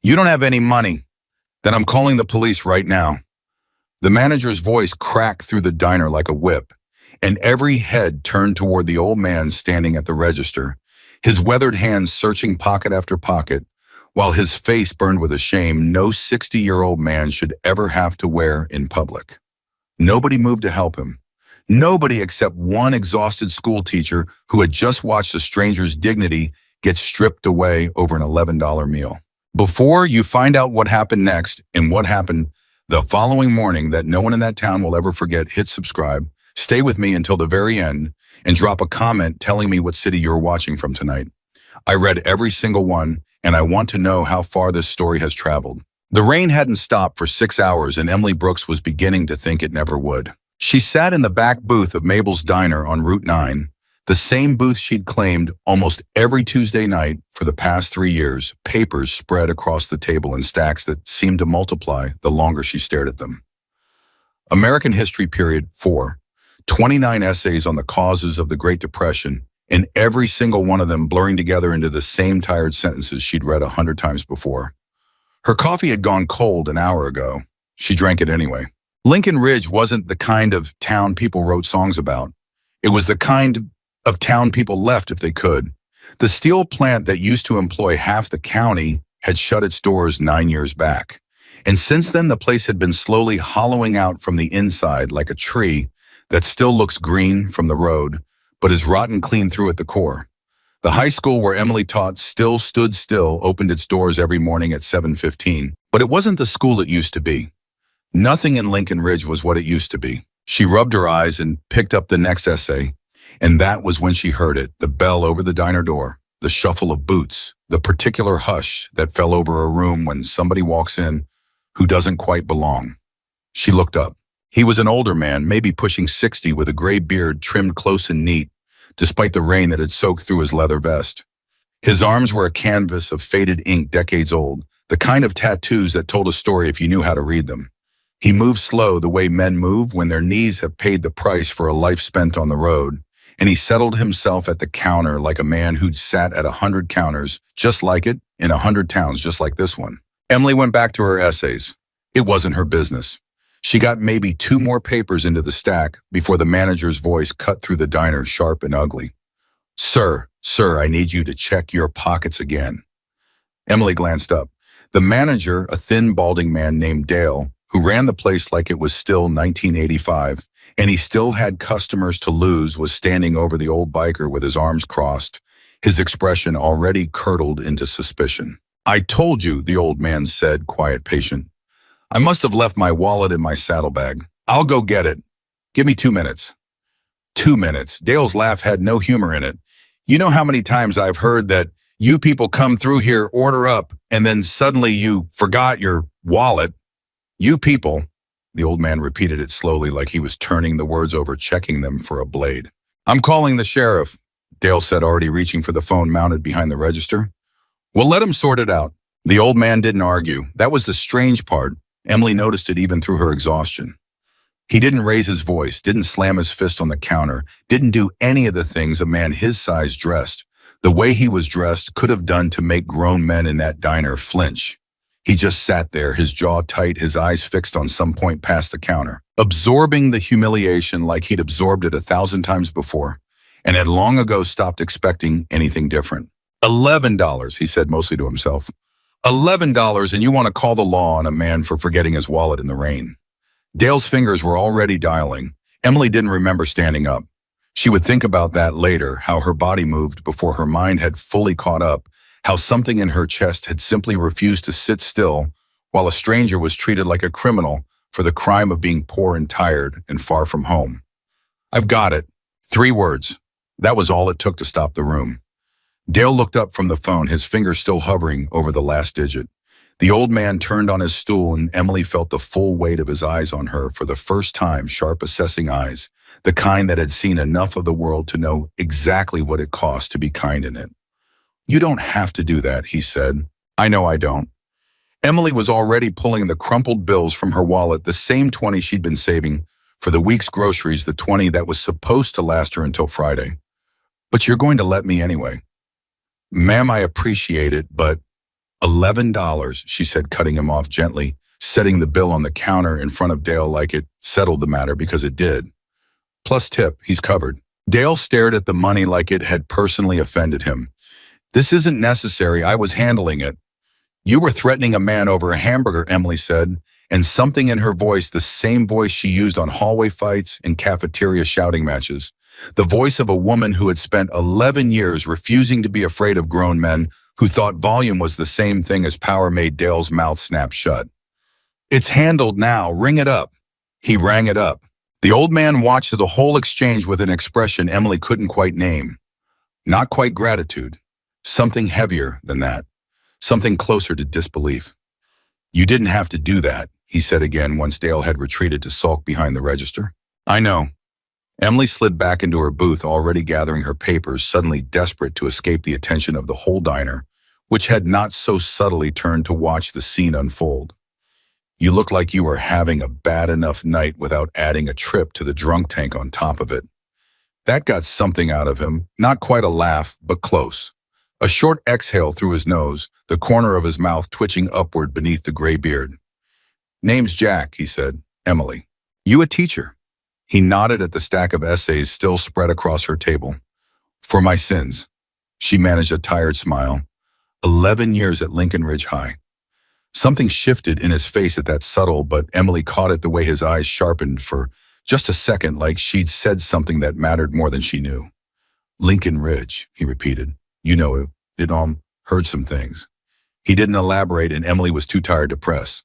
You don't have any money. Then I'm calling the police right now. The manager's voice cracked through the diner like a whip, and every head turned toward the old man standing at the register, his weathered hands searching pocket after pocket, while his face burned with a shame no 60-year-old man should ever have to wear in public. Nobody moved to help him. Nobody except one exhausted school teacher who had just watched a stranger's dignity get stripped away over an $11 meal. Before you find out what happened next and what happened the following morning that no one in that town will ever forget, hit subscribe, stay with me until the very end, and drop a comment telling me what city you're watching from tonight. I read every single one, and I want to know how far this story has traveled. The rain hadn't stopped for 6 hours, and Emily Brooks was beginning to think it never would. She sat in the back booth of Mabel's Diner on Route 9, the same booth she'd claimed almost every Tuesday night for the past 3 years, papers spread across the table in stacks that seemed to multiply the longer she stared at them. American History Period 4, 29 essays on the causes of the Great Depression, and every single one of them blurring together into the same tired sentences she'd read 100 times before. Her coffee had gone cold an hour ago. She drank it anyway. Lincoln Ridge wasn't the kind of town people wrote songs about. It was the kind of town people left if they could. The steel plant that used to employ half the county had shut its doors 9 years back. And since then, the place had been slowly hollowing out from the inside like a tree that still looks green from the road, but is rotten clean through at the core. The high school where Emily taught still stood still, opened its doors every morning at 7:15, but it wasn't the school it used to be. Nothing in Lincoln Ridge was what it used to be. She rubbed her eyes and picked up the next essay, and that was when she heard it, the bell over the diner door, the shuffle of boots, the particular hush that fell over a room when somebody walks in who doesn't quite belong. She looked up. He was an older man, maybe pushing 60, with a gray beard trimmed close and neat, despite the rain that had soaked through his leather vest. His arms were a canvas of faded ink decades old, the kind of tattoos that told a story if you knew how to read them. He moved slow, the way men move when their knees have paid the price for a life spent on the road, and he settled himself at the counter like a man who'd sat at 100 counters, just like it, in 100 towns just like this one. Emily went back to her essays. It wasn't her business. She got maybe 2 more papers into the stack before the manager's voice cut through the diner, sharp and ugly. Sir, I need you to check your pockets again." Emily glanced up. The manager, a thin, balding man named Dale, who ran the place like it was still 1985, and he still had customers to lose, was standing over the old biker with his arms crossed, his expression already curdled into suspicion. "I told you," the old man said, quiet, patient. "I must have left my wallet in my saddlebag. I'll go get it. Give me 2 minutes." 2 minutes. Dale's laugh had no humor in it. "You know how many times I've heard that you people come through here, order up, and then suddenly you forgot your wallet. You people," the old man repeated it slowly like he was turning the words over, checking them for a blade. "I'm calling the sheriff," Dale said, already reaching for the phone mounted behind the register. "We'll let him sort it out." The old man didn't argue. That was the strange part. Emily noticed it even through her exhaustion. He didn't raise his voice, didn't slam his fist on the counter, didn't do any of the things a man his size dressed, the way he was dressed, could have done to make grown men in that diner flinch. He just sat there, his jaw tight, his eyes fixed on some point past the counter, absorbing the humiliation like he'd absorbed it 1,000 times before, and had long ago stopped expecting anything different. $11, he said mostly to himself. $11, and you want to call the law on a man for forgetting his wallet in the rain. Dale's fingers were already dialing. Emily didn't remember standing up. She would think about that later, how her body moved before her mind had fully caught up, how something in her chest had simply refused to sit still while a stranger was treated like a criminal for the crime of being poor and tired and far from home. "I've got it." 3 words. That was all it took to stop the room. Dale looked up from the phone, his fingers still hovering over the last digit. The old man turned on his stool, and Emily felt the full weight of his eyes on her for the first time, sharp, assessing eyes, the kind that had seen enough of the world to know exactly what it cost to be kind in it. "You don't have to do that," he said. "I know I don't." Emily was already pulling the crumpled bills from her wallet, the same 20 she'd been saving for the week's groceries, the 20 that was supposed to last her until Friday. "But you're going to let me anyway." "Ma'am, I appreciate it, but..." $11, she said, cutting him off gently, setting the bill on the counter in front of Dale like it settled the matter because it did. Plus tip, he's covered. Dale stared at the money like it had personally offended him. This isn't necessary, I was handling it. You were threatening a man over a hamburger, Emily said, and something in her voice, the same voice she used on hallway fights and cafeteria shouting matches. The voice of a woman who had spent 11 years refusing to be afraid of grown men who thought volume was the same thing as power made Dale's mouth snap shut. It's handled now, ring it up. He rang it up. The old man watched the whole exchange with an expression Emily couldn't quite name. Not quite gratitude. Something heavier than that. Something closer to disbelief. You didn't have to do that, he said again once Dale had retreated to sulk behind the register. I know. Emily slid back into her booth, already gathering her papers, suddenly desperate to escape the attention of the whole diner, which had not so subtly turned to watch the scene unfold. You look like you were having a bad enough night without adding a trip to the drunk tank on top of it. That got something out of him, not quite a laugh, but close. A short exhale through his nose, the corner of his mouth twitching upward beneath the gray beard. Name's Jack, he said. Emily. You a teacher? He nodded at the stack of essays still spread across her table. For my sins. She managed a tired smile. 11 years at Lincoln Ridge High. Something shifted in his face at that subtle, but Emily caught it the way his eyes sharpened for just a second, like she'd said something that mattered more than she knew. Lincoln Ridge, he repeated. You know, it heard some things. He didn't elaborate, and Emily was too tired to press.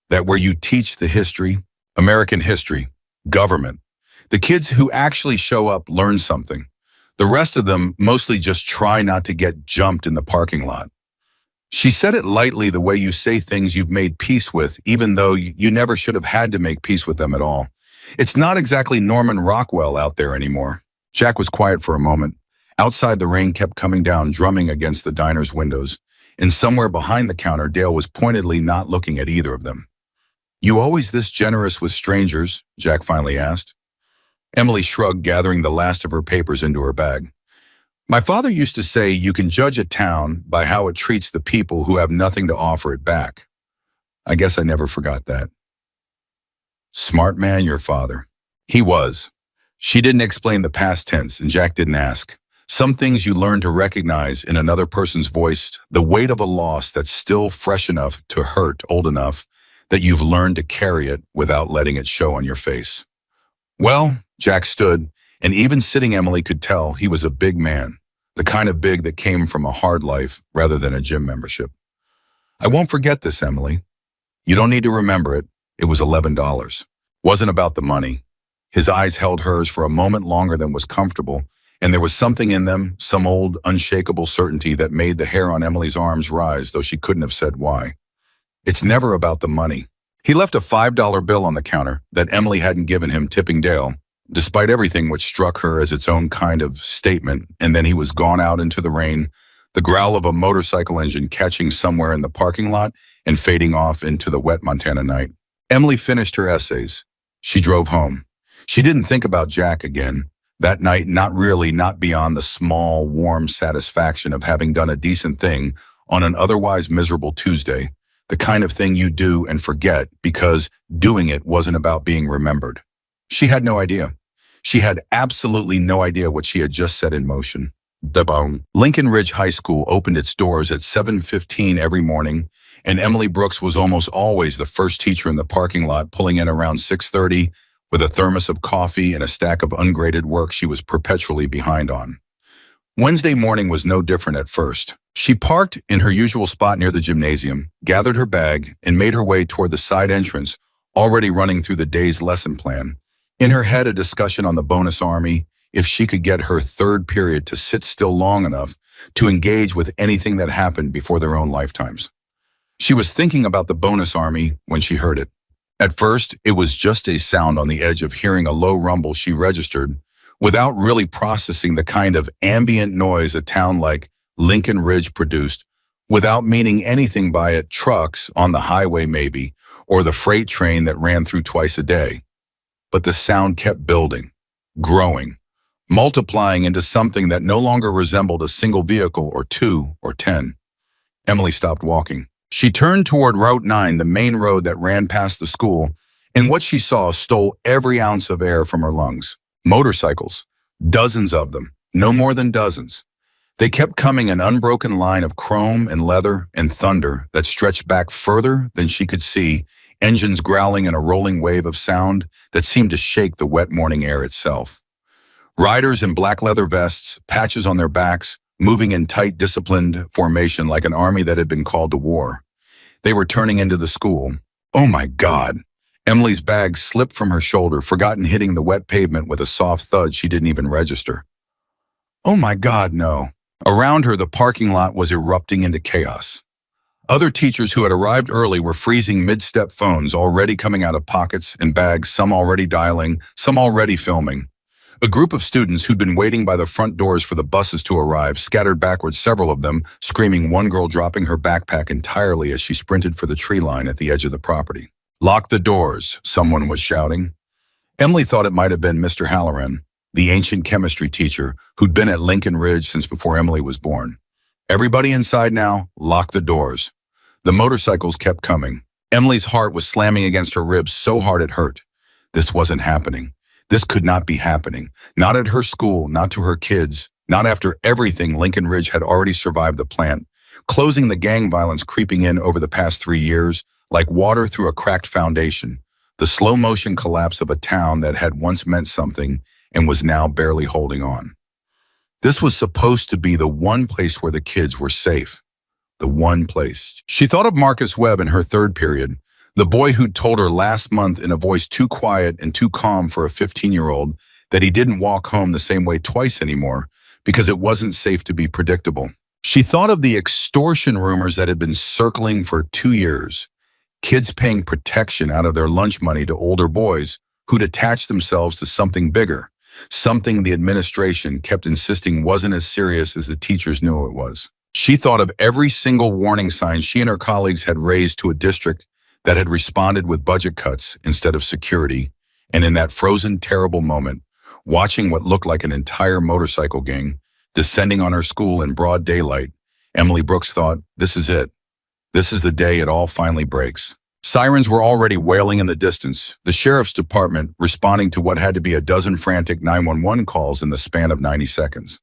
That where you teach the history, American history, government. The kids who actually show up learn something. The rest of them mostly just try not to get jumped in the parking lot. She said it lightly, the way you say things you've made peace with, even though you never should have had to make peace with them at all. It's not exactly Norman Rockwell out there anymore. Jack was quiet for a moment. Outside, the rain kept coming down, drumming against the diner's windows, and somewhere behind the counter, Dale was pointedly not looking at either of them. You always this generous with strangers? Jack finally asked. Emily shrugged, gathering the last of her papers into her bag. My father used to say you can judge a town by how it treats the people who have nothing to offer it back. I guess I never forgot that. Smart man, your father. He was. She didn't explain the past tense, and Jack didn't ask. Some things you learn to recognize in another person's voice, the weight of a loss that's still fresh enough to hurt old enough that you've learned to carry it without letting it show on your face. Well, Jack stood, and even sitting Emily could tell he was a big man, the kind of big that came from a hard life rather than a gym membership. I won't forget this, Emily. You don't need to remember it. It was $11. Wasn't about the money. His eyes held hers for a moment longer than was comfortable, and there was something in them, some old, unshakable certainty that made the hair on Emily's arms rise, though she couldn't have said why. It's never about the money. He left a $5 bill on the counter that Emily hadn't given him, tipping Dale, despite everything which struck her as its own kind of statement, and then he was gone out into the rain, the growl of a motorcycle engine catching somewhere in the parking lot and fading off into the wet Montana night. Emily finished her essays. She drove home. She didn't think about Jack again. That night, not beyond the small, warm satisfaction of having done a decent thing on an otherwise miserable Tuesday, the kind of thing you do and forget because doing it wasn't about being remembered. She had no idea. She had absolutely no idea what she had just set in motion. Lincoln Ridge High School opened its doors at 7:15 every morning, and Emily Brooks was almost always the first teacher in the parking lot, pulling in around 6:30 with a thermos of coffee and a stack of ungraded work she was perpetually behind on. Wednesday morning was no different at first. She parked in her usual spot near the gymnasium, gathered her bag, and made her way toward the side entrance, already running through the day's lesson plan. In her head, a discussion on the bonus army, if she could get her third period to sit still long enough to engage with anything that happened before their own lifetimes. She was thinking about the bonus army when she heard it. At first, it was just a sound on the edge of hearing a low rumble she registered, without really processing the kind of ambient noise a town like Lincoln Ridge produced, without meaning anything by it, trucks on the highway maybe, or the freight train that ran through twice a day. But the sound kept building, growing, multiplying into something that no longer resembled a single vehicle or two or 10. Emily stopped walking. She turned toward Route 9, the main road that ran past the school, and what she saw stole every ounce of air from her lungs. Motorcycles. Dozens of them. No more than dozens. They kept coming, an unbroken line of chrome and leather and thunder that stretched back further than she could see, engines growling in a rolling wave of sound that seemed to shake the wet morning air itself. Riders in black leather vests, patches on their backs, moving in tight, disciplined formation like an army that had been called to war. They were turning into the school. Oh my God! Emily's bag slipped from her shoulder, forgotten hitting the wet pavement with a soft thud she didn't even register. Oh my God, no. Around her, the parking lot was erupting into chaos. Other teachers who had arrived early were freezing mid-step, phones already coming out of pockets and bags, some already dialing, some already filming. A group of students who'd been waiting by the front doors for the buses to arrive scattered backwards, several of them screaming, one girl dropping her backpack entirely as she sprinted for the tree line at the edge of the property. "Lock the doors," someone was shouting. Emily thought it might have been Mr. Halloran, the ancient chemistry teacher who'd been at Lincoln Ridge since before Emily was born. "Everybody inside now, lock the doors." The motorcycles kept coming. Emily's heart was slamming against her ribs so hard it hurt. This wasn't happening. This could not be happening. Not at her school, not to her kids, not after everything Lincoln Ridge had already survived the plant, closing the gang violence creeping in over the past 3 years, like water through a cracked foundation, the slow-motion collapse of a town that had once meant something and was now barely holding on. This was supposed to be the one place where the kids were safe. The one place. She thought of Marcus Webb in her third period, the boy who'd told her last month in a voice too quiet and too calm for a 15-year-old that he didn't walk home the same way twice anymore because it wasn't safe to be predictable. She thought of the extortion rumors that had been circling for 2 years, kids paying protection out of their lunch money to older boys who'd attached themselves to something bigger, something the administration kept insisting wasn't as serious as the teachers knew it was. She thought of every single warning sign she and her colleagues had raised to a district that had responded with budget cuts instead of security, and in that frozen, terrible moment, watching what looked like an entire motorcycle gang descending on her school in broad daylight, Emily Brooks thought, this is it. This is the day it all finally breaks. Sirens were already wailing in the distance, the sheriff's department responding to what had to be a dozen frantic 911 calls in the span of 90 seconds.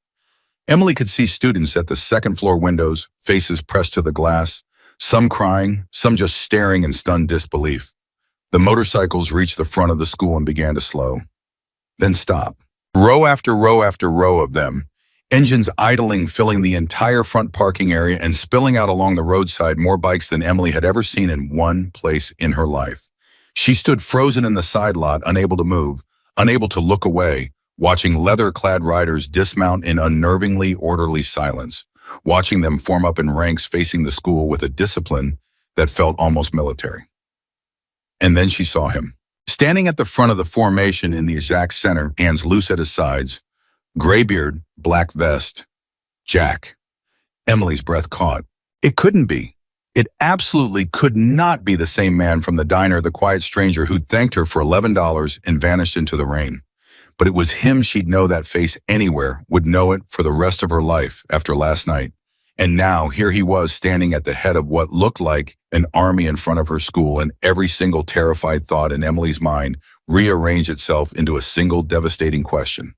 Emily could see students at the second-floor windows, faces pressed to the glass, some crying, some just staring in stunned disbelief. The motorcycles reached the front of the school and began to slow, then stop. Row after row after row of them, engines idling, filling the entire front parking area and spilling out along the roadside, more bikes than Emily had ever seen in one place in her life. She stood frozen in the side lot, unable to move, unable to look away, watching leather-clad riders dismount in unnervingly orderly silence, watching them form up in ranks facing the school with a discipline that felt almost military. And then she saw him. Standing at the front of the formation in the exact center, hands loose at his sides, gray beard, black vest. Jack. Emily's breath caught. It couldn't be. It absolutely could not be the same man from the diner, the quiet stranger who'd thanked her for $11 and vanished into the rain. But it was him. She'd know that face anywhere, would know it for the rest of her life after last night. And now here he was standing at the head of what looked like an army in front of her school, and every single terrified thought in Emily's mind rearranged itself into a single devastating question.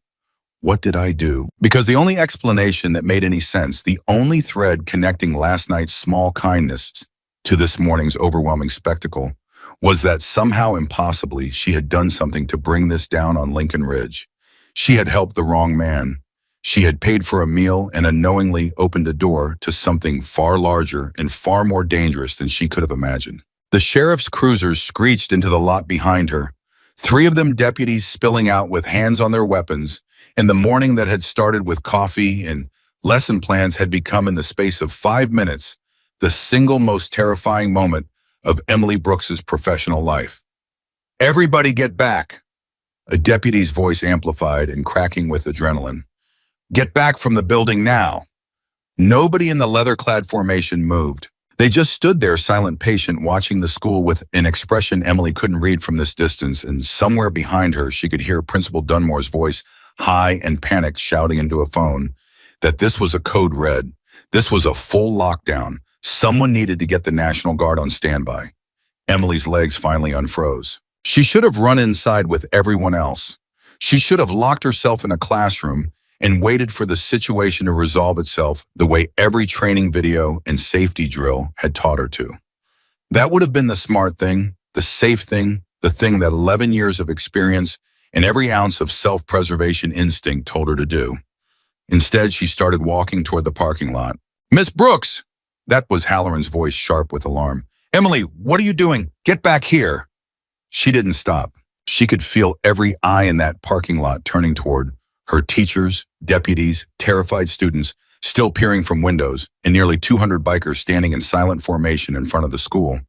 What did I do? Because the only explanation that made any sense, the only thread connecting last night's small kindness to this morning's overwhelming spectacle, was that somehow impossibly she had done something to bring this down on Lincoln Ridge. She had helped the wrong man. She had paid for a meal and unknowingly opened a door to something far larger and far more dangerous than she could have imagined. The sheriff's cruisers screeched into the lot behind her, 3 of them deputies spilling out with hands on their weapons, and the morning that had started with coffee and lesson plans had become, in the space of 5 minutes, the single most terrifying moment of Emily Brooks's professional life. "Everybody get back," a deputy's voice amplified and cracking with adrenaline. "Get back from the building now." Nobody in the leather-clad formation moved. They just stood there, silent, patient, watching the school with an expression Emily couldn't read from this distance, and somewhere behind her she could hear Principal Dunmore's voice, high and panicked, shouting into a phone that this was a code red. This was a full lockdown. Someone needed to get the National Guard on standby. Emily's legs finally unfroze. She should have run inside with everyone else. She should have locked herself in a classroom and waited for the situation to resolve itself the way every training video and safety drill had taught her to. That would have been the smart thing, the safe thing, the thing that 11 years of experience and every ounce of self-preservation instinct told her to do. Instead, she started walking toward the parking lot. "Miss Brooks!" That was Halloran's voice, sharp with alarm. "Emily, what are you doing? Get back here!" She didn't stop. She could feel every eye in that parking lot turning toward her: teachers, deputies, terrified students, still peering from windows, and nearly 200 bikers standing in silent formation in front of the school.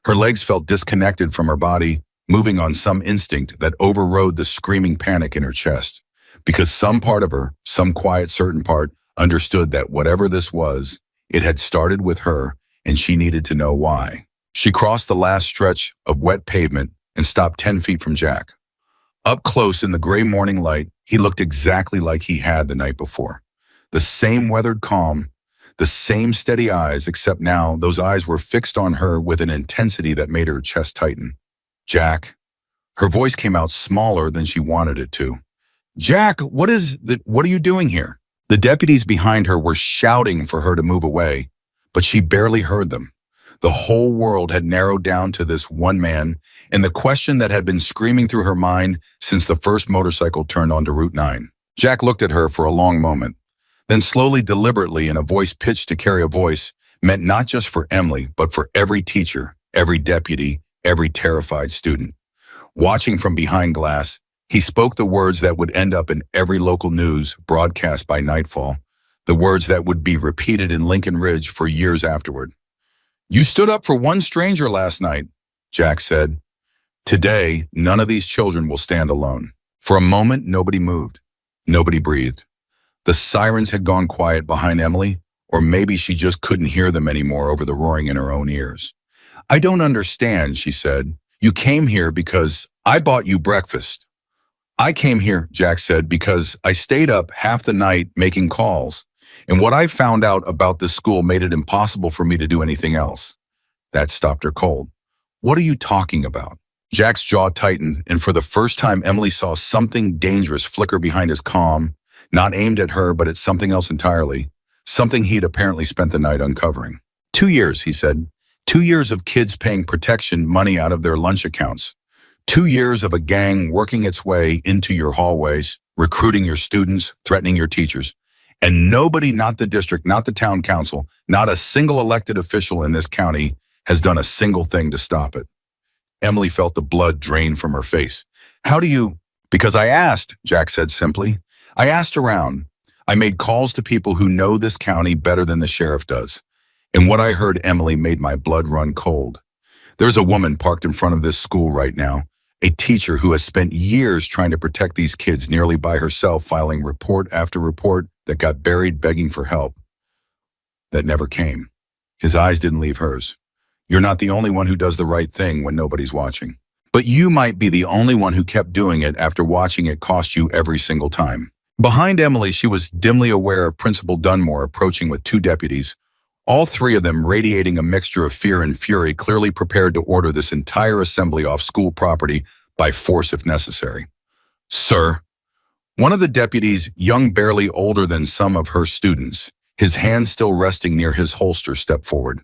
Her legs felt disconnected from her body, moving on some instinct that overrode the screaming panic in her chest. Because some part of her, some quiet, certain part, understood that whatever this was, it had started with her, and she needed to know why. She crossed the last stretch of wet pavement and stopped 10 feet from Jack. Up close in the gray morning light, he looked exactly like he had the night before. The same weathered calm, the same steady eyes, except now those eyes were fixed on her with an intensity that made her chest tighten. "Jack." Her voice came out smaller than she wanted it to. "Jack, what are you doing here?" The deputies behind her were shouting for her to move away, but she barely heard them. The whole world had narrowed down to this one man, and the question that had been screaming through her mind since the first motorcycle turned onto Route 9. Jack looked at her for a long moment, then slowly, deliberately, in a voice pitched to carry a voice, meant not just for Emily, but for every teacher, every deputy, every terrified student. Watching from behind glass, he spoke the words that would end up in every local news broadcast by nightfall, the words that would be repeated in Lincoln Ridge for years afterward. "You stood up for one stranger last night," Jack said. "Today, none of these children will stand alone." For a moment, nobody moved. Nobody breathed. The sirens had gone quiet behind Emily, or maybe she just couldn't hear them anymore over the roaring in her own ears. "I don't understand," she said. "You came here because I bought you breakfast." "I came here," Jack said, "because I stayed up half the night making calls, and what I found out about this school made it impossible for me to do anything else." That stopped her cold. "What are you talking about?" Jack's jaw tightened, and for the first time Emily saw something dangerous flicker behind his calm, not aimed at her but at something else entirely, something he'd apparently spent the night uncovering. 2 years, he said. 2 years of kids paying protection money out of their lunch accounts. 2 years of a gang working its way into your hallways, recruiting your students, threatening your teachers. And nobody, not the district, not the town council, not a single elected official in this county has done a single thing to stop it. Emily felt the blood drain from her face. "How do you—" "Because I asked," Jack said simply. "I asked around. I made calls to people who know this county better than the sheriff does. And what I heard, Emily, made my blood run cold. There's a woman parked in front of this school right now, a teacher who has spent years trying to protect these kids nearly by herself, filing report after report that got buried begging for help. That never came." His eyes didn't leave hers. "You're not the only one who does the right thing when nobody's watching. But you might be the only one who kept doing it after watching it cost you every single time." Behind Emily, she was dimly aware of Principal Dunmore approaching with 2 deputies, all 3 of them radiating a mixture of fear and fury, clearly prepared to order this entire assembly off school property by force if necessary. "Sir." One of the deputies, young, barely older than some of her students, his hand still resting near his holster, stepped forward.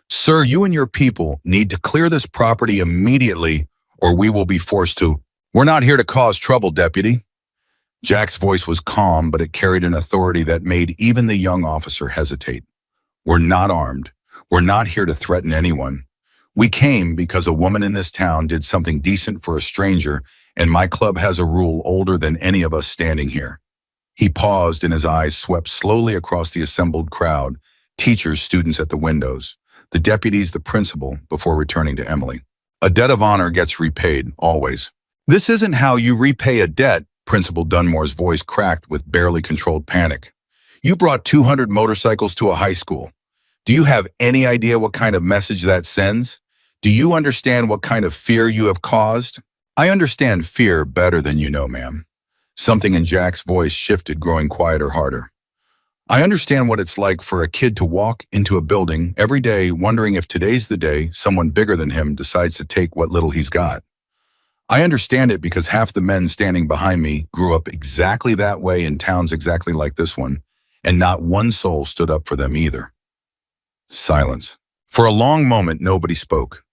"Sir, you and your people need to clear this property immediately, or we will be forced to—" "We're not here to cause trouble, deputy." Jack's voice was calm, but it carried an authority that made even the young officer hesitate. "We're not armed. We're not here to threaten anyone. We came because a woman in this town did something decent for a stranger, and my club has a rule older than any of us standing here." He paused, and his eyes swept slowly across the assembled crowd, teachers, students at the windows, the deputies, the principal, before returning to Emily. "A debt of honor gets repaid, always." "This isn't how you repay a debt," Principal Dunmore's voice cracked with barely controlled panic. "You brought 200 motorcycles to a high school. Do you have any idea what kind of message that sends? Do you understand what kind of fear you have caused?" "I understand fear better than you know, ma'am." Something in Jack's voice shifted, growing quieter, harder. I understand what it's like for a kid to walk into a building every day wondering if today's the day someone bigger than him decides to take what little he's got. I understand it because half the men standing behind me grew up exactly that way in towns exactly like this one, and not one soul stood up for them either. Silence. For a long moment, nobody spoke.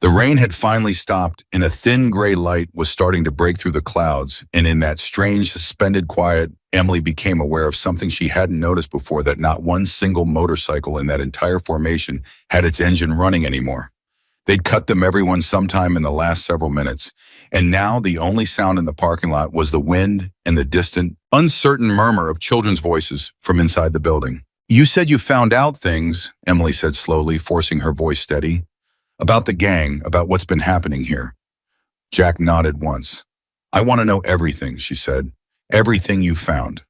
The rain had finally stopped, and a thin gray light was starting to break through the clouds, and in that strange, suspended quiet, Emily became aware of something she hadn't noticed before, that not one single motorcycle in that entire formation had its engine running anymore. They'd cut them everyone sometime in the last several minutes, and now the only sound in the parking lot was the wind and the distant, uncertain murmur of children's voices from inside the building. "You said you found out things," Emily said slowly, forcing her voice steady. "About the gang, about what's been happening here." Jack nodded once. "I want to know everything," she said. "Everything you found."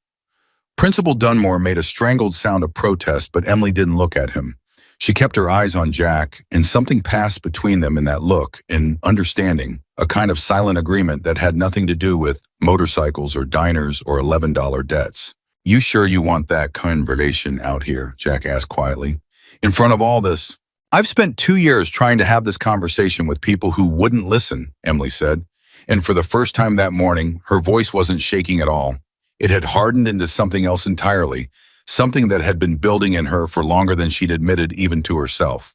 Principal Dunmore made a strangled sound of protest, but Emily didn't look at him. She kept her eyes on Jack, and something passed between them in that look, an understanding, a kind of silent agreement that had nothing to do with motorcycles or diners or $11 debts. "You sure you want that conversation out here?" Jack asked quietly. "In front of all this?" "I've spent 2 years trying to have this conversation with people who wouldn't listen," Emily said. And for the first time that morning, her voice wasn't shaking at all. It had hardened into something else entirely, something that had been building in her for longer than she'd admitted even to herself.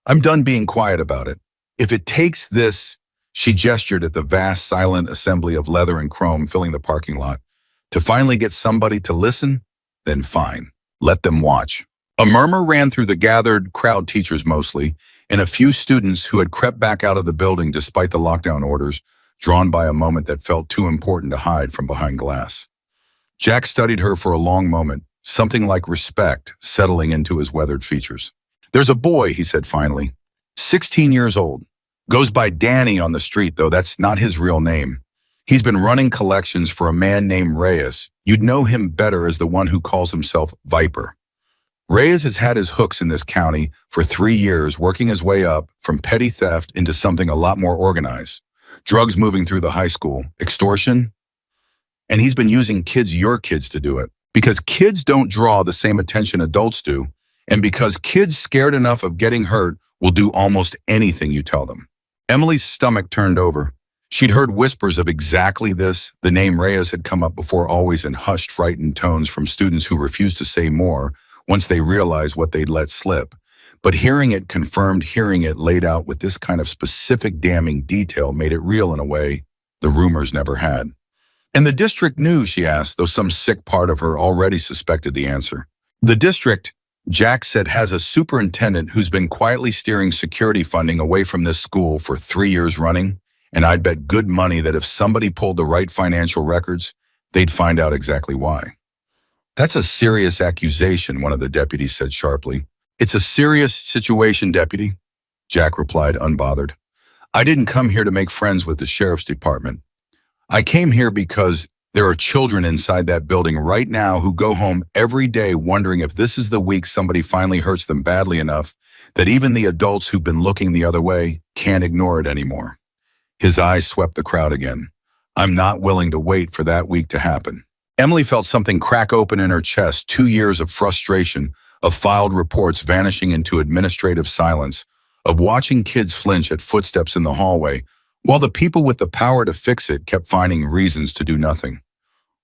"I'm done being quiet about it. If it takes this," she gestured at the vast, silent assembly of leather and chrome filling the parking lot, "to finally get somebody to listen, then fine. Let them watch." A murmur ran through the gathered crowd, teachers mostly, and a few students who had crept back out of the building despite the lockdown orders, drawn by a moment that felt too important to hide from behind glass. Jack studied her for a long moment, something like respect settling into his weathered features. "There's a boy," he said finally, 16 years old. "Goes by Danny on the street, though that's not his real name. He's been running collections for a man named Reyes. You'd know him better as the one who calls himself Viper. Reyes has had his hooks in this county for 3 years, working his way up from petty theft into something a lot more organized. Drugs moving through the high school, extortion, and he's been using your kids to do it. Because kids don't draw the same attention adults do, and because kids scared enough of getting hurt will do almost anything you tell them." Emily's stomach turned over. She'd heard whispers of exactly this. The name Reyes had come up before, always in hushed, frightened tones from students who refused to say more once they realized what they'd let slip. But hearing it confirmed, hearing it laid out with this kind of specific damning detail made it real in a way the rumors never had. "And the district knew?" she asked, though some sick part of her already suspected the answer. "The district," Jack said, "has a superintendent who's been quietly steering security funding away from this school for 3 years running, and I'd bet good money that if somebody pulled the right financial records, they'd find out exactly why." "That's a serious accusation," one of the deputies said sharply. "It's a serious situation, deputy," Jack replied, unbothered. "I didn't come here to make friends with the sheriff's department. I came here because there are children inside that building right now who go home every day wondering if this is the week somebody finally hurts them badly enough that even the adults who've been looking the other way can't ignore it anymore." His eyes swept the crowd again. "I'm not willing to wait for that week to happen." Emily felt something crack open in her chest, 2 years of frustration, of filed reports vanishing into administrative silence, of watching kids flinch at footsteps in the hallway, while the people with the power to fix it kept finding reasons to do nothing.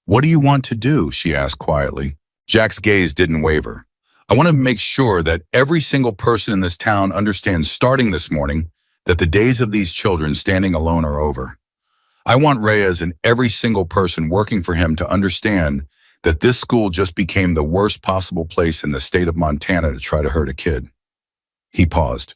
"What do you want to do?" she asked quietly. Jack's gaze didn't waver. "I want to make sure that every single person in this town understands, starting this morning, that the days of these children standing alone are over. I want Reyes and every single person working for him to understand that this school just became the worst possible place in the state of Montana to try to hurt a kid." He paused.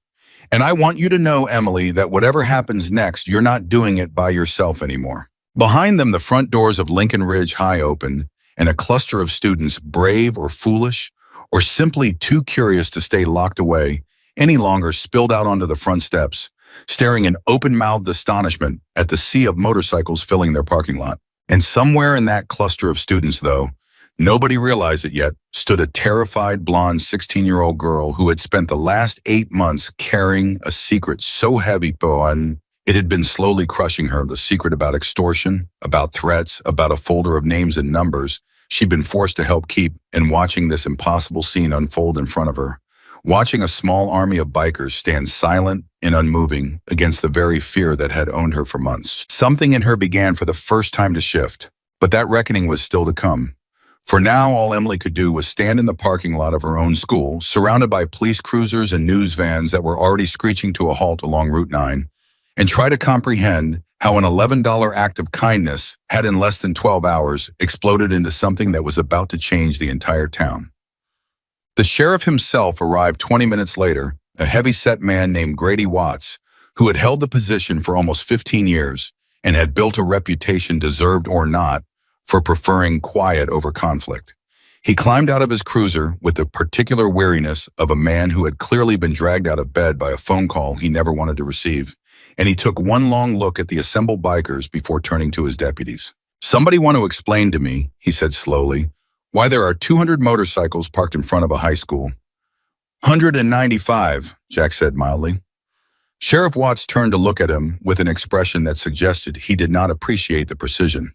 "And I want you to know, Emily, that whatever happens next, you're not doing it by yourself anymore." Behind them, the front doors of Lincoln Ridge High opened, and a cluster of students, brave or foolish, or simply too curious to stay locked away any longer, spilled out onto the front steps, staring in open-mouthed astonishment at the sea of motorcycles filling their parking lot. And somewhere in that cluster of students, though, nobody realized it yet, stood a terrified, blonde 16-year-old girl who had spent the last 8 months carrying a secret so heavy, it had been slowly crushing her, the secret about extortion, about threats, about a folder of names and numbers, she'd been forced to help keep, and watching this impossible scene unfold in front of her. Watching a small army of bikers stand silent and unmoving against the very fear that had owned her for months. Something in her began for the first time to shift, but that reckoning was still to come. For now, all Emily could do was stand in the parking lot of her own school, surrounded by police cruisers and news vans that were already screeching to a halt along Route 9, and try to comprehend how an $11 act of kindness had in less than 12 hours exploded into something that was about to change the entire town. The sheriff himself arrived 20 minutes later, a heavy-set man named Grady Watts, who had held the position for almost 15 years and had built a reputation, deserved or not, for preferring quiet over conflict. He climbed out of his cruiser with the particular weariness of a man who had clearly been dragged out of bed by a phone call he never wanted to receive, and he took one long look at the assembled bikers before turning to his deputies. "Somebody want to explain to me," he said slowly, "why there are 200 motorcycles parked in front of a high school?" "195, Jack said mildly. Sheriff Watts turned to look at him with an expression that suggested he did not appreciate the precision.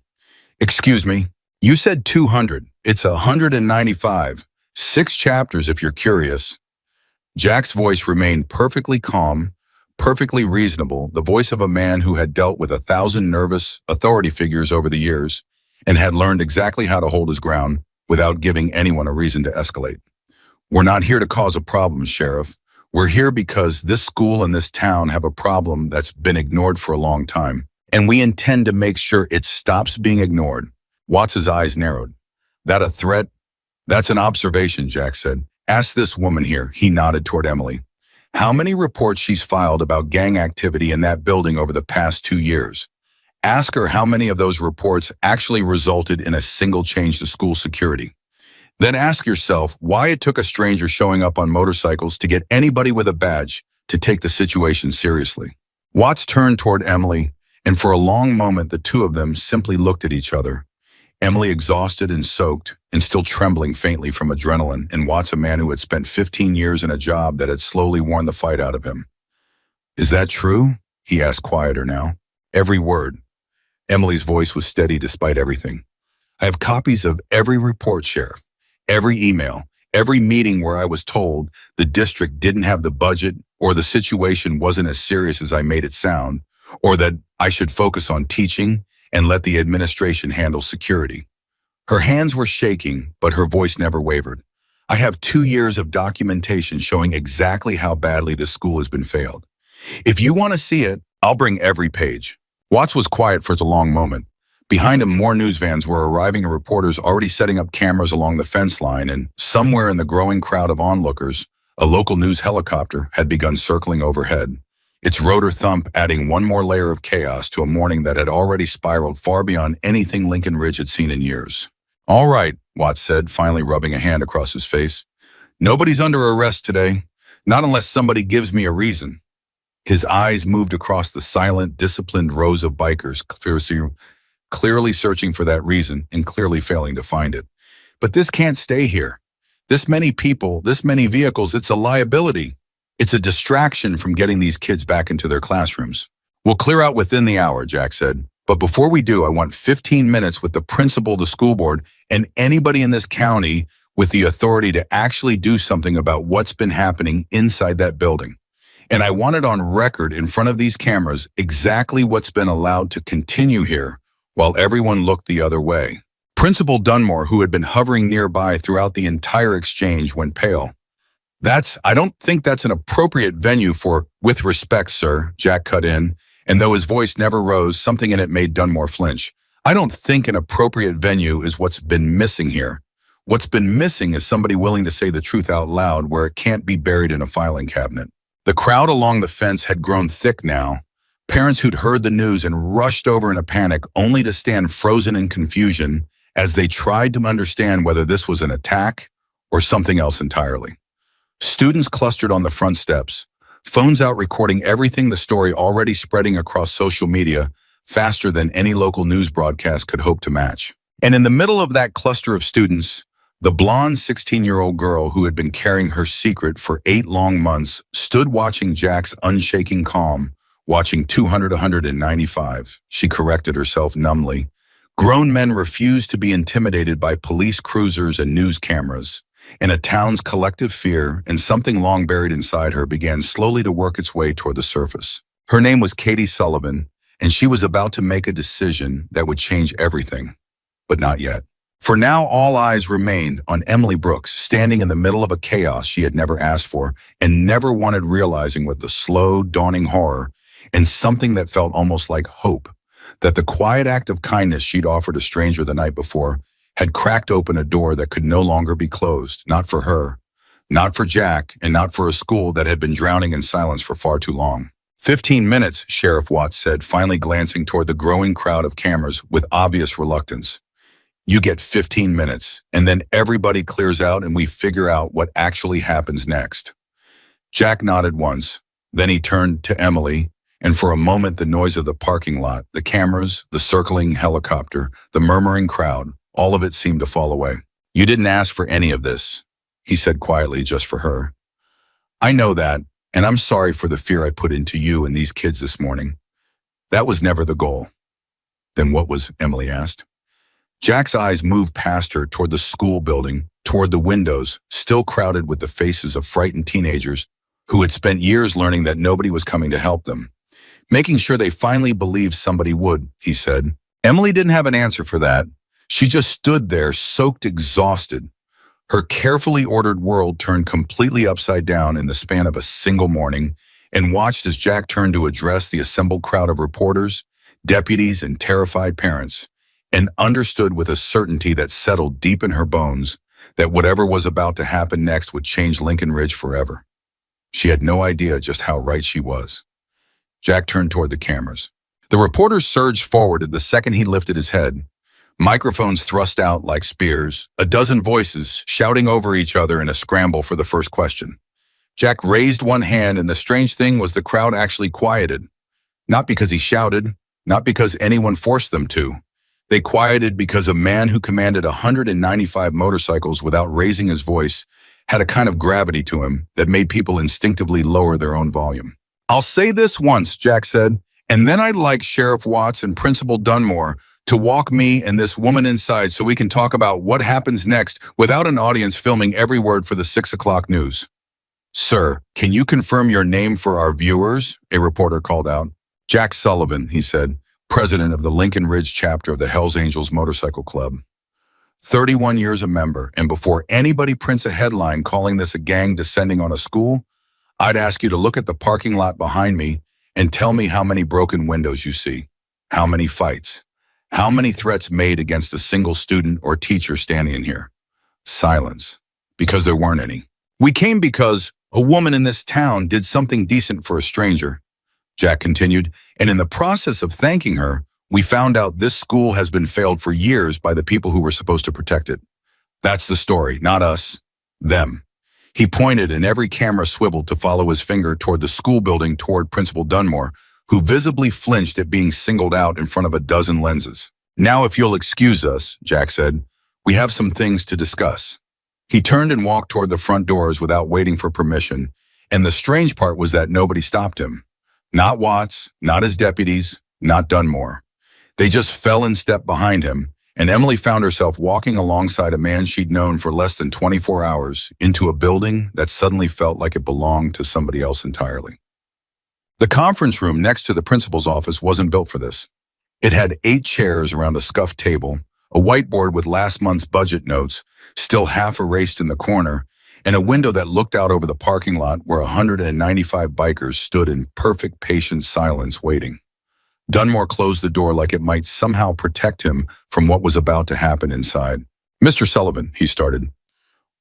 "Excuse me, you said 200. It's 195. 6 chapters if you're curious." Jack's voice remained perfectly calm, perfectly reasonable, the voice of a man who had dealt with 1,000 nervous authority figures over the years and had learned exactly how to hold his ground without giving anyone a reason to escalate. "We're not here to cause a problem, Sheriff. We're here because this school and this town have a problem that's been ignored for a long time, and we intend to make sure it stops being ignored." Watts's eyes narrowed. "That a threat?" "That's an observation," Jack said. "Ask this woman here," he nodded toward Emily, "how many reports she's filed about gang activity in that building over the past 2 years. Ask her how many of those reports actually resulted in a single change to school security. Then ask yourself why it took a stranger showing up on motorcycles to get anybody with a badge to take the situation seriously." Watts turned toward Emily, and for a long moment the two of them simply looked at each other. Emily exhausted and soaked, and still trembling faintly from adrenaline, and Watts a man who had spent 15 years in a job that had slowly worn the fight out of him. "Is that true?" he asked, quieter now. "Every word." Emily's voice was steady despite everything. "I have copies of every report, Sheriff. Every email, every meeting where I was told the district didn't have the budget, or the situation wasn't as serious as I made it sound, or that I should focus on teaching and let the administration handle security." Her hands were shaking, but her voice never wavered. "I have 2 years of documentation showing exactly how badly this school has been failed. If you want to see it, I'll bring every page." Watts was quiet for a long moment. Behind him, more news vans were arriving and reporters already setting up cameras along the fence line, and somewhere in the growing crowd of onlookers, a local news helicopter had begun circling overhead, its rotor thump adding one more layer of chaos to a morning that had already spiraled far beyond anything Lincoln Ridge had seen in years. "All right," Watts said, finally rubbing a hand across his face. "Nobody's under arrest today, not unless somebody gives me a reason." His eyes moved across the silent, disciplined rows of bikers, clearly searching for that reason and clearly failing to find it. "But this can't stay here. This many people, this many vehicles, it's a liability. It's a distraction from getting these kids back into their classrooms." "We'll clear out within the hour," Jack said. "But before we do, I want 15 minutes with the principal, the school board, and anybody in this county with the authority to actually do something about what's been happening inside that building. And I want it on record in front of these cameras exactly what's been allowed to continue here while everyone looked the other way." Principal Dunmore, who had been hovering nearby throughout the entire exchange, went pale. I don't think that's an appropriate venue for," "With respect, sir," Jack cut in, and though his voice never rose, something in it made Dunmore flinch. "I don't think an appropriate venue is what's been missing here. What's been missing is somebody willing to say the truth out loud where it can't be buried in a filing cabinet." The crowd along the fence had grown thick now. Parents who'd heard the news and rushed over in a panic, only to stand frozen in confusion as they tried to understand whether this was an attack or something else entirely. Students clustered on the front steps, phones out recording everything, the story already spreading across social media faster than any local news broadcast could hope to match. And in the middle of that cluster of students, the blonde 16-year-old girl who had been carrying her secret for 8 long months stood watching Jack's unshaking calm, watching 200, 195. She corrected herself numbly, Grown men refused to be intimidated by police cruisers and news cameras, and a town's collective fear and something long buried inside her began slowly to work its way toward the surface. Her name was Katie Sullivan, and she was about to make a decision that would change everything, but not yet. For now, all eyes remained on Emily Brooks, standing in the middle of a chaos she had never asked for and never wanted, realizing with the slow, dawning horror and something that felt almost like hope, that the quiet act of kindness she'd offered a stranger the night before had cracked open a door that could no longer be closed, not for her, not for Jack, and not for a school that had been drowning in silence for far too long. 15 minutes, Sheriff Watts said, finally glancing toward the growing crowd of cameras with obvious reluctance. You get 15 minutes, and then everybody clears out and we figure out what actually happens next. Jack nodded once, then he turned to Emily, and for a moment the noise of the parking lot, the cameras, the circling helicopter, the murmuring crowd, all of it seemed to fall away. You didn't ask for any of this, he said quietly, just for her. I know that, and I'm sorry for the fear I put into you and these kids this morning. That was never the goal. Then what was, Emily asked. Jack's eyes moved past her toward the school building, toward the windows, still crowded with the faces of frightened teenagers who had spent years learning that nobody was coming to help them. Making sure they finally believed somebody would, he said. Emily didn't have an answer for that. She just stood there, soaked, exhausted. Her carefully ordered world turned completely upside down in the span of a single morning, and watched as Jack turned to address the assembled crowd of reporters, deputies, and terrified parents, and understood with a certainty that settled deep in her bones that whatever was about to happen next would change Lincoln Ridge forever. She had no idea just how right she was. Jack turned toward the cameras. The reporters surged forward at the second he lifted his head. Microphones thrust out like spears, a dozen voices shouting over each other in a scramble for the first question. Jack raised one hand, and the strange thing was the crowd actually quieted. Not because he shouted, not because anyone forced them to. They quieted because a man who commanded 195 motorcycles without raising his voice had a kind of gravity to him that made people instinctively lower their own volume. I'll say this once, Jack said, and then I'd like Sheriff Watts and Principal Dunmore to walk me and this woman inside so we can talk about what happens next without an audience filming every word for the 6 o'clock news. Sir, can you confirm your name for our viewers? A reporter called out. Jack Sullivan, he said, president of the Lincoln Ridge chapter of the Hells Angels Motorcycle Club. 31 years a member, and before anybody prints a headline calling this a gang descending on a school, I'd ask you to look at the parking lot behind me and tell me how many broken windows you see, how many fights, how many threats made against a single student or teacher standing in here. Silence, because there weren't any. We came because a woman in this town did something decent for a stranger, Jack continued, and in the process of thanking her, we found out this school has been failed for years by the people who were supposed to protect it. That's the story, not us, them. He pointed, and every camera swiveled to follow his finger toward the school building toward Principal Dunmore, who visibly flinched at being singled out in front of a dozen lenses. Now, if you'll excuse us, Jack said, we have some things to discuss. He turned and walked toward the front doors without waiting for permission, and the strange part was that nobody stopped him. Not Watts, not his deputies, not Dunmore. They just fell in step behind him, and Emily found herself walking alongside a man she'd known for less than 24 hours into a building that suddenly felt like it belonged to somebody else entirely. The conference room next to the principal's office wasn't built for this. It had 8 chairs around a scuffed table, a whiteboard with last month's budget notes still half erased in the corner, and a window that looked out over the parking lot where 195 bikers stood in perfect patient silence waiting. Dunmore closed the door like it might somehow protect him from what was about to happen inside. Mr. Sullivan, he started,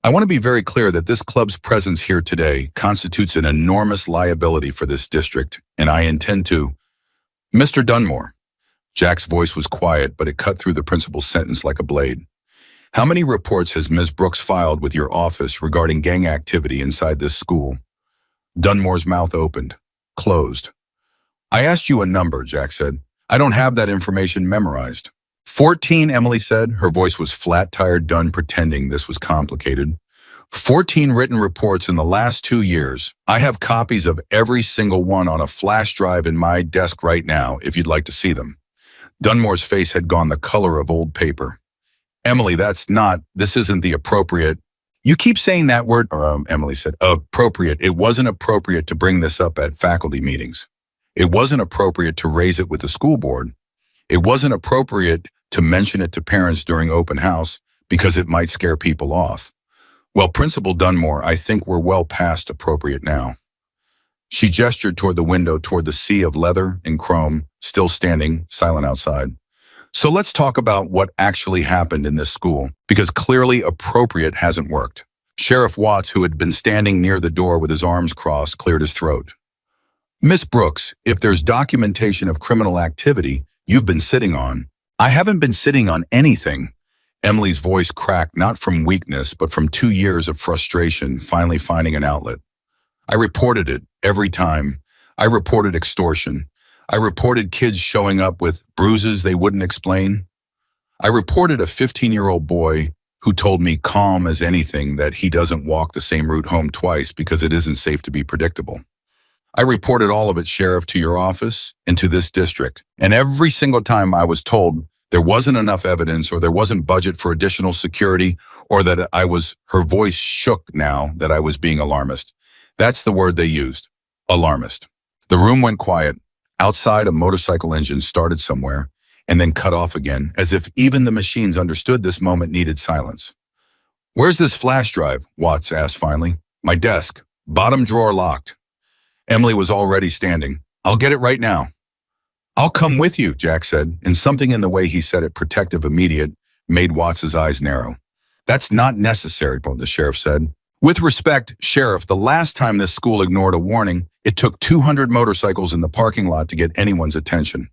I want to be very clear that this club's presence here today constitutes an enormous liability for this district, and I intend to... Mr. Dunmore. Jack's voice was quiet, but it cut through the principal's sentence like a blade. How many reports has Ms. Brooks filed with your office regarding gang activity inside this school? Dunmore's mouth opened, closed. I asked you a number, Jack said. I don't have that information memorized. 14, Emily said. Her voice was flat-tired, done pretending this was complicated. 14 written reports in the last 2 years. I have copies of every single one on a flash drive in my desk right now, if you'd like to see them. Dunmore's face had gone the color of old paper. Emily, this isn't the appropriate. You keep saying that word, Emily said. Appropriate. It wasn't appropriate to bring this up at faculty meetings. It wasn't appropriate to raise it with the school board. It wasn't appropriate to mention it to parents during open house because it might scare people off. Well, Principal Dunmore, I think we're well past appropriate now. She gestured toward the window, toward the sea of leather and chrome, still standing, silent outside. So let's talk about what actually happened in this school, because clearly appropriate hasn't worked. Sheriff Watts, who had been standing near the door with his arms crossed, cleared his throat. Miss Brooks, if there's documentation of criminal activity you've been sitting on, I haven't been sitting on anything. Emily's voice cracked, not from weakness, but from 2 years of frustration finally finding an outlet. I reported it every time. I reported extortion. I reported kids showing up with bruises they wouldn't explain. I reported a 15-year-old boy who told me calm as anything that he doesn't walk the same route home twice because it isn't safe to be predictable. I reported all of it, Sheriff, to your office and to this district. And every single time I was told there wasn't enough evidence or there wasn't budget for additional security or that her voice shook now that I was being alarmist. That's the word they used, alarmist. The room went quiet. Outside, a motorcycle engine started somewhere and then cut off again, as if even the machines understood this moment needed silence. Where's this flash drive? Watts asked finally. My desk, bottom drawer locked. Emily was already standing. I'll get it right now. I'll come with you, Jack said, and something in the way he said it, protective, immediate, made Watts's eyes narrow. That's not necessary, the sheriff said. With respect, Sheriff, the last time this school ignored a warning, it took 200 motorcycles in the parking lot to get anyone's attention.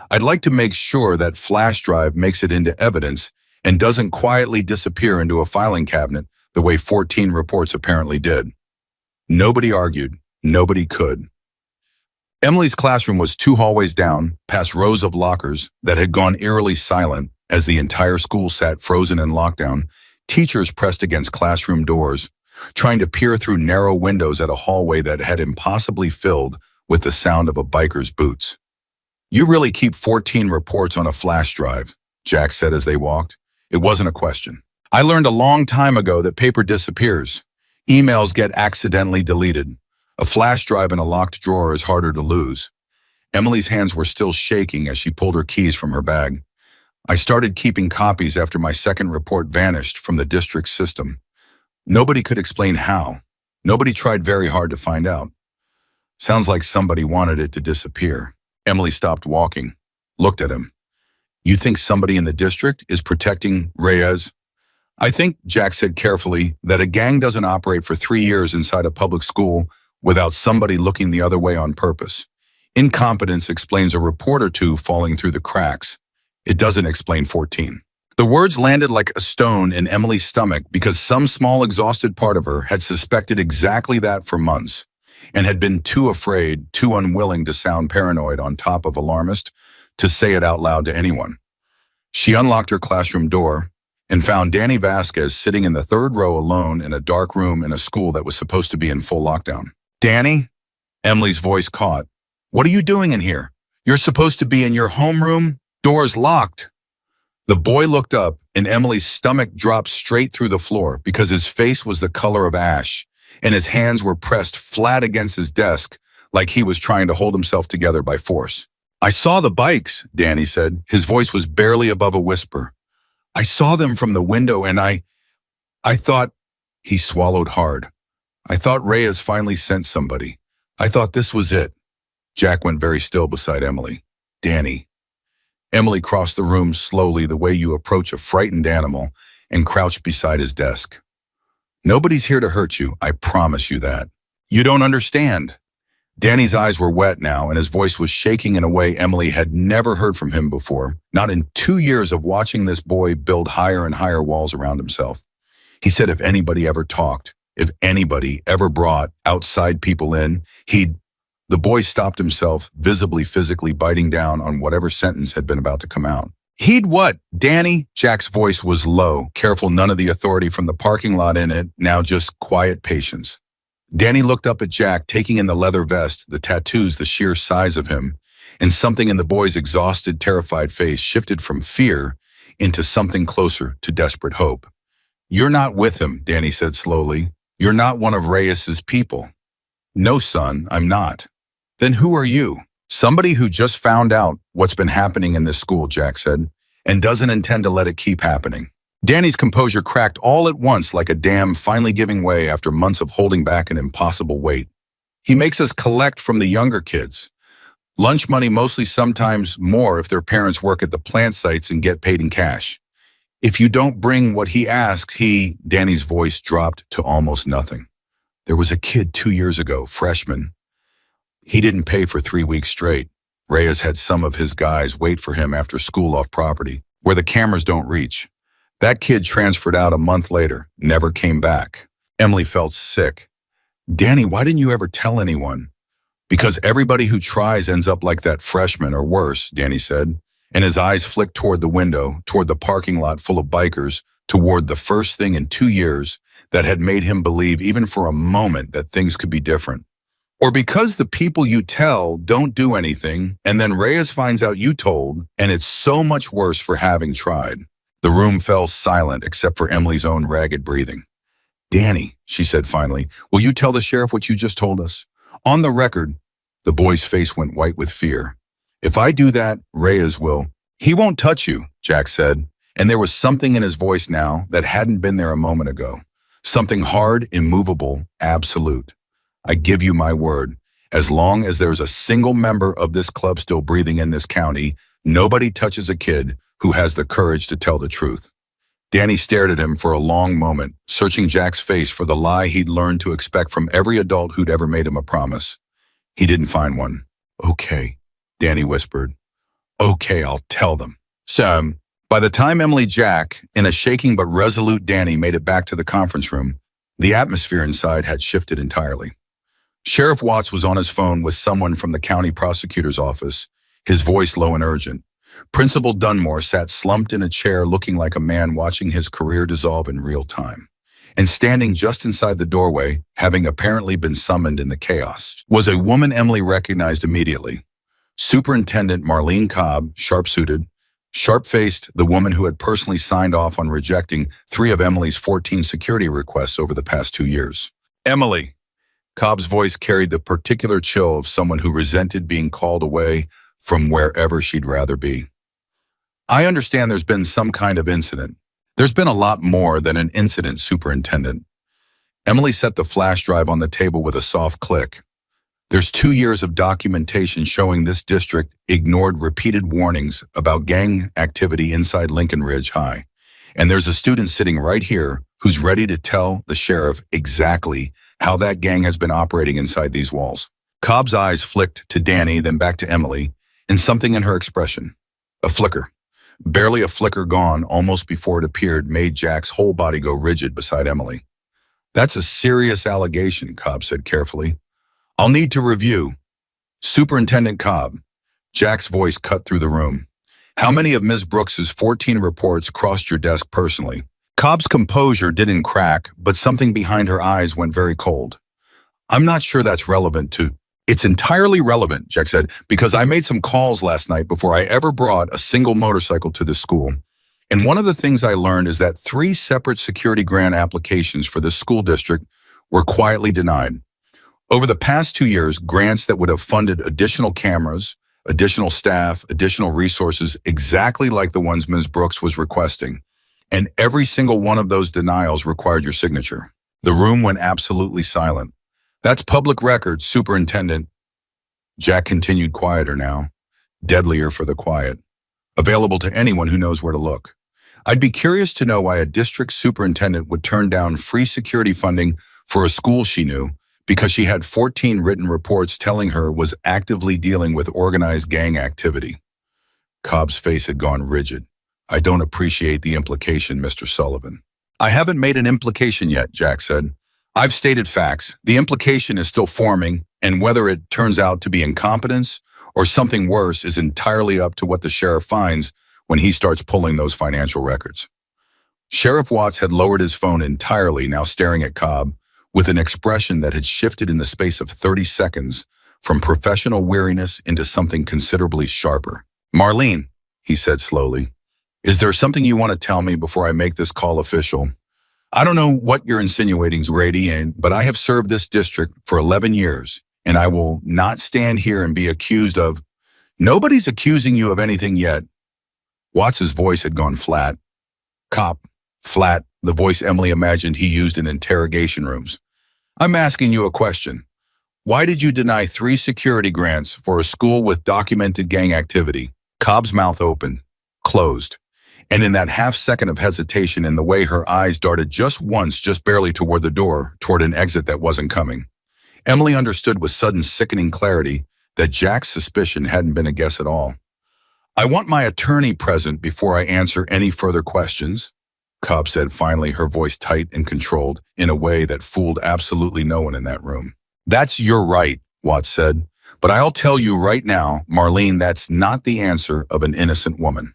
I'd like to make sure that flash drive makes it into evidence and doesn't quietly disappear into a filing cabinet the way 14 reports apparently did. Nobody argued. Nobody could. Emily's classroom was 2 hallways down, past rows of lockers that had gone eerily silent as the entire school sat frozen in lockdown. Teachers pressed against classroom doors, trying to peer through narrow windows at a hallway that had impossibly filled with the sound of a biker's boots. You really keep 14 reports on a flash drive, Jack said as they walked. It wasn't a question. I learned a long time ago that paper disappears. Emails get accidentally deleted. A flash drive in a locked drawer is harder to lose. Emily's hands were still shaking as she pulled her keys from her bag. I started keeping copies after my second report vanished from the district's system. Nobody could explain how. Nobody tried very hard to find out. Sounds like somebody wanted it to disappear. Emily stopped walking, looked at him. You think somebody in the district is protecting Reyes? I think, Jack said carefully, that a gang doesn't operate for 3 years inside a public school without somebody looking the other way on purpose. Incompetence explains a report or two falling through the cracks. It doesn't explain 14. The words landed like a stone in Emily's stomach because some small exhausted part of her had suspected exactly that for months and had been too afraid, too unwilling to sound paranoid on top of alarmist to say it out loud to anyone. She unlocked her classroom door and found Danny Vasquez sitting in the 3rd row alone in a dark room in a school that was supposed to be in full lockdown. Danny? Emily's voice caught. What are you doing in here? You're supposed to be in your homeroom? Door's locked. The boy looked up and Emily's stomach dropped straight through the floor because his face was the color of ash and his hands were pressed flat against his desk like he was trying to hold himself together by force. I saw the bikes, Danny said. His voice was barely above a whisper. I saw them from the window and I thought, he swallowed hard. I thought Reyes finally sent somebody. I thought this was it. Jack went very still beside Emily. Danny. Emily crossed the room slowly the way you approach a frightened animal and crouched beside his desk. Nobody's here to hurt you, I promise you that. You don't understand. Danny's eyes were wet now and his voice was shaking in a way Emily had never heard from him before, not in 2 years of watching this boy build higher and higher walls around himself. He said if anybody ever talked, if anybody ever brought outside people in, The boy stopped himself, visibly physically biting down on whatever sentence had been about to come out. He'd what, Danny? Jack's voice was low, careful none of the authority from the parking lot in it, now just quiet patience. Danny looked up at Jack, taking in the leather vest, the tattoos, the sheer size of him, and something in the boy's exhausted, terrified face shifted from fear into something closer to desperate hope. "You're not with him," Danny said slowly. "You're not one of Reyes's people." "No, son, I'm not." "Then who are you?" "Somebody who just found out what's been happening in this school," Jack said, "and doesn't intend to let it keep happening." Danny's composure cracked all at once like a dam finally giving way after months of holding back an impossible weight. "He makes us collect from the younger kids. Lunch money mostly, sometimes more if their parents work at the plant sites and get paid in cash. If you don't bring what he asks, Danny's voice dropped to almost nothing. "There was a kid 2 years ago, freshman. He didn't pay for 3 weeks straight. Reyes had some of his guys wait for him after school off property, where the cameras don't reach. That kid transferred out a month later, never came back." Emily felt sick. "Danny, why didn't you ever tell anyone?" "Because everybody who tries ends up like that freshman or worse," Danny said, and his eyes flicked toward the window, toward the parking lot full of bikers, toward the first thing in 2 years that had made him believe even for a moment that things could be different. "Or because the people you tell don't do anything, and then Reyes finds out you told, and it's so much worse for having tried." The room fell silent except for Emily's own ragged breathing. "Danny," she said finally, "will you tell the sheriff what you just told us? On the record." The boy's face went white with fear. "If I do that, Reyes will." "He won't touch you," Jack said, and there was something in his voice now that hadn't been there a moment ago. Something hard, immovable, absolute. "I give you my word. As long as there's a single member of this club still breathing in this county, nobody touches a kid who has the courage to tell the truth." Danny stared at him for a long moment, searching Jack's face for the lie he'd learned to expect from every adult who'd ever made him a promise. He didn't find one. "Okay," Danny whispered. "Okay, I'll tell them." So, by the time Emily, Jack, and a shaking but resolute Danny made it back to the conference room, the atmosphere inside had shifted entirely. Sheriff Watts was on his phone with someone from the county prosecutor's office, his voice low and urgent. Principal Dunmore sat slumped in a chair looking like a man watching his career dissolve in real time. And standing just inside the doorway, having apparently been summoned in the chaos, was a woman Emily recognized immediately. Superintendent Marlene Cobb, sharp-suited, sharp-faced, the woman who had personally signed off on rejecting 3 of Emily's 14 security requests over the past 2 years. "Emily." Cobb's voice carried the particular chill of someone who resented being called away from wherever she'd rather be. "I understand there's been some kind of incident. There's been a lot more than an incident, Superintendent." Emily set the flash drive on the table with a soft click. "There's 2 years of documentation showing this district ignored repeated warnings about gang activity inside Lincoln Ridge High. And there's a student sitting right here who's ready to tell the sheriff exactly how that gang has been operating inside these walls." Cobb's eyes flicked to Danny, then back to Emily, and something in her expression. A flicker. Barely a flicker gone, almost before it appeared, made Jack's whole body go rigid beside Emily. "That's a serious allegation," Cobb said carefully. "I'll need to review." "Superintendent Cobb." Jack's voice cut through the room. "How many of Ms. Brooks's 14 reports crossed your desk personally?" Cobb's composure didn't crack, but something behind her eyes went very cold. "I'm not sure that's relevant to—" "It's entirely relevant," Jack said, "because I made some calls last night before I ever brought a single motorcycle to this school. And one of the things I learned is that 3 separate security grant applications for this school district were quietly denied. Over the past 2 years, grants that would have funded additional cameras, additional staff, additional resources, exactly like the ones Ms. Brooks was requesting. And every single one of those denials required your signature." The room went absolutely silent. "That's public record, Superintendent." Jack continued, quieter now, deadlier for the quiet, available to anyone who knows where to look. "I'd be curious to know why a district superintendent would turn down free security funding for a school she knew because she had 14 written reports telling her was actively dealing with organized gang activity." Cobb's face had gone rigid. "I don't appreciate the implication, Mr. Sullivan." "I haven't made an implication yet," Jack said. "I've stated facts. The implication is still forming, and whether it turns out to be incompetence or something worse is entirely up to what the sheriff finds when he starts pulling those financial records." Sheriff Watts had lowered his phone entirely, now staring at Cobb, with an expression that had shifted in the space of 30 seconds from professional weariness into something considerably sharper. "Marlene," he said slowly, "is there something you want to tell me before I make this call official? I don't know what you're insinuating, Grady, but I have served this district for 11 years, and I will not stand here and be accused of—" "Nobody's accusing you of anything yet." Watts's voice had gone flat. Cop, flat, the voice Emily imagined he used in interrogation rooms. "I'm asking you a question. Why did you deny 3 security grants for a school with documented gang activity?" Cobb's mouth opened, closed, and in that half second of hesitation in the way her eyes darted just once, just barely toward the door, toward an exit that wasn't coming, Emily understood with sudden sickening clarity that Jack's suspicion hadn't been a guess at all. "I want my attorney present before I answer any further questions," Cobb said finally, her voice tight and controlled in a way that fooled absolutely no one in that room. "That's your right," Watts said, "but I'll tell you right now, Marlene, that's not the answer of an innocent woman."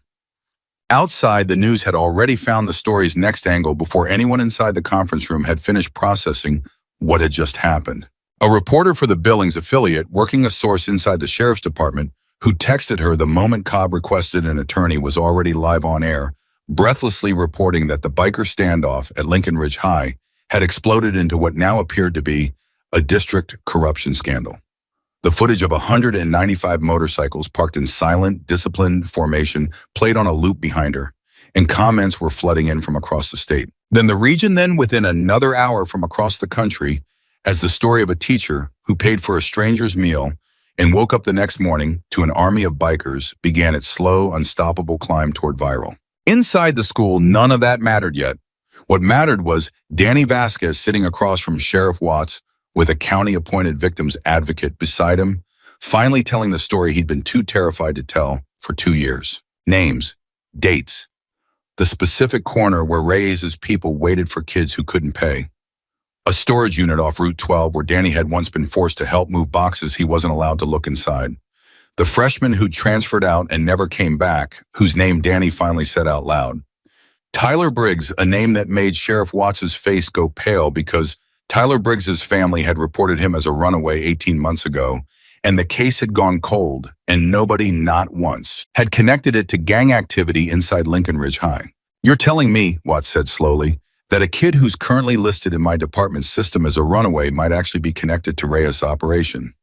Outside, the news had already found the story's next angle before anyone inside the conference room had finished processing what had just happened. A reporter for the Billings affiliate, working a source inside the sheriff's department, who texted her the moment Cobb requested an attorney, was already live on air, breathlessly reporting that the biker standoff at Lincoln Ridge High had exploded into what now appeared to be a district corruption scandal. The footage of 195 motorcycles parked in silent, disciplined formation played on a loop behind her, and comments were flooding in from across the state. Then the region, then within another hour from across the country, as the story of a teacher who paid for a stranger's meal and woke up the next morning to an army of bikers began its slow, unstoppable climb toward viral. Inside the school, none of that mattered yet. What mattered was Danny Vasquez sitting across from Sheriff Watts with a county-appointed victims advocate beside him, finally telling the story he'd been too terrified to tell for 2 years. Names, dates, the specific corner where Reyes's people waited for kids who couldn't pay. A storage unit off Route 12 where Danny had once been forced to help move boxes he wasn't allowed to look inside. The freshman who transferred out and never came back, whose name Danny finally said out loud. Tyler Briggs, a name that made Sheriff Watts's face go pale because Tyler Briggs's family had reported him as a runaway 18 months ago, and the case had gone cold, and nobody, not once, had connected it to gang activity inside Lincoln Ridge High. "You're telling me," Watts said slowly, "that a kid who's currently listed in my department's system as a runaway might actually be connected to Reyes' operation?"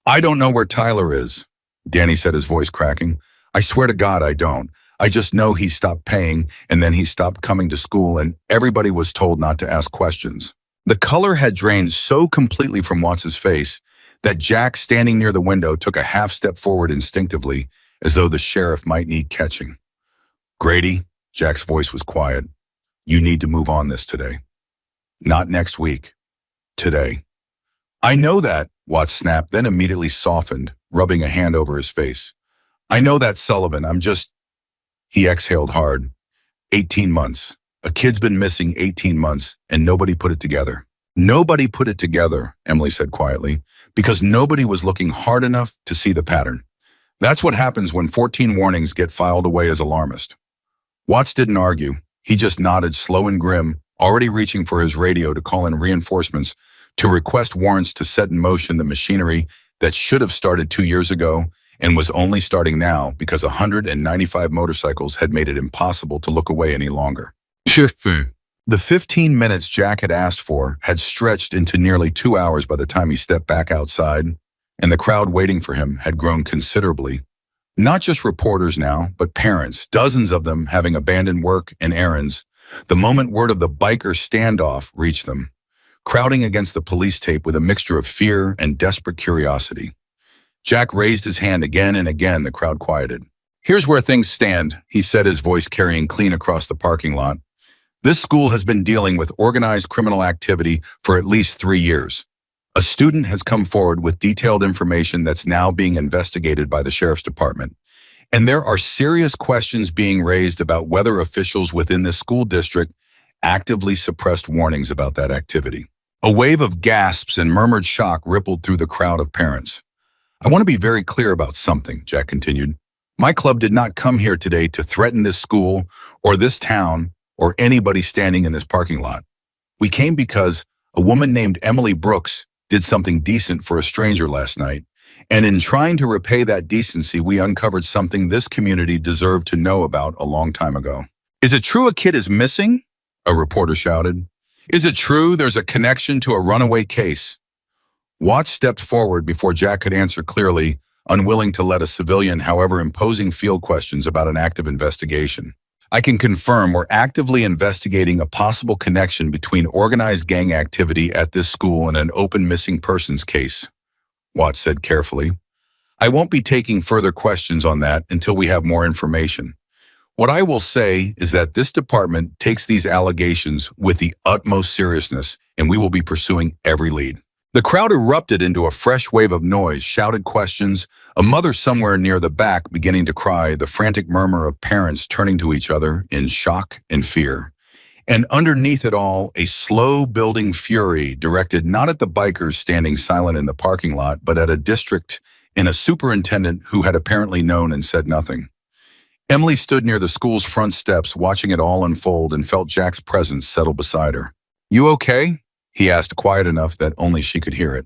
"I don't know where Tyler is," Danny said, his voice cracking. "I swear to God I don't. I just know he stopped paying, and then he stopped coming to school, and everybody was told not to ask questions." The color had drained so completely from Watts's face that Jack, standing near the window, took a half step forward instinctively, as though the sheriff might need catching. "Grady," Jack's voice was quiet, "you need to move on this today. Not next week. Today." "I know that," Watts snapped, then immediately softened, rubbing a hand over his face. "I know that, Sullivan. I'm just—" He exhaled hard. 18 months. A kid's been missing 18 months, and nobody put it together. "Nobody put it together," Emily said quietly, "because nobody was looking hard enough to see the pattern. That's what happens when 14 warnings get filed away as alarmist." Watts didn't argue. He just nodded, slow and grim, already reaching for his radio to call in reinforcements, to request warrants to set in motion the machinery that should have started 2 years ago and was only starting now because 195 motorcycles had made it impossible to look away any longer. The 15 minutes Jack had asked for had stretched into nearly 2 hours by the time he stepped back outside, and the crowd waiting for him had grown considerably. Not just reporters now, but parents, dozens of them having abandoned work and errands, the moment word of the biker standoff reached them, crowding against the police tape with a mixture of fear and desperate curiosity. Jack raised his hand again and again. The crowd quieted. "Here's where things stand," he said, his voice carrying clean across the parking lot. "This school has been dealing with organized criminal activity for at least 3 years. A student has come forward with detailed information that's now being investigated by the sheriff's department. And there are serious questions being raised about whether officials within this school district actively suppressed warnings about that activity." A wave of gasps and murmured shock rippled through the crowd of parents. "I want to be very clear about something," Jack continued. "My club did not come here today to threaten this school or this town or anybody standing in this parking lot. We came because a woman named Emily Brooks did something decent for a stranger last night. And in trying to repay that decency, we uncovered something this community deserved to know about a long time ago. Is it true a kid is missing? A reporter shouted. Is it true there's a connection to a runaway case? Watts stepped forward before Jack could answer clearly, unwilling to let a civilian, however imposing, field questions about an active investigation. I can confirm we're actively investigating a possible connection between organized gang activity at this school and an open missing persons case, Watts said carefully. I won't be taking further questions on that until we have more information. What I will say is that this department takes these allegations with the utmost seriousness, and we will be pursuing every lead. The crowd erupted into a fresh wave of noise, shouted questions, a mother somewhere near the back beginning to cry, the frantic murmur of parents turning to each other in shock and fear. And underneath it all, a slow-building fury directed not at the bikers standing silent in the parking lot, but at a district and a superintendent who had apparently known and said nothing. Emily stood near the school's front steps, watching it all unfold, and felt Jack's presence settle beside her. "You okay?" he asked, quiet enough that only she could hear it.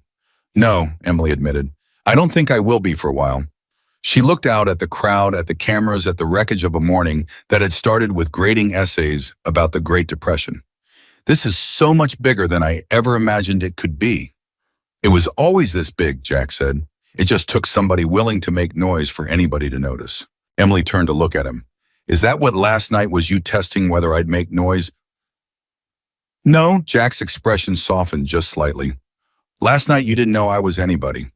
"No," Emily admitted. "I don't think I will be for a while." She looked out at the crowd, at the cameras, at the wreckage of a morning that had started with grating essays about the Great Depression. "This is so much bigger than I ever imagined it could be." "It was always this big," Jack said. "It just took somebody willing to make noise for anybody to notice." Emily turned to look at him. "Is that what last night was, you testing whether I'd make noise?" "No," Jack's expression softened just slightly. "Last night you didn't know I was anybody.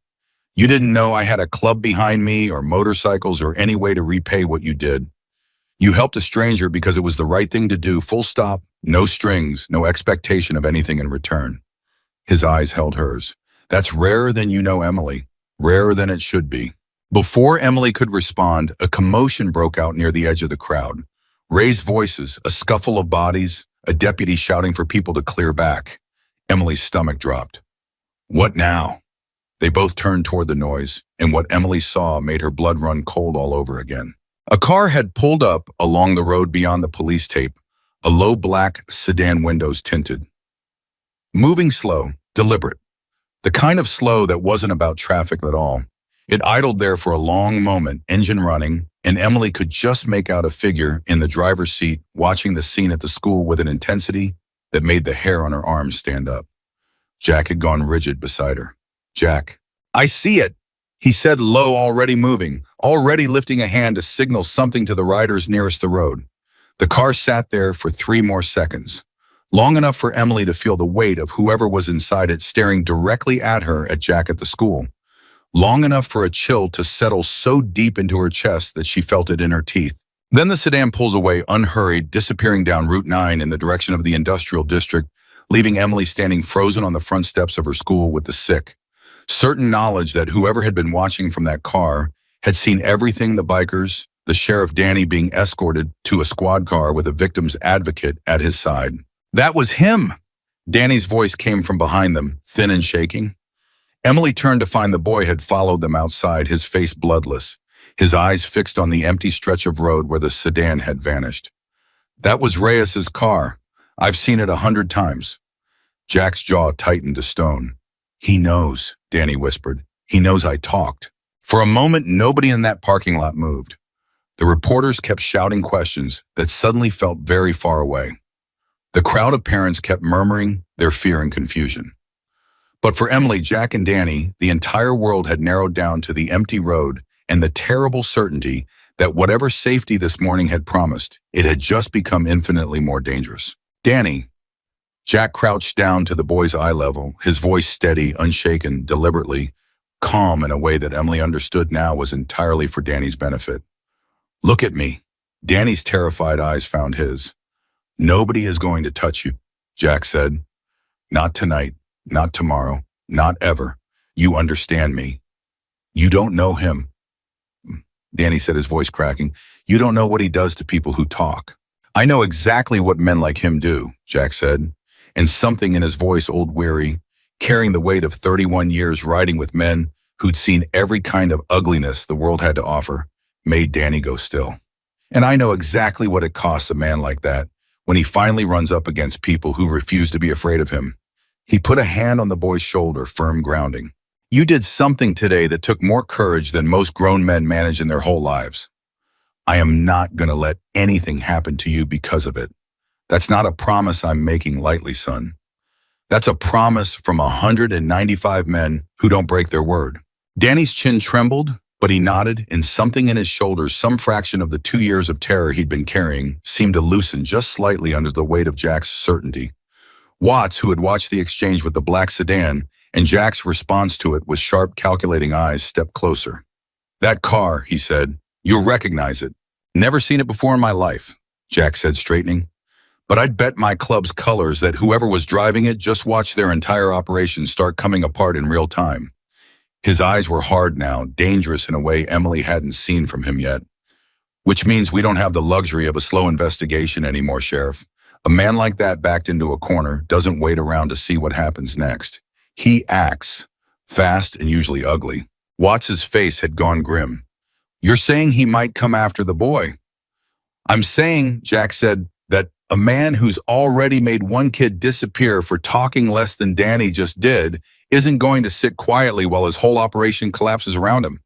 You didn't know I had a club behind me or motorcycles or any way to repay what you did. You helped a stranger because it was the right thing to do, full stop, no strings, no expectation of anything in return." His eyes held hers. "That's rarer than you know, Emily. Rarer than it should be." Before Emily could respond, a commotion broke out near the edge of the crowd. Raised voices, a scuffle of bodies, a deputy shouting for people to clear back. Emily's stomach dropped. "What now?" They both turned toward the noise, and what Emily saw made her blood run cold all over again. A car had pulled up along the road beyond the police tape, a low black sedan, windows tinted. Moving slow, deliberate. The kind of slow that wasn't about traffic at all. It idled there for a long moment, engine running, and Emily could just make out a figure in the driver's seat watching the scene at the school with an intensity that made the hair on her arms stand up. Jack had gone rigid beside her. "Jack." "I see it," he said low, already moving, already lifting a hand to signal something to the riders nearest the road. The car sat there for 3 more seconds, long enough for Emily to feel the weight of whoever was inside it staring directly at her, at Jack at the school. Long enough for a chill to settle so deep into her chest that she felt it in her teeth. Then the sedan pulls away unhurried, disappearing down Route 9 in the direction of the industrial district, leaving Emily standing frozen on the front steps of her school with the sick, certain knowledge that whoever had been watching from that car had seen everything: the bikers, the sheriff Danny being escorted to a squad car with a victim's advocate at his side. "That was him!" Danny's voice came from behind them, thin and shaking. Emily turned to find the boy had followed them outside, his face bloodless, his eyes fixed on the empty stretch of road where the sedan had vanished. "That was Reyes's car. I've seen it 100 times. Jack's jaw tightened to stone. "He knows," Danny whispered. "He knows I talked." For a moment, nobody in that parking lot moved. The reporters kept shouting questions that suddenly felt very far away. The crowd of parents kept murmuring their fear and confusion. But for Emily, Jack, and Danny, the entire world had narrowed down to the empty road and the terrible certainty that whatever safety this morning had promised, it had just become infinitely more dangerous. "Danny." Jack crouched down to the boy's eye level, his voice steady, unshaken, deliberately, calm in a way that Emily understood now was entirely for Danny's benefit. "Look at me." Danny's terrified eyes found his. "Nobody is going to touch you," Jack said. "Not tonight. Not tomorrow, not ever. You understand me. You don't know him." Danny said, his voice cracking. "You don't know what he does to people who talk." "I know exactly what men like him do," Jack said, and something in his voice, old weary, carrying the weight of 31 years riding with men who'd seen every kind of ugliness the world had to offer, made Danny go still. "And I know exactly what it costs a man like that when he finally runs up against people who refuse to be afraid of him." He put a hand on the boy's shoulder, firm grounding. You did something today that took more courage than most grown men manage in their whole lives. I am not going to let anything happen to you because of it. That's not a promise I'm making lightly, son. That's a promise from 195 men who don't break their word. Danny's chin trembled, but he nodded, and something in his shoulders, some fraction of the 2 years of terror he'd been carrying, seemed to loosen just slightly under the weight of Jack's certainty. Watts, who had watched the exchange with the black sedan, and Jack's response to it with sharp, calculating eyes, stepped closer. That car, he said. You'll recognize it. Never seen it before in my life, Jack said, straightening. But I'd bet my club's colors that whoever was driving it just watched their entire operation start coming apart in real time. His eyes were hard now, dangerous in a way Emily hadn't seen from him yet. Which means we don't have the luxury of a slow investigation anymore, Sheriff. A man like that backed into a corner doesn't wait around to see what happens next. He acts, fast and usually ugly. Watts's face had gone grim. You're saying he might come after the boy? I'm saying, Jack said, that a man who's already made one kid disappear for talking less than Danny just did isn't going to sit quietly while his whole operation collapses around him.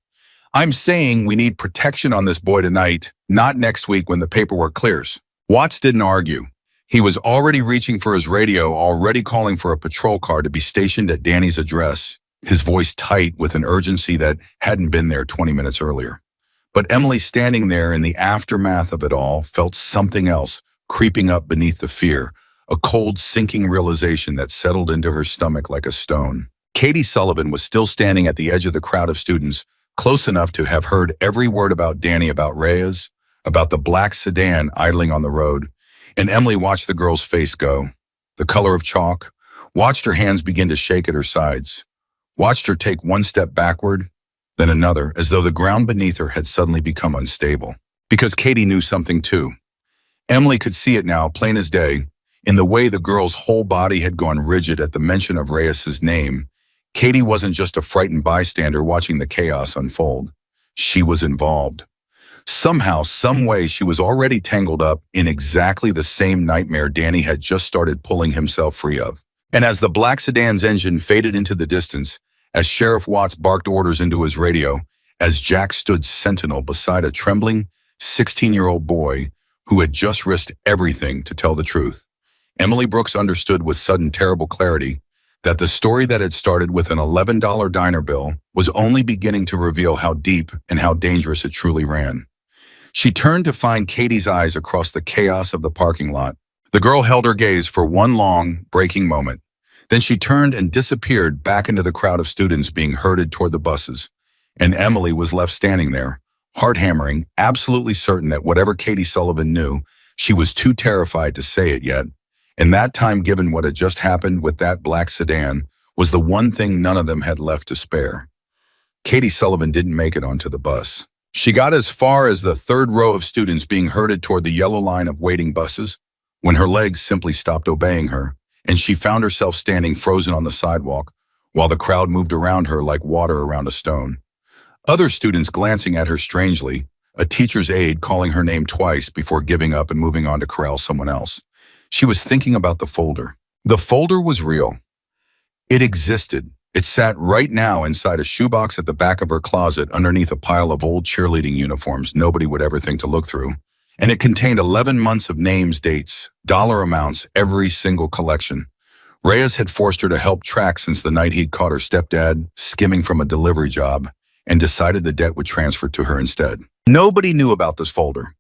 I'm saying we need protection on this boy tonight, not next week when the paperwork clears. Watts didn't argue. He was already reaching for his radio, already calling for a patrol car to be stationed at Danny's address, his voice tight with an urgency that hadn't been there 20 minutes earlier. But Emily, standing there in the aftermath of it all, felt something else creeping up beneath the fear, a cold, sinking realization that settled into her stomach like a stone. Katie Sullivan was still standing at the edge of the crowd of students, close enough to have heard every word about Danny, about Reyes, about the black sedan idling on the road. And Emily watched the girl's face go, the color of chalk, watched her hands begin to shake at her sides, watched her take one step backward, then another, as though the ground beneath her had suddenly become unstable. Because Katie knew something too. Emily could see it now, plain as day, in the way the girl's whole body had gone rigid at the mention of Reyes's name. Katie wasn't just a frightened bystander watching the chaos unfold. She was involved. Somehow, some way, she was already tangled up in exactly the same nightmare Danny had just started pulling himself free of. And as the black sedan's engine faded into the distance, as Sheriff Watts barked orders into his radio, as Jack stood sentinel beside a trembling 16-year-old boy who had just risked everything to tell the truth, Emily Brooks understood with sudden terrible clarity that the story that had started with an $11 diner bill was only beginning to reveal how deep and how dangerous it truly ran. She turned to find Katie's eyes across the chaos of the parking lot. The girl held her gaze for one long, breaking moment. Then she turned and disappeared back into the crowd of students being herded toward the buses. And Emily was left standing there, heart hammering, absolutely certain that whatever Katie Sullivan knew, she was too terrified to say it yet. And that time, given what had just happened with that black sedan, was the one thing none of them had left to spare. Katie Sullivan didn't make it onto the bus. She got as far as the third row of students being herded toward the yellow line of waiting buses when her legs simply stopped obeying her, and she found herself standing frozen on the sidewalk while the crowd moved around her like water around a stone. Other students glancing at her strangely, a teacher's aide calling her name twice before giving up and moving on to corral someone else. She was thinking about the folder. The folder was real. It existed. It sat right now inside a shoebox at the back of her closet underneath a pile of old cheerleading uniforms nobody would ever think to look through. And it contained 11 months of names, dates, dollar amounts, every single collection. Reyes had forced her to help track since the night he'd caught her stepdad skimming from a delivery job and decided the debt would transfer to her instead. Nobody knew about this folder.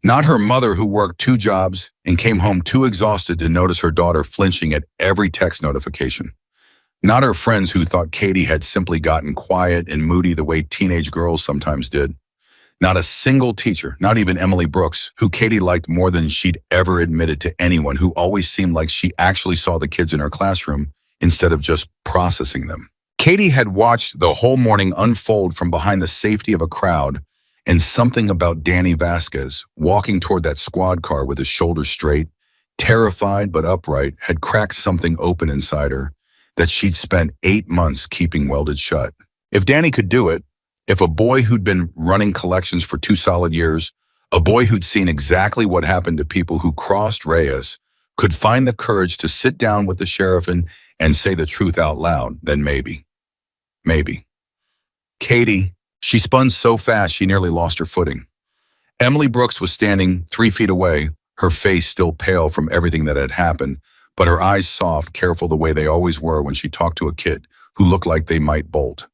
Not her mother, who worked 2 jobs and came home too exhausted to notice her daughter flinching at every text notification. Not her friends, who thought Katie had simply gotten quiet and moody the way teenage girls sometimes did. Not a single teacher, not even Emily Brooks, who Katie liked more than she'd ever admitted to anyone, who always seemed like she actually saw the kids in her classroom instead of just processing them. Katie had watched the whole morning unfold from behind the safety of a crowd, and something about Danny Vasquez, walking toward that squad car with his shoulders straight, terrified but upright, had cracked something open inside her that she'd spent 8 months keeping welded shut. If Danny could do it, if a boy who'd been running collections for 2 solid years, a boy who'd seen exactly what happened to people who crossed Reyes, could find the courage to sit down with the sheriff and and say the truth out loud, then maybe. Maybe. Katie, she spun so fast she nearly lost her footing. Emily Brooks was standing 3 feet away, her face still pale from everything that had happened, but her eyes soft, careful the way they always were when she talked to a kid who looked like they might bolt.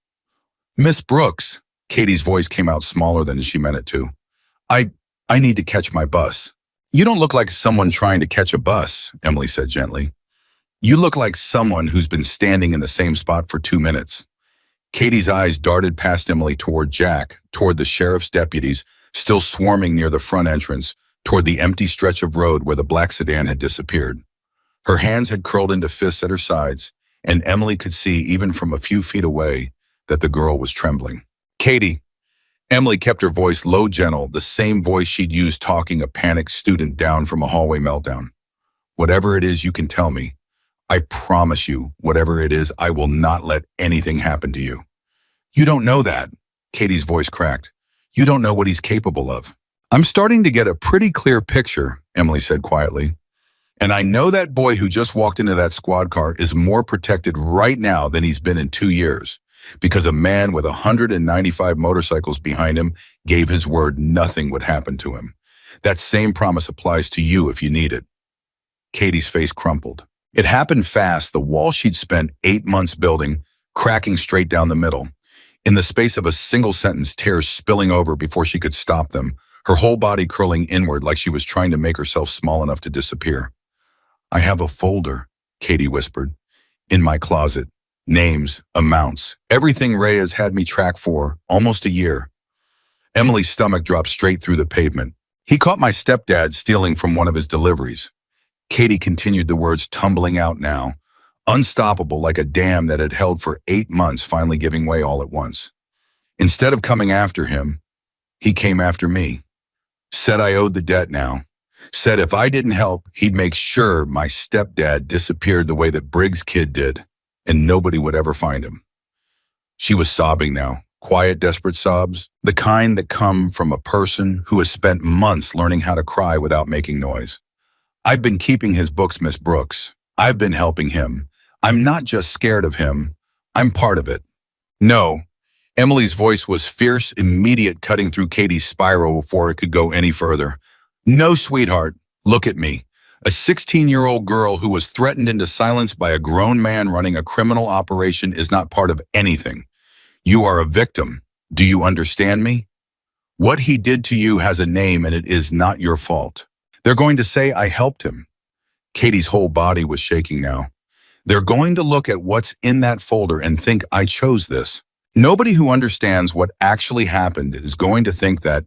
Miss Brooks, Katie's voice came out smaller than she meant it to. I need to catch my bus. You don't look like someone trying to catch a bus, Emily said gently. You look like someone who's been standing in the same spot for 2 minutes. Katie's eyes darted past Emily toward Jack, toward the sheriff's deputies, still swarming near the front entrance, toward the empty stretch of road where the black sedan had disappeared. Her hands had curled into fists at her sides, and Emily could see, even from a few feet away, that the girl was trembling. Katie. Emily kept her voice low, gentle, the same voice she'd used talking a panicked student down from a hallway meltdown. Whatever it is, you can tell me. I promise you, whatever it is, I will not let anything happen to you. You don't know that, Katie's voice cracked. You don't know what he's capable of. I'm starting to get a pretty clear picture, Emily said quietly. And I know that boy who just walked into that squad car is more protected right now than he's been in 2 years, because a man with 195 motorcycles behind him gave his word nothing would happen to him. That same promise applies to you if you need it. Katie's face crumpled. It happened fast, the wall she'd spent 8 months building, cracking straight down the middle. In the space of a single sentence, tears spilling over before she could stop them, her whole body curling inward like she was trying to make herself small enough to disappear. I have a folder, Katie whispered, in my closet. Names, amounts, everything Ray has had me track for almost a year. Emily's stomach dropped straight through the pavement. He caught my stepdad stealing from one of his deliveries. Katie continued, the words tumbling out now, unstoppable like a dam that had held for 8 months finally giving way all at once. Instead of coming after him, he came after me. Said I owed the debt now. Said if I didn't help, he'd make sure my stepdad disappeared the way that Briggs' kid did, and nobody would ever find him. She was sobbing now, quiet, desperate sobs, the kind that come from a person who has spent months learning how to cry without making noise. I've been keeping his books, Miss Brooks. I've been helping him. I'm not just scared of him. I'm part of it. No. Emily's voice was fierce, immediate, cutting through Katie's spiral before it could go any further. No, sweetheart. Look at me. A 16-year-old girl who was threatened into silence by a grown man running a criminal operation is not part of anything. You are a victim. Do you understand me? What he did to you has a name, and it is not your fault. They're going to say I helped him. Katie's whole body was shaking now. They're going to look at what's in that folder and think I chose this. Nobody who understands what actually happened is going to think that,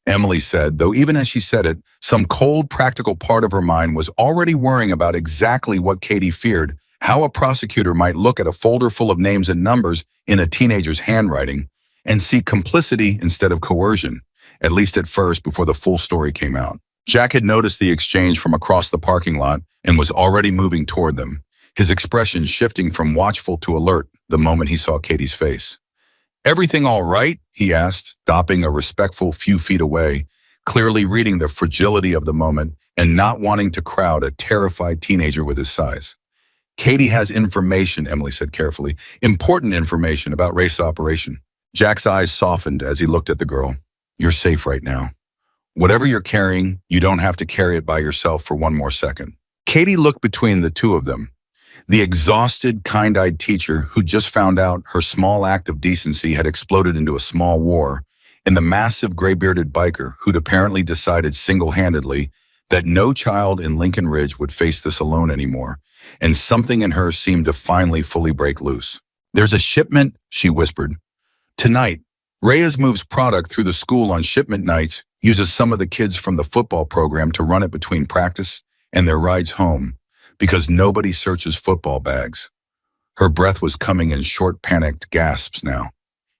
Emily said, though even as she said it, some cold, practical part of her mind was already worrying about exactly what Katie feared, how a prosecutor might look at a folder full of names and numbers in a teenager's handwriting and see complicity instead of coercion, at least at first before the full story came out. Jack had noticed the exchange from across the parking lot and was already moving toward them, his expression shifting from watchful to alert the moment he saw Katie's face. Everything all right? He asked, stopping a respectful few feet away, clearly reading the fragility of the moment and not wanting to crowd a terrified teenager with his size. Katie has information, Emily said carefully, important information about Ray's operation. Jack's eyes softened as he looked at the girl. You're safe right now. Whatever you're carrying, you don't have to carry it by yourself for one more second. Katie looked between the two of them. The exhausted, kind-eyed teacher who just found out her small act of decency had exploded into a small war, and the massive gray-bearded biker who'd apparently decided single-handedly that no child in Lincoln Ridge would face this alone anymore, and something in her seemed to finally fully break loose. There's a shipment, she whispered. Tonight, Reyes moves product through the school on shipment nights, uses some of the kids from the football program to run it between practice and their rides home, because nobody searches football bags. Her breath was coming in short, panicked gasps now.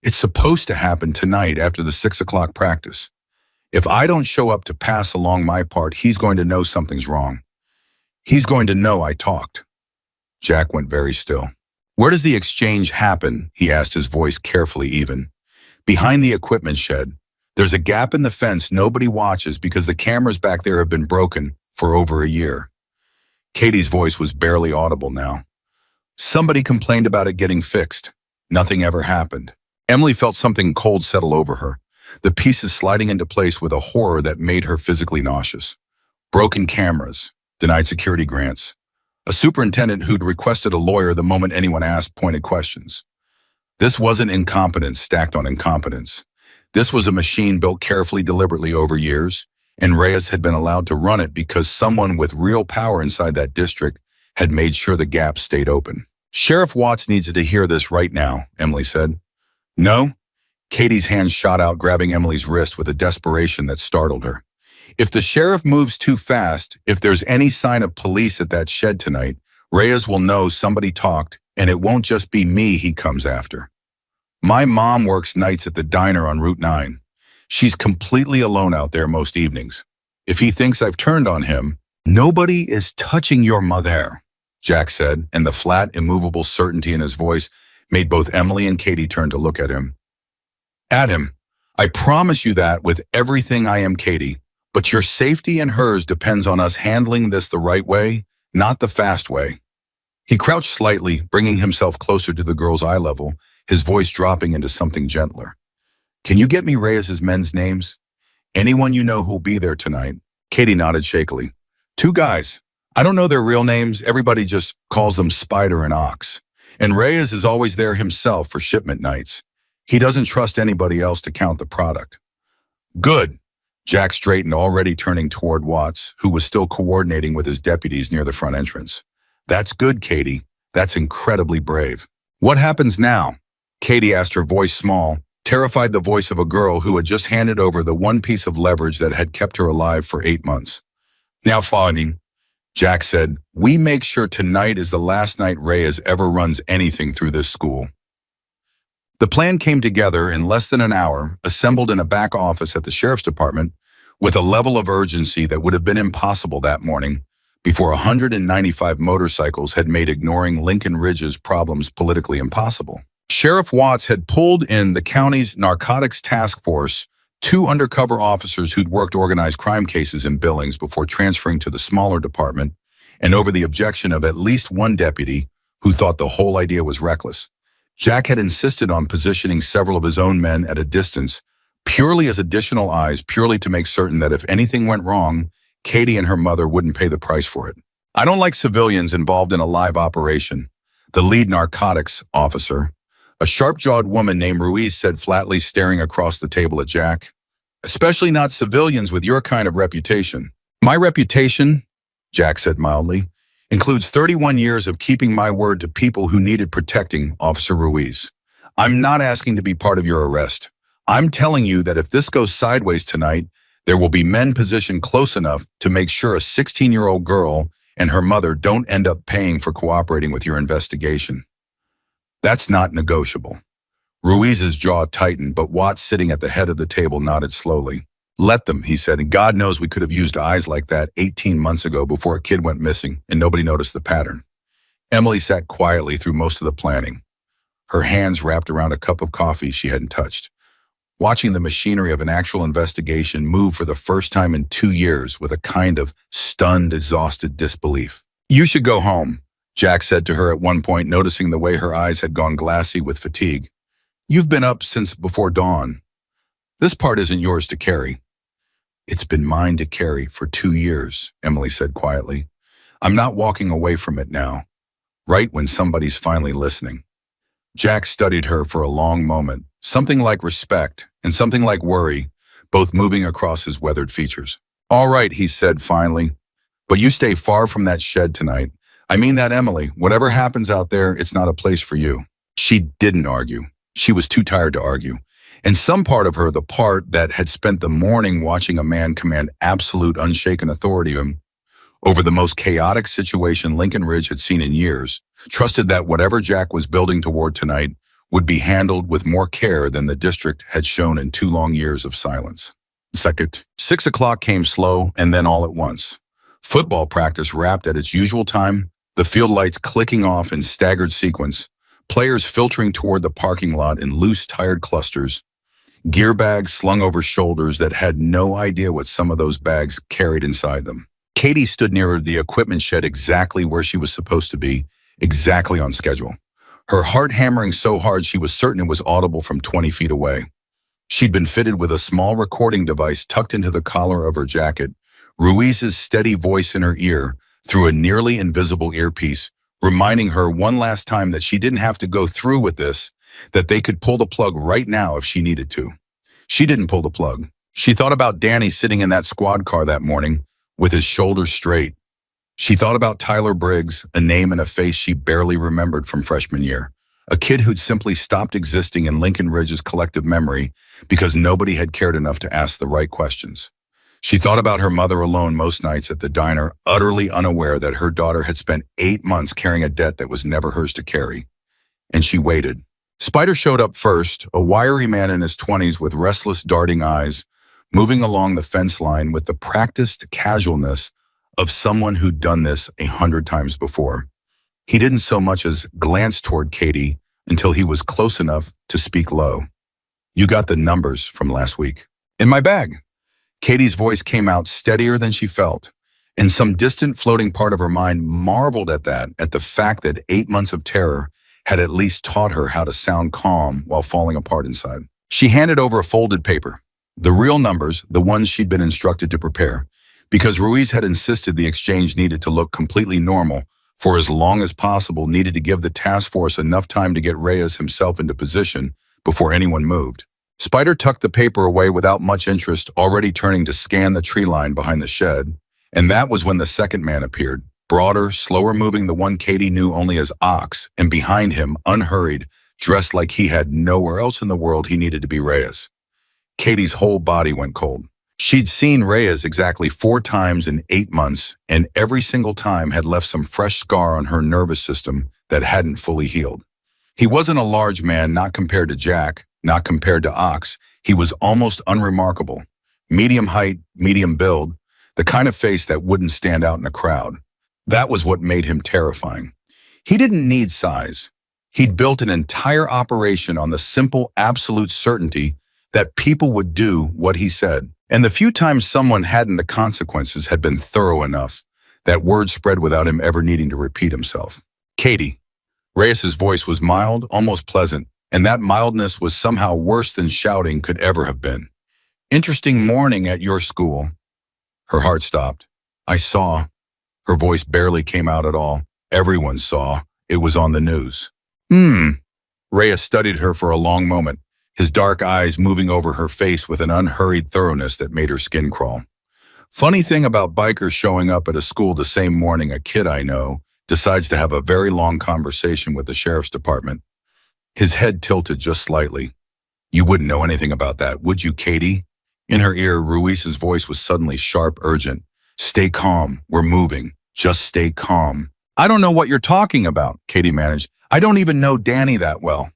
It's supposed to happen tonight after the 6 o'clock practice. If I don't show up to pass along my part, he's going to know something's wrong. He's going to know I talked. Jack went very still. Where does the exchange happen? He asked, his voice carefully even. Behind the equipment shed. There's a gap in the fence nobody watches because the cameras back there have been broken for over a year. Katie's voice was barely audible now. Somebody complained about it getting fixed. Nothing ever happened. Emily felt something cold settle over her, the pieces sliding into place with a horror that made her physically nauseous. Broken cameras, denied security grants, a superintendent who'd requested a lawyer the moment anyone asked pointed questions. This wasn't incompetence stacked on incompetence. This was a machine built carefully, deliberately over years, and Reyes had been allowed to run it because someone with real power inside that district had made sure the gaps stayed open. Sheriff Watts needs to hear this right now, Emily said. No? Katie's hand shot out, grabbing Emily's wrist with a desperation that startled her. If the sheriff moves too fast, if there's any sign of police at that shed tonight, Reyes will know somebody talked, and it won't just be me he comes after. My mom works nights at the diner on Route 9. She's completely alone out there most evenings. If he thinks I've turned on him, nobody is touching your mother, Jack said, and the flat, immovable certainty in his voice made both Emily and Katie turn to look at him. At him, I promise you that with everything I am, Katie, but your safety and hers depends on us handling this the right way, not the fast way. He crouched slightly, bringing himself closer to the girl's eye level, his voice dropping into something gentler. Can you get me Reyes's men's names? Anyone you know who'll be there tonight? Katie nodded shakily. 2 guys. I don't know their real names. Everybody just calls them Spider and Ox. And Reyes is always there himself for shipment nights. He doesn't trust anybody else to count the product. Good. Jack straightened, already turning toward Watts, who was still coordinating with his deputies near the front entrance. That's good, Katie. That's incredibly brave. What happens now? Katie asked, her voice small, terrified, the voice of a girl who had just handed over the one piece of leverage that had kept her alive for 8 months. Now, Fawning, Jack said, we make sure tonight is the last night Reyes ever runs anything through this school. The plan came together in less than an hour, assembled in a back office at the sheriff's department, with a level of urgency that would have been impossible that morning before 195 motorcycles had made ignoring Lincoln Ridge's problems politically impossible. Sheriff Watts had pulled in the county's narcotics task force, 2 undercover officers who'd worked organized crime cases in Billings before transferring to the smaller department, and over the objection of at least 1 deputy who thought the whole idea was reckless. Jack had insisted on positioning several of his own men at a distance, purely as additional eyes, purely to make certain that if anything went wrong, Katie and her mother wouldn't pay the price for it. I don't like civilians involved in a live operation, the lead narcotics officer, a sharp-jawed woman named Ruiz, said flatly, staring across the table at Jack. Especially not civilians with your kind of reputation. My reputation, Jack said mildly, includes 31 years of keeping my word to people who needed protecting, Officer Ruiz. I'm not asking to be part of your arrest. I'm telling you that if this goes sideways tonight, there will be men positioned close enough to make sure a 16-year-old girl and her mother don't end up paying for cooperating with your investigation. That's not negotiable. Ruiz's jaw tightened, but Watts, sitting at the head of the table, nodded slowly. Let them, he said, and God knows we could have used eyes like that 18 months ago before a kid went missing and nobody noticed the pattern. Emily sat quietly through most of the planning, her hands wrapped around a cup of coffee she hadn't touched, watching the machinery of an actual investigation move for the first time in 2 years with a kind of stunned, exhausted disbelief. You should go home, Jack said to her at one point, noticing the way her eyes had gone glassy with fatigue. You've been up since before dawn. This part isn't yours to carry. It's been mine to carry for 2 years, Emily said quietly. I'm not walking away from it now, right when somebody's finally listening. Jack studied her for a long moment, something like respect and something like worry, both moving across his weathered features. All right, he said finally, but you stay far from that shed tonight. I mean that, Emily. Whatever happens out there, it's not a place for you. She didn't argue. She was too tired to argue. And some part of her, the part that had spent the morning watching a man command absolute unshaken authority over the most chaotic situation Lincoln Ridge had seen in years, trusted that whatever Jack was building toward tonight would be handled with more care than the district had shown in 2 long years of silence. Second, 6 o'clock came slow and then all at once. Football practice wrapped at its usual time, the field lights clicking off in staggered sequence, players filtering toward the parking lot in loose, tired clusters, gear bags slung over shoulders that had no idea what some of those bags carried inside them. Katie stood near the equipment shed exactly where she was supposed to be, exactly on schedule. Her heart hammering so hard she was certain it was audible from 20 feet away. She'd been fitted with a small recording device tucked into the collar of her jacket, Ruiz's steady voice in her ear through a nearly invisible earpiece, reminding her one last time that she didn't have to go through with this, that they could pull the plug right now if she needed to. She didn't pull the plug. She thought about Danny sitting in that squad car that morning with his shoulders straight. She thought about Tyler Briggs, a name and a face she barely remembered from freshman year. A kid who'd simply stopped existing in Lincoln Ridge's collective memory because nobody had cared enough to ask the right questions. She thought about her mother alone most nights at the diner, utterly unaware that her daughter had spent 8 months carrying a debt that was never hers to carry. And she waited. Spider showed up first, a wiry man in his 20s with restless, darting eyes, moving along the fence line with the practiced casualness of someone who'd done this 100 times before. He didn't so much as glance toward Katie until he was close enough to speak low. "You got the numbers from last week." "In my bag." Katie's voice came out steadier than she felt, and some distant floating part of her mind marveled at the fact that 8 months of terror had at least taught her how to sound calm while falling apart inside. She handed over a folded paper, the real numbers, the ones she'd been instructed to prepare, because Ruiz had insisted the exchange needed to look completely normal for as long as possible, needed to give the task force enough time to get Reyes himself into position before anyone moved. Spider tucked the paper away without much interest, already turning to scan the tree line behind the shed, and that was when the second man appeared, broader, slower moving, the one Katie knew only as Ox, and behind him, unhurried, dressed like he had nowhere else in the world he needed to be, Reyes. Katie's whole body went cold. She'd seen Reyes exactly 4 times in 8 months, and every single time had left some fresh scar on her nervous system that hadn't fully healed. He wasn't a large man, not compared to Jack, not compared to Ox. He was almost unremarkable. Medium height, medium build, the kind of face that wouldn't stand out in a crowd. That was what made him terrifying. He didn't need size. He'd built an entire operation on the simple, absolute certainty that people would do what he said. And the few times someone hadn't, the consequences had been thorough enough that word spread without him ever needing to repeat himself. "Katie." Reyes's voice was mild, almost pleasant, and that mildness was somehow worse than shouting could ever have been. "Interesting morning at your school." Her heart stopped. "I saw." Her voice barely came out at all. "Everyone saw. It was on the news." Reyes studied her for a long moment, his dark eyes moving over her face with an unhurried thoroughness that made her skin crawl. "Funny thing about bikers showing up at a school the same morning a kid I know decides to have a very long conversation with the sheriff's department." His head tilted just slightly. "You wouldn't know anything about that, would you, Katie?" In her ear, Ruiz's voice was suddenly sharp, urgent. "Stay calm. We're moving. Just stay calm." "I don't know what you're talking about," Katie managed. "I don't even know Danny that well."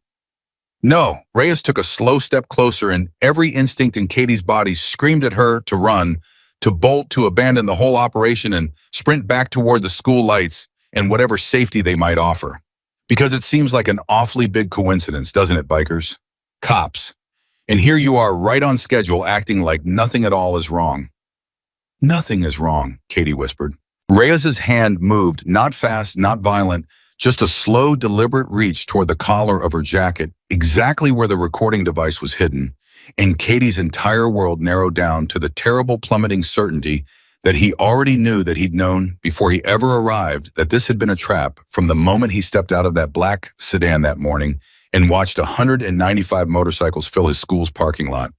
"No." Reyes took a slow step closer, and every instinct in Katie's body screamed at her to run, to bolt, to abandon the whole operation and sprint back toward the school lights and whatever safety they might offer. Because it seems like an awfully big coincidence, doesn't it, bikers? Cops. And here you are, right on schedule, acting like nothing at all is wrong. "Nothing is wrong," Katie whispered. Reyes's hand moved, not fast, not violent, just a slow, deliberate reach toward the collar of her jacket, exactly where the recording device was hidden, and Katie's entire world narrowed down to the terrible, plummeting certainty that he already knew, that he'd known before he ever arrived, that this had been a trap from the moment he stepped out of that black sedan that morning and watched 195 motorcycles fill his school's parking lot.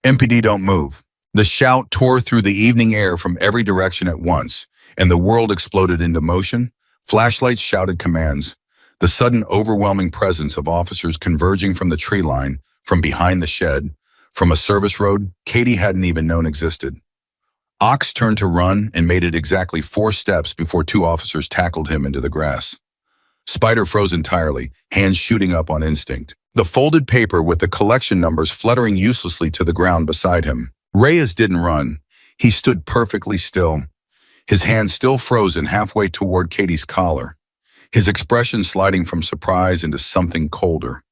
"MPD, don't move." The shout tore through the evening air from every direction at once, and the world exploded into motion. Flashlights shouted commands. The sudden overwhelming presence of officers converging from the tree line, from behind the shed, from a service road Katie hadn't even known existed. Ox turned to run and made it exactly 4 steps before 2 officers tackled him into the grass. Spider froze entirely, hands shooting up on instinct. The folded paper with the collection numbers fluttering uselessly to the ground beside him. Reyes didn't run. He stood perfectly still, his hand still frozen halfway toward Katie's collar, his expression sliding from surprise into something colder,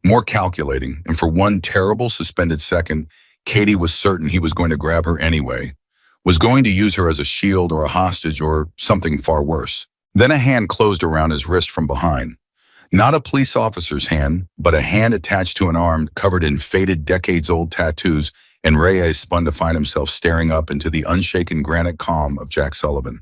more calculating, and for one terrible suspended second, Katie was certain he was going to grab her anyway, was going to use her as a shield or a hostage or something far worse. Then a hand closed around his wrist from behind. Not a police officer's hand, but a hand attached to an arm covered in faded decades-old tattoos, and Reyes spun to find himself staring up into the unshaken granite calm of Jack Sullivan.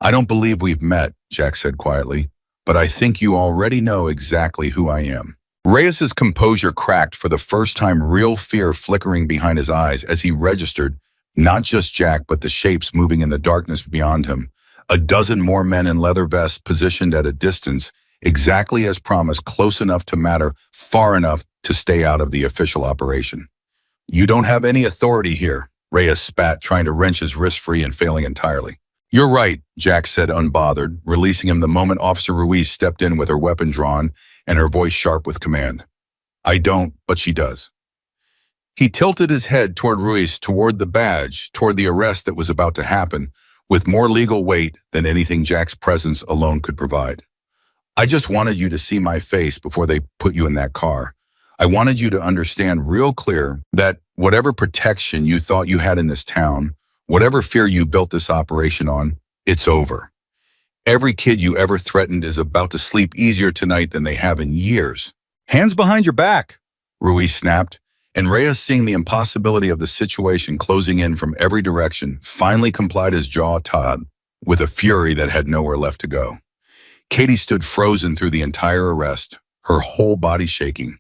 "I don't believe we've met," Jack said quietly, "but I think you already know exactly who I am." Reyes's composure cracked for the first time, real fear flickering behind his eyes as he registered not just Jack but the shapes moving in the darkness beyond him. A dozen more men in leather vests positioned at a distance, exactly as promised, close enough to matter, far enough to stay out of the official operation. "You don't have any authority here," Reyes spat, trying to wrench his wrist free and failing entirely. "You're right," Jack said unbothered, releasing him the moment Officer Ruiz stepped in with her weapon drawn and her voice sharp with command. "I don't, but she does." He tilted his head toward Ruiz, toward the badge, toward the arrest that was about to happen, with more legal weight than anything Jack's presence alone could provide. "I just wanted you to see my face before they put you in that car. I wanted you to understand real clear that whatever protection you thought you had in this town, whatever fear you built this operation on, it's over. Every kid you ever threatened is about to sleep easier tonight than they have in years." "Hands behind your back," Ruiz snapped, and Reyes, seeing the impossibility of the situation closing in from every direction, finally complied, his jaw taut with a fury that had nowhere left to go. Katie stood frozen through the entire arrest, her whole body shaking,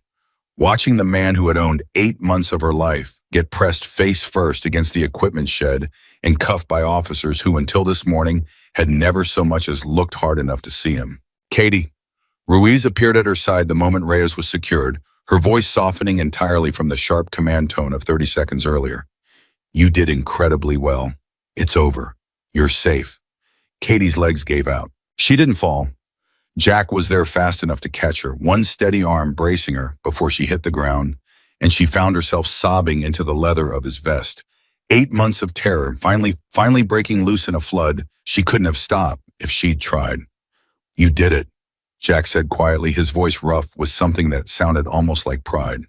watching the man who had owned 8 months of her life get pressed face first against the equipment shed and cuffed by officers who, until this morning, had never so much as looked hard enough to see him. "Katie." Ruiz appeared at her side the moment Reyes was secured, her voice softening entirely from the sharp command tone of 30 seconds earlier. "You did incredibly well. It's over. You're safe." Katie's legs gave out. She didn't fall. Jack was there fast enough to catch her, one steady arm bracing her before she hit the ground, and she found herself sobbing into the leather of his vest. 8 months of terror, finally breaking loose in a flood. She couldn't have stopped if she'd tried. "You did it," Jack said quietly, his voice rough with something that sounded almost like pride.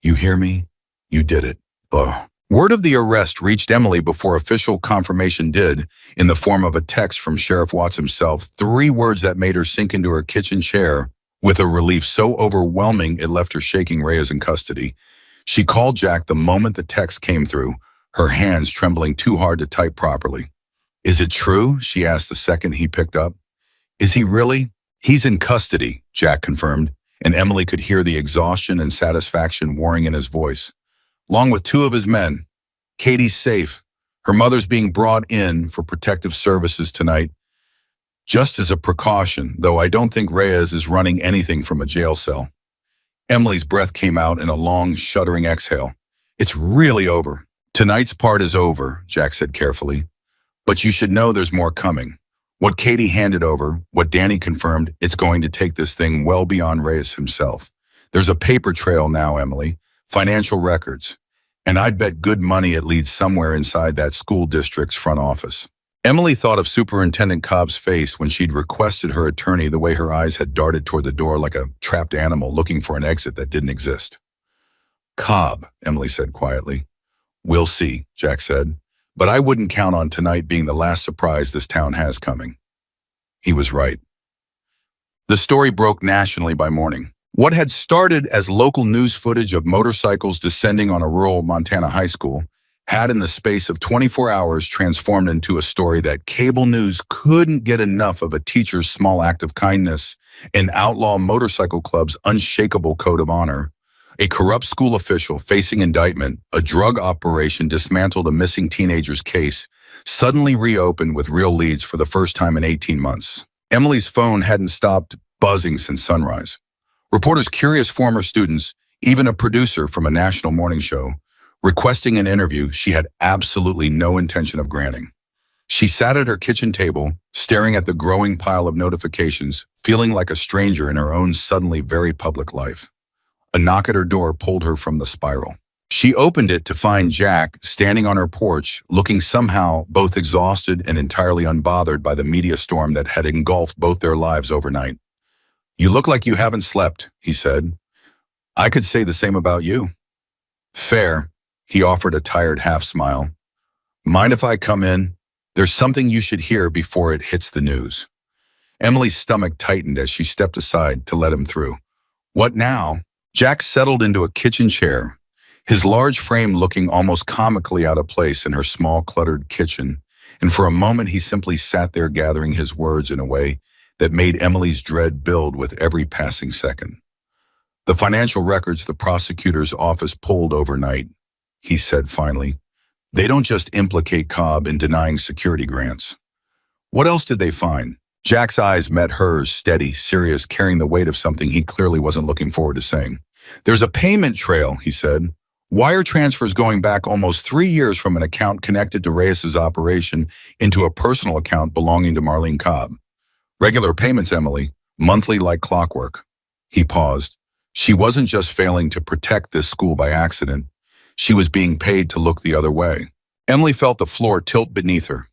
"You hear me? You did it." Ugh. Word of the arrest reached Emily before official confirmation did, in the form of a text from Sheriff Watts himself, 3 words that made her sink into her kitchen chair with a relief so overwhelming it left her shaking Reyes in custody. She called Jack the moment the text came through, her hands trembling too hard to type properly. "Is it true?" she asked the second he picked up. "Is he really?" "He's in custody," Jack confirmed, and Emily could hear the exhaustion and satisfaction warring in his voice. "Along with 2 of his men. Katie's safe. Her mother's being brought in for protective services tonight. Just as a precaution, though I don't think Reyes is running anything from a jail cell." Emily's breath came out in a long, shuddering exhale. "It's really over." "Tonight's part is over," Jack said carefully. "But you should know there's more coming. What Katie handed over, what Danny confirmed, it's going to take this thing well beyond Reyes himself. There's a paper trail now, Emily. Financial records. And I'd bet good money it leads somewhere inside that school district's front office." Emily thought of Superintendent Cobb's face when she'd requested her attorney, the way her eyes had darted toward the door like a trapped animal looking for an exit that didn't exist. "Cobb," Emily said quietly. "We'll see," Jack said. "But I wouldn't count on tonight being the last surprise this town has coming." He was right. The story broke nationally by morning. What had started as local news footage of motorcycles descending on a rural Montana high school had in the space of 24 hours transformed into a story that cable news couldn't get enough of: a teacher's small act of kindness, an outlaw motorcycle club's unshakable code of honor, a corrupt school official facing indictment, a drug operation dismantled, a missing teenager's case, suddenly reopened with real leads for the first time in 18 months. Emily's phone hadn't stopped buzzing since sunrise. Reporters, curious former students, even a producer from a national morning show, requesting an interview she had absolutely no intention of granting. She sat at her kitchen table, staring at the growing pile of notifications, feeling like a stranger in her own suddenly very public life. A knock at her door pulled her from the spiral. She opened it to find Jack standing on her porch, looking somehow both exhausted and entirely unbothered by the media storm that had engulfed both their lives overnight. "You look like you haven't slept," he said. "I could say the same about you." "Fair," he offered a tired half-smile. "Mind if I come in? There's something you should hear before it hits the news." Emily's stomach tightened as she stepped aside to let him through. What now? Jack settled into a kitchen chair, his large frame looking almost comically out of place in her small, cluttered kitchen, and for a moment he simply sat there gathering his words in a way that made Emily's dread build with every passing second. The financial records the prosecutor's office pulled overnight, he said finally. They don't just implicate Cobb in denying security grants. What else did they find? Jack's eyes met hers, steady, serious, carrying the weight of something he clearly wasn't looking forward to saying. There's a payment trail, he said. Wire transfers going back almost 3 years from an account connected to Reyes's operation into a personal account belonging to Marlene Cobb. Regular payments, Emily, monthly like clockwork. He paused. She wasn't just failing to protect this school by accident. She was being paid to look the other way. Emily felt the floor tilt beneath her.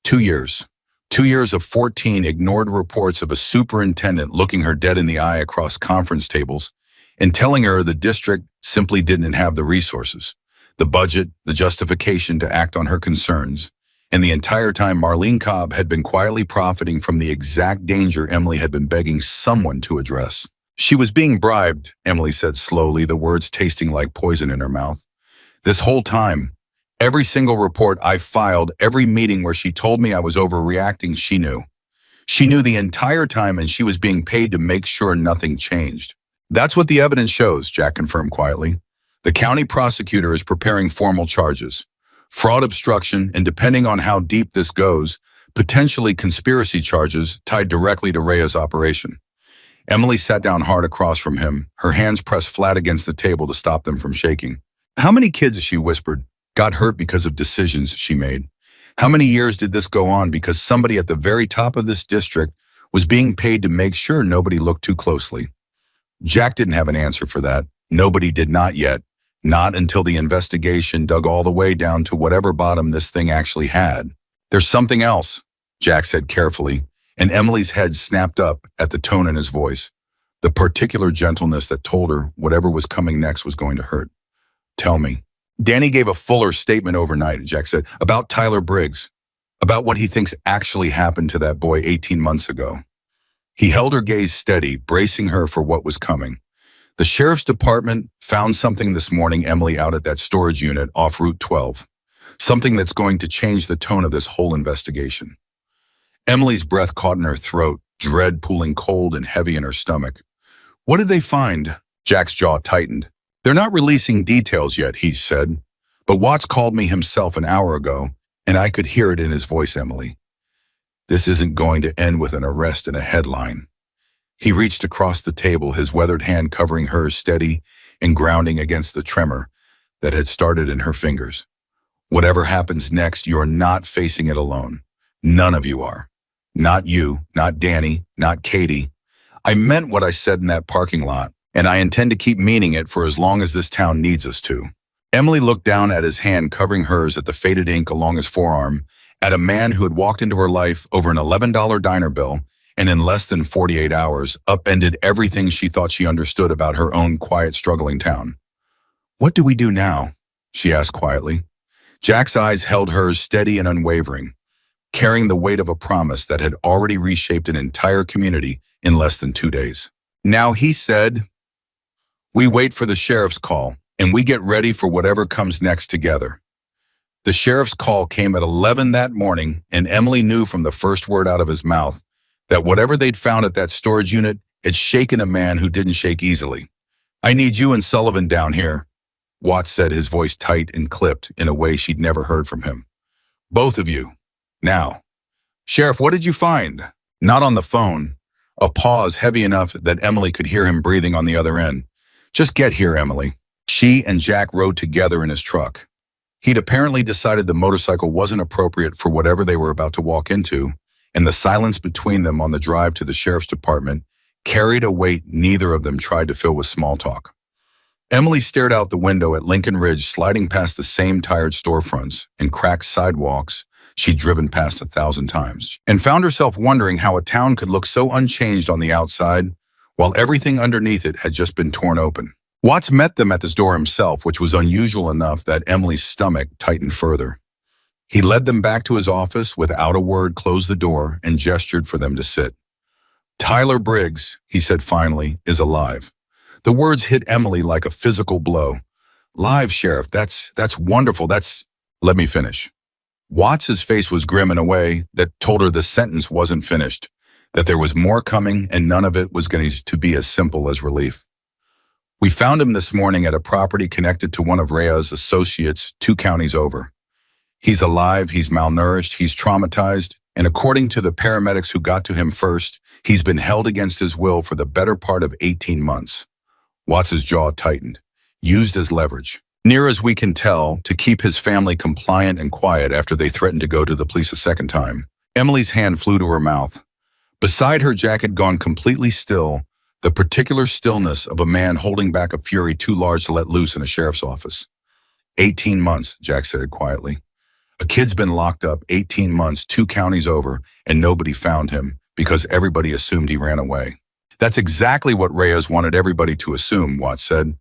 2 years. 2 years of 14 ignored reports of a superintendent looking her dead in the eye across conference tables and telling her the district simply didn't have the resources, the budget, the justification to act on her concerns. And the entire time Marlene Cobb had been quietly profiting from the exact danger Emily had been begging someone to address. She was being bribed, Emily said slowly, the words tasting like poison in her mouth. This whole time, every single report I filed, every meeting where she told me I was overreacting, she knew. She knew the entire time, and she was being paid to make sure nothing changed. That's what the evidence shows, Jack confirmed quietly. The county prosecutor is preparing formal charges. Fraud, obstruction, and depending on how deep this goes, potentially conspiracy charges tied directly to Rhea's operation. Emily sat down hard across from him, her hands pressed flat against the table to stop them from shaking. How many kids, she whispered, got hurt because of decisions she made? How many years did this go on because somebody at the very top of this district was being paid to make sure nobody looked too closely? Jack didn't have an answer for that. Nobody did, not yet. Not until the investigation dug all the way down to whatever bottom this thing actually had. There's something else, Jack said carefully, and Emily's head snapped up at the tone in his voice, the particular gentleness that told her whatever was coming next was going to hurt. Tell me. Danny gave a fuller statement overnight, Jack said, about Tyler Briggs, about what he thinks actually happened to that boy 18 months ago. He held her gaze steady, bracing her for what was coming. The sheriff's department found something this morning, Emily, out at that storage unit off Route 12. Something that's going to change the tone of this whole investigation. Emily's breath caught in her throat, dread pooling cold and heavy in her stomach. What did they find? Jack's jaw tightened. They're not releasing details yet, he said. But Watts called me himself an hour ago, and I could hear it in his voice, Emily. This isn't going to end with an arrest and a headline. He reached across the table, his weathered hand covering hers, steady and grounding against the tremor that had started in her fingers. Whatever happens next, you're not facing it alone. None of you are. Not you, not Danny, not Katie. I meant what I said in that parking lot, and I intend to keep meaning it for as long as this town needs us to. Emily looked down at his hand covering hers, at the faded ink along his forearm, at a man who had walked into her life over an $11 diner bill and in less than 48 hours upended everything she thought she understood about her own quiet, struggling town. What do we do now? She asked quietly. Jack's eyes held hers steady and unwavering, carrying the weight of a promise that had already reshaped an entire community in less than 2 days. Now, he said, we wait for the sheriff's call, and we get ready for whatever comes next together. The sheriff's call came at 11 that morning, and Emily knew from the first word out of his mouth that whatever they'd found at that storage unit had shaken a man who didn't shake easily. I need you and Sullivan down here, Watts said, his voice tight and clipped in a way she'd never heard from him. Both of you. Now. Sheriff, what did you find? Not on the phone. A pause heavy enough that Emily could hear him breathing on the other end. Just get here, Emily. She and Jack rode together in his truck. He'd apparently decided the motorcycle wasn't appropriate for whatever they were about to walk into, and the silence between them on the drive to the sheriff's department carried a weight neither of them tried to fill with small talk. Emily stared out the window at Lincoln Ridge, sliding past the same tired storefronts and cracked sidewalks she'd driven past 1,000 times, and found herself wondering how a town could look so unchanged on the outside while everything underneath it had just been torn open. Watts met them at his door himself, which was unusual enough that Emily's stomach tightened further. He led them back to his office, without a word closed the door and gestured for them to sit. Tyler Briggs, he said finally, is alive. The words hit Emily like a physical blow. Live, Sheriff, that's wonderful, Let me finish. Watts's face was grim in a way that told her the sentence wasn't finished, that there was more coming and none of it was going to be as simple as relief. We found him this morning at a property connected to one of Rhea's associates 2 counties over. He's alive, he's malnourished, he's traumatized, and according to the paramedics who got to him first, he's been held against his will for the better part of 18 months. Watts's jaw tightened, used as leverage, near as we can tell, to keep his family compliant and quiet after they threatened to go to the police a second time. Emily's hand flew to her mouth. Beside her, Jack had gone completely still, the particular stillness of a man holding back a fury too large to let loose in a sheriff's office. 18 months, Jack said quietly. A kid's been locked up 18 months, 2 counties over, and nobody found him because everybody assumed he ran away. That's exactly what Reyes wanted everybody to assume, Watts said.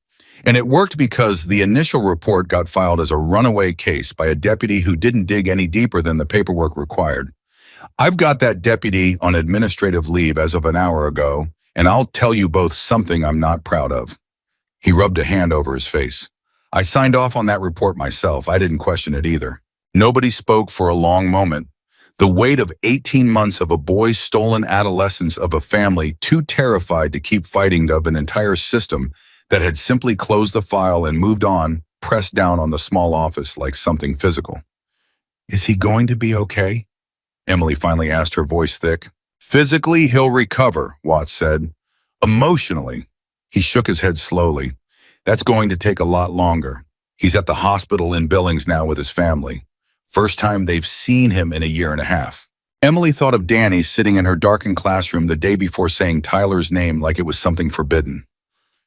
And it worked because the initial report got filed as a runaway case by a deputy who didn't dig any deeper than the paperwork required. I've got that deputy on administrative leave as of an hour ago, and I'll tell you both something I'm not proud of. He rubbed a hand over his face. I signed off on that report myself. I didn't question it either. Nobody spoke for a long moment. The weight of 18 months of a boy's stolen adolescence of a family too terrified to keep fighting of an entire system that had simply closed the file and moved on, pressed down on the small office like something physical. Is he going to be okay? Emily finally asked, her voice thick. Physically, he'll recover, Watts said. Emotionally, he shook his head slowly. That's going to take a lot longer. He's at the hospital in Billings now with his family. First time they've seen him in a year and a half. Emily thought of Danny sitting in her darkened classroom the day before saying Tyler's name like it was something forbidden.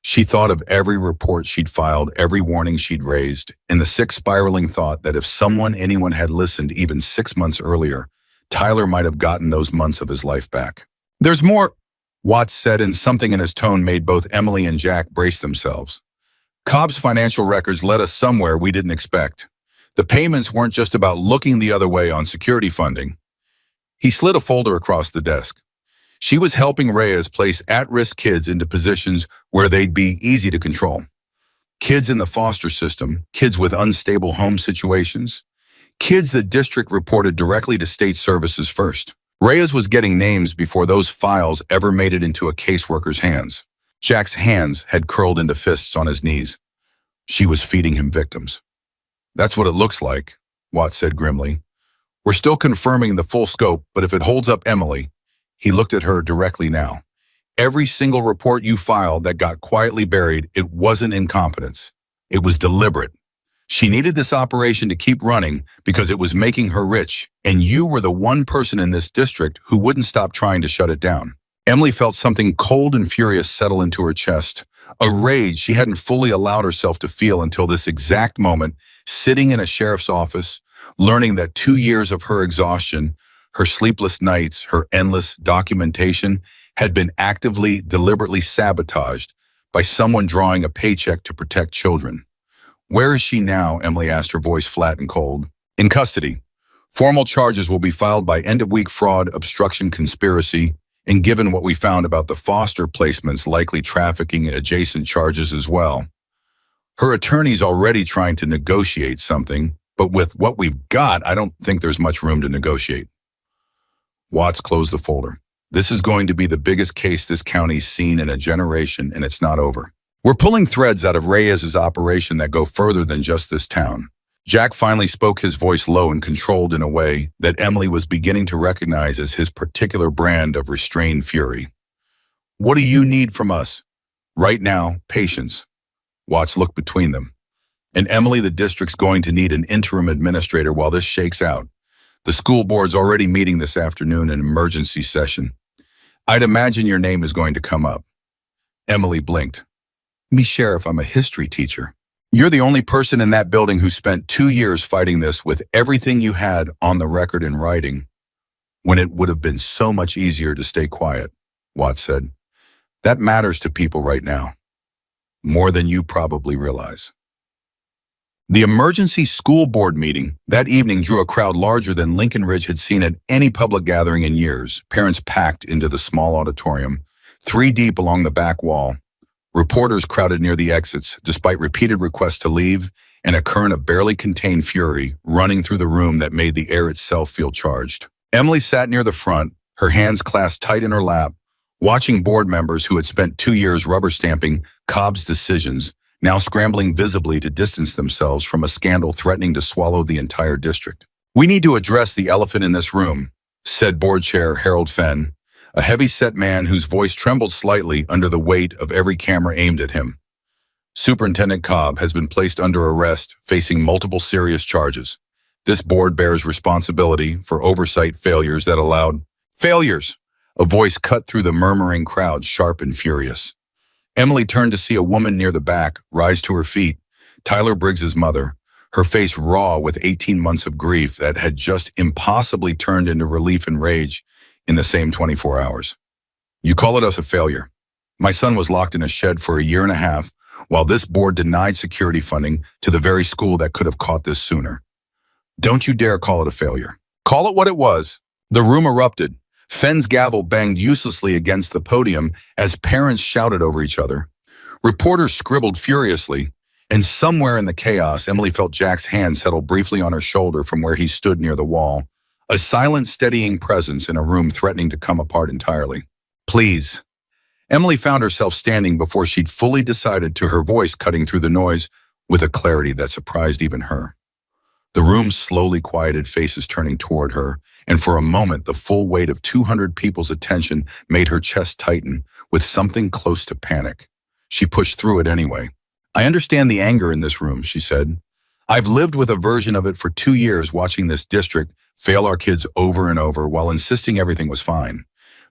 She thought of every report she'd filed, every warning she'd raised, and the sick spiraling thought that if anyone had listened even 6 months earlier, Tyler might have gotten those months of his life back. There's more, Watts said, and something in his tone made both Emily and Jack brace themselves. Cobb's financial records led us somewhere we didn't expect. The payments weren't just about looking the other way on security funding. He slid a folder across the desk. She was helping Reyes place at-risk kids into positions where they'd be easy to control. Kids in the foster system, kids with unstable home situations, kids the district reported directly to state services first. Reyes was getting names before those files ever made it into a caseworker's hands. Jack's hands had curled into fists on his knees. She was feeding him victims. That's what it looks like, Watts said grimly. We're still confirming the full scope, but if it holds up Emily, he looked at her directly now. Every single report you filed that got quietly buried, it wasn't incompetence. It was deliberate. She needed this operation to keep running because it was making her rich, and you were the one person in this district who wouldn't stop trying to shut it down. Emily felt something cold and furious settle into her chest, a rage she hadn't fully allowed herself to feel until this exact moment, sitting in a sheriff's office, learning that 2 years of her exhaustion, her sleepless nights, her endless documentation had been actively, deliberately sabotaged by someone drawing a paycheck to protect children. Where is she now? Emily asked, her voice flat and cold. In custody. Formal charges will be filed by end-of-week fraud, obstruction, conspiracy, and given what we found about the foster placements, likely trafficking and adjacent charges as well. Her attorney's already trying to negotiate something, but with what we've got, I don't think there's much room to negotiate. Watts closed the folder. This is going to be the biggest case this county's seen in a generation, and it's not over. We're pulling threads out of Reyes's operation that go further than just this town. Jack finally spoke, his voice low and controlled in a way that Emily was beginning to recognize as his particular brand of restrained fury. What do you need from us? Right now, patience. Watts looked between them. And Emily, the district's going to need an interim administrator while this shakes out. The school board's already meeting this afternoon in an emergency session. I'd imagine your name is going to come up. Emily blinked. Me, Sheriff, I'm a history teacher. You're the only person in that building who spent 2 years fighting this with everything you had on the record in writing, when it would have been so much easier to stay quiet, Watts said. That matters to people right now, more than you probably realize. The emergency school board meeting that evening drew a crowd larger than Lincoln Ridge had seen at any public gathering in years. Parents packed into the small auditorium, 3 deep along the back wall. Reporters crowded near the exits, despite repeated requests to leave, and a current of barely contained fury running through the room that made the air itself feel charged. Emily sat near the front, her hands clasped tight in her lap, watching board members who had spent 2 years rubber stamping Cobb's decisions, now scrambling visibly to distance themselves from a scandal threatening to swallow the entire district. "We need to address the elephant in this room," said board chair Harold Fenn, a heavy-set man whose voice trembled slightly under the weight of every camera aimed at him. "Superintendent Cobb has been placed under arrest, facing multiple serious charges. This board bears responsibility for oversight failures that allowed—" "Failures!" A voice cut through the murmuring crowd, sharp and furious. Emily turned to see a woman near the back rise to her feet, Tyler Briggs's mother, her face raw with 18 months of grief that had just impossibly turned into relief and rage in the same 24 hours. "You call it us a failure. My son was locked in a shed for a year and a half while this board denied security funding to the very school that could have caught this sooner. Don't you dare call it a failure. Call it what it was." The room erupted. Fenn's gavel banged uselessly against the podium as parents shouted over each other. Reporters scribbled furiously, and somewhere in the chaos, Emily felt Jack's hand settle briefly on her shoulder from where he stood near the wall, a silent, steadying presence in a room threatening to come apart entirely. "Please." Emily found herself standing before she'd fully decided, to her voice cutting through the noise with a clarity that surprised even her. The room slowly quieted, faces turning toward her, and for a moment the full weight of 200 people's attention made her chest tighten with something close to panic. She pushed through it anyway. "I understand the anger in this room," she said. "I've lived with a version of it for 2 years, watching this district fail our kids over and over while insisting everything was fine.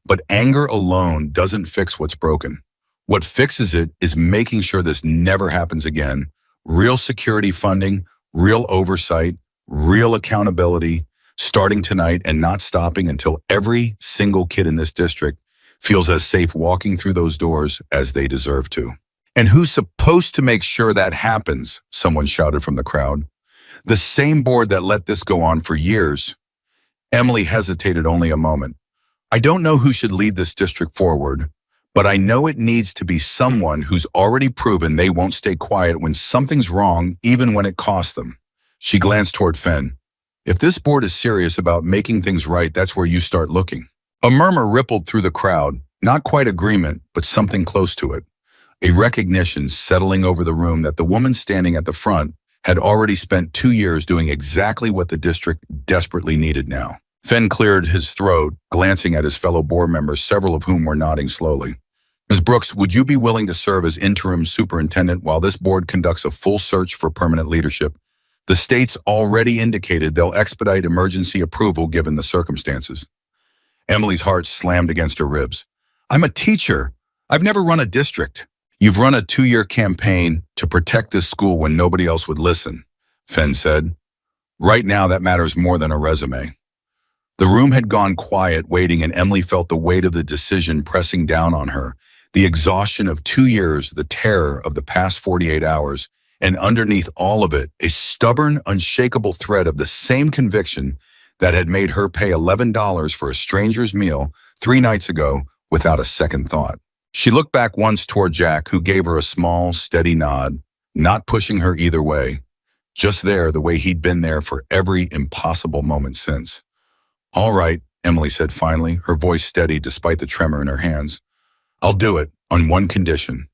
But anger alone doesn't fix what's broken. What fixes it is making sure this never happens again. Real security funding, real oversight, real accountability, starting tonight and not stopping until every single kid in this district feels as safe walking through those doors as they deserve to." "And who's supposed to make sure that happens?" someone shouted from the crowd. "The same board that let this go on for years." Emily hesitated only a moment. "I don't know who should lead this district forward, but I know it needs to be someone who's already proven they won't stay quiet when something's wrong, even when it costs them." She glanced toward Fenn. "If this board is serious about making things right, that's where you start looking." A murmur rippled through the crowd, not quite agreement, but something close to it. A recognition settling over the room that the woman standing at the front had already spent 2 years doing exactly what the district desperately needed now. Fenn cleared his throat, glancing at his fellow board members, several of whom were nodding slowly. "Ms. Brooks, would you be willing to serve as interim superintendent while this board conducts a full search for permanent leadership? The state's already indicated they'll expedite emergency approval given the circumstances." Emily's heart slammed against her ribs. "I'm a teacher. I've never run a district." "You've run a 2-year campaign to protect this school when nobody else would listen," Fenn said. "Right now, that matters more than a resume." The room had gone quiet, waiting, and Emily felt the weight of the decision pressing down on her, the exhaustion of 2 years, the terror of the past 48 hours, and underneath all of it, a stubborn, unshakable thread of the same conviction that had made her pay $11 for a stranger's meal 3 nights ago without a second thought. She looked back once toward Jack, who gave her a small, steady nod, not pushing her either way, just there the way he'd been there for every impossible moment since. "All right," Emily said finally, her voice steady despite the tremor in her hands. "I'll do it, on one condition."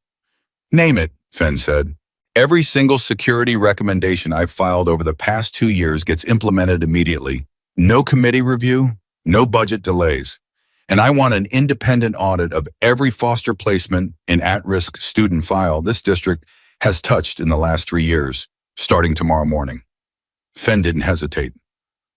"Name it," Fenn said. "Every single security recommendation I've filed over the past 2 years gets implemented immediately. No committee review, no budget delays. And I want an independent audit of every foster placement and at-risk student file this district has touched in the last 3 years, starting tomorrow morning." Fenn didn't hesitate.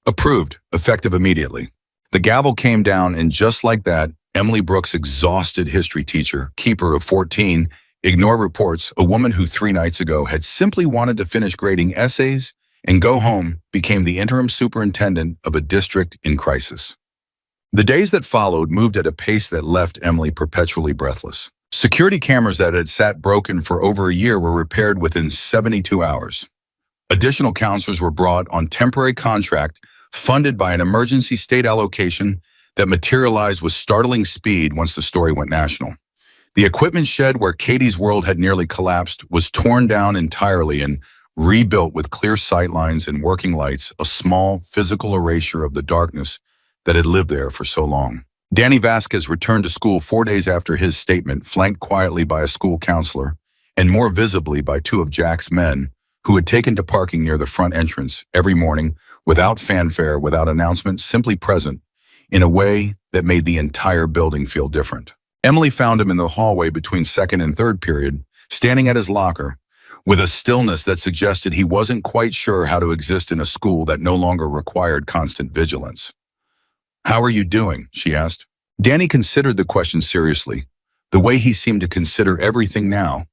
"Approved, effective immediately." The gavel came down, and just like that, Emily Brooks, exhausted history teacher, keeper of 14, ignore reports, a woman who 3 nights ago had simply wanted to finish grading essays and go home, became the interim superintendent of a district in crisis. The days that followed moved at a pace that left Emily perpetually breathless. Security cameras that had sat broken for over a year were repaired within 72 hours. Additional counselors were brought on temporary contract, funded by an emergency state allocation that materialized with startling speed once the story went national. The equipment shed where Katie's world had nearly collapsed was torn down entirely and rebuilt with clear sightlines and working lights, a small physical erasure of the darkness that had lived there for so long. Danny Vasquez returned to school 4 days after his statement, flanked quietly by a school counselor and more visibly by two of Jack's men who had taken to parking near the front entrance every morning without fanfare, without announcement, simply present in a way that made the entire building feel different. Emily found him in the hallway between second and third period, standing at his locker, with a stillness that suggested he wasn't quite sure how to exist in a school that no longer required constant vigilance. "How are you doing?" she asked. Danny considered the question seriously, the way he seemed to consider everything now,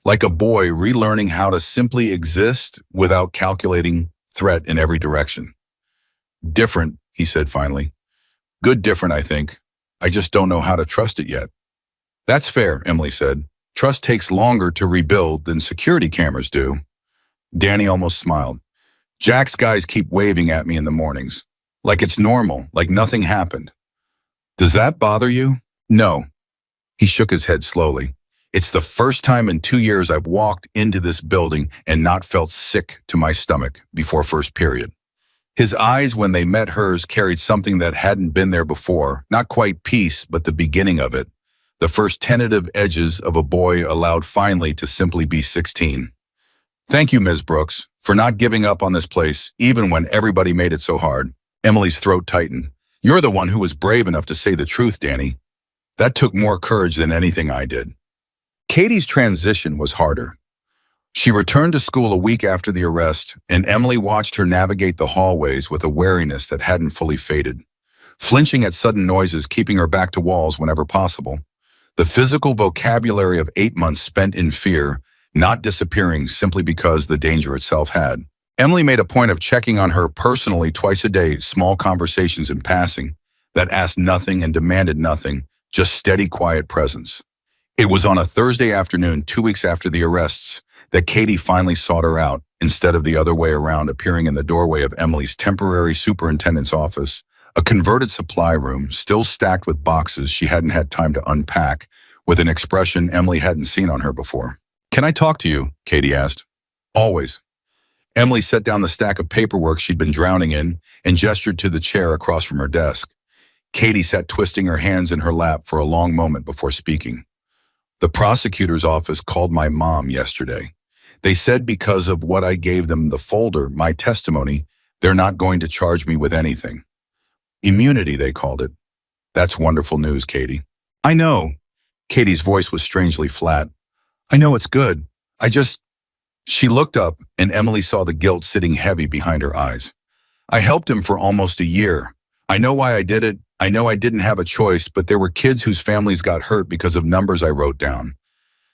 like a boy relearning how to simply exist without calculating threat in every direction. "Different," he said finally. "Good different, I think. I just don't know how to trust it yet." "That's fair," Emily said. "Trust takes longer to rebuild than security cameras do." Danny almost smiled. "Jack's guys keep waving at me in the mornings, like it's normal, like nothing happened. Does that bother you?" "No." He shook his head slowly. "It's the first time in 2 years I've walked into this building and not felt sick to my stomach before first period." His eyes, when they met hers, carried something that hadn't been there before, not quite peace, but the beginning of it, the first tentative edges of a boy allowed finally to simply be 16. "Thank you, Ms. Brooks, for not giving up on this place, even when everybody made it so hard." Emily's throat tightened. "You're the one who was brave enough to say the truth, Danny. That took more courage than anything I did." Katie's transition was harder. She returned to school a week after the arrest, and Emily watched her navigate the hallways with a wariness that hadn't fully faded, flinching at sudden noises, keeping her back to walls whenever possible. The physical vocabulary of 8 months spent in fear, not disappearing simply because the danger itself had. Emily made a point of checking on her personally twice a day, small conversations in passing that asked nothing and demanded nothing, just steady, quiet presence. It was on a Thursday afternoon, 2 weeks after the arrests, that Katie finally sought her out, instead of the other way around, appearing in the doorway of Emily's temporary superintendent's office, a converted supply room, still stacked with boxes she hadn't had time to unpack, with an expression Emily hadn't seen on her before. "Can I talk to you?" Katie asked. "Always." Emily set down the stack of paperwork she'd been drowning in and gestured to the chair across from her desk. Katie sat twisting her hands in her lap for a long moment before speaking. "The prosecutor's office called my mom yesterday. They said because of what I gave them, the folder, my testimony, they're not going to charge me with anything. Immunity, they called it." "That's wonderful news, Katie." "I know." Katie's voice was strangely flat. "I know it's good. She looked up, and Emily saw the guilt sitting heavy behind her eyes. "I helped him for almost a year. I know why I did it. I know I didn't have a choice, but there were kids whose families got hurt because of numbers I wrote down.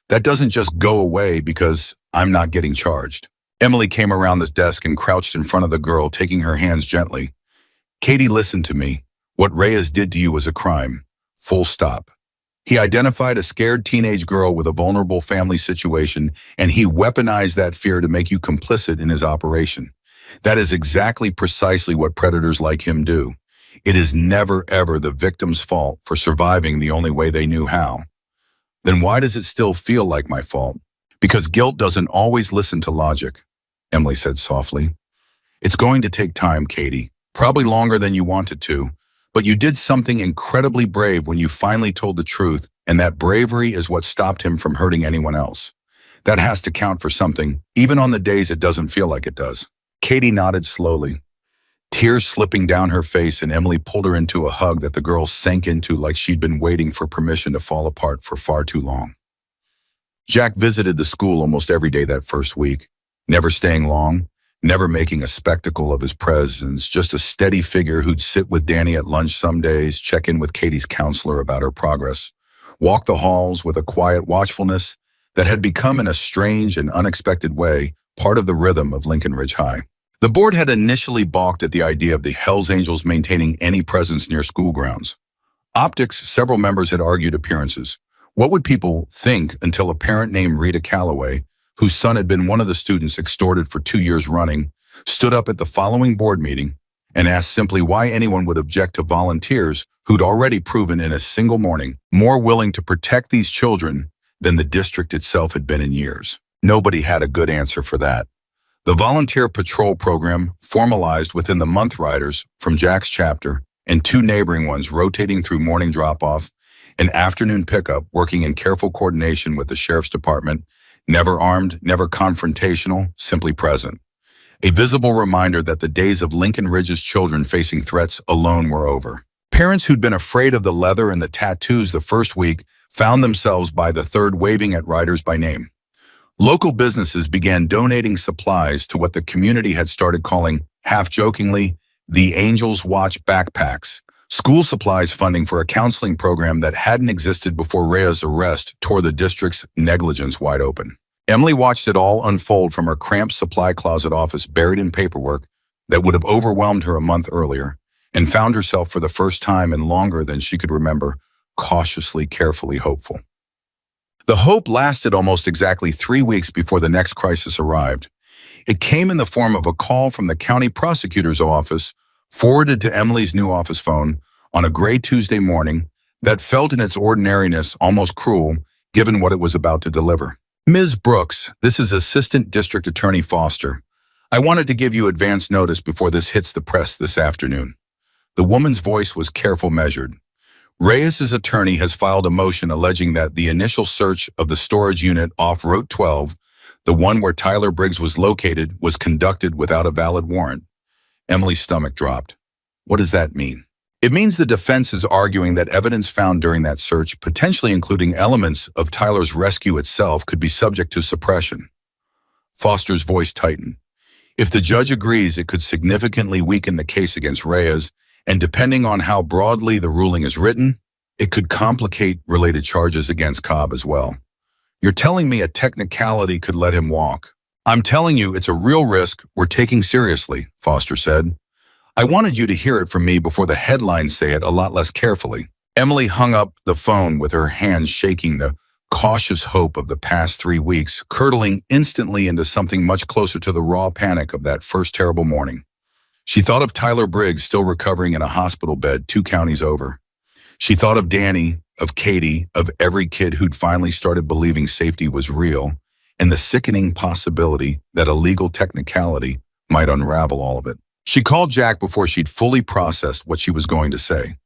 That doesn't just go away because I'm not getting charged." Emily came around the desk and crouched in front of the girl, taking her hands gently. "Katie, listen to me. What Reyes did to you was a crime. Full stop. He identified a scared teenage girl with a vulnerable family situation, and he weaponized that fear to make you complicit in his operation. That is precisely what predators like him do. It is never, ever the victim's fault for surviving the only way they knew how. Then why does it still feel like my fault?" "Because guilt doesn't always listen to logic," Emily said softly. "It's going to take time, Katie, probably longer than you wanted to, but you did something incredibly brave when you finally told the truth, and that bravery is what stopped him from hurting anyone else. That has to count for something, even on the days it doesn't feel like it does." Katie nodded slowly, tears slipping down her face, and Emily pulled her into a hug that the girl sank into like she'd been waiting for permission to fall apart for far too long. Jack visited the school almost every day that first week, never staying long, never making a spectacle of his presence, just a steady figure who'd sit with Danny at lunch some days, check in with Katie's counselor about her progress, walk the halls with a quiet watchfulness that had become, in a strange and unexpected way, part of the rhythm of Lincoln Ridge High. The board had initially balked at the idea of the Hells Angels maintaining any presence near school grounds. Optics, several members had argued appearances. What would people think until a parent named Rita Calloway, whose son had been one of the students extorted for 2 years running, stood up at the following board meeting and asked simply why anyone would object to volunteers who'd already proven in a single morning more willing to protect these children than the district itself had been in years. Nobody had a good answer for that. The volunteer patrol program formalized within the month riders from Jack's chapter and 2 neighboring ones rotating through morning drop-off and afternoon pickup, working in careful coordination with the sheriff's department, never armed, never confrontational, simply present. A visible reminder that the days of Lincoln Ridge's children facing threats alone were over. Parents who'd been afraid of the leather and the tattoos the first week found themselves by the third waving at riders by name. Local businesses began donating supplies to what the community had started calling, half-jokingly, the Angels Watch backpacks, school supplies funding for a counseling program that hadn't existed before Rhea's arrest tore the district's negligence wide open. Emily watched it all unfold from her cramped supply closet office buried in paperwork that would have overwhelmed her a month earlier, and found herself for the first time in longer than she could remember, cautiously, carefully hopeful. The hope lasted almost exactly 3 weeks before the next crisis arrived. It came in the form of a call from the county prosecutor's office, forwarded to Emily's new office phone on a gray Tuesday morning that felt in its ordinariness almost cruel, given what it was about to deliver. Ms. Brooks, this is Assistant District Attorney Foster. I wanted to give you advance notice before this hits the press this afternoon. The woman's voice was careful, measured. Reyes's attorney has filed a motion alleging that the initial search of the storage unit off Route 12, the one where Tyler Briggs was located, was conducted without a valid warrant. Emily's stomach dropped. What does that mean? It means the defense is arguing that evidence found during that search, potentially including elements of Tyler's rescue itself, could be subject to suppression. Foster's voice tightened. If the judge agrees, it could significantly weaken the case against Reyes, and depending on how broadly the ruling is written, it could complicate related charges against Cobb as well. You're telling me a technicality could let him walk? I'm telling you it's a real risk we're taking seriously, Foster said. I wanted you to hear it from me before the headlines say it a lot less carefully. Emily hung up the phone with her hands shaking, the cautious hope of the past 3 weeks curdling instantly into something much closer to the raw panic of that first terrible morning. She thought of Tyler Briggs still recovering in a hospital bed 2 counties over. She thought of Danny, of Katie, of every kid who'd finally started believing safety was real, and the sickening possibility that a legal technicality might unravel all of it. She called Jack before she'd fully processed what she was going to say.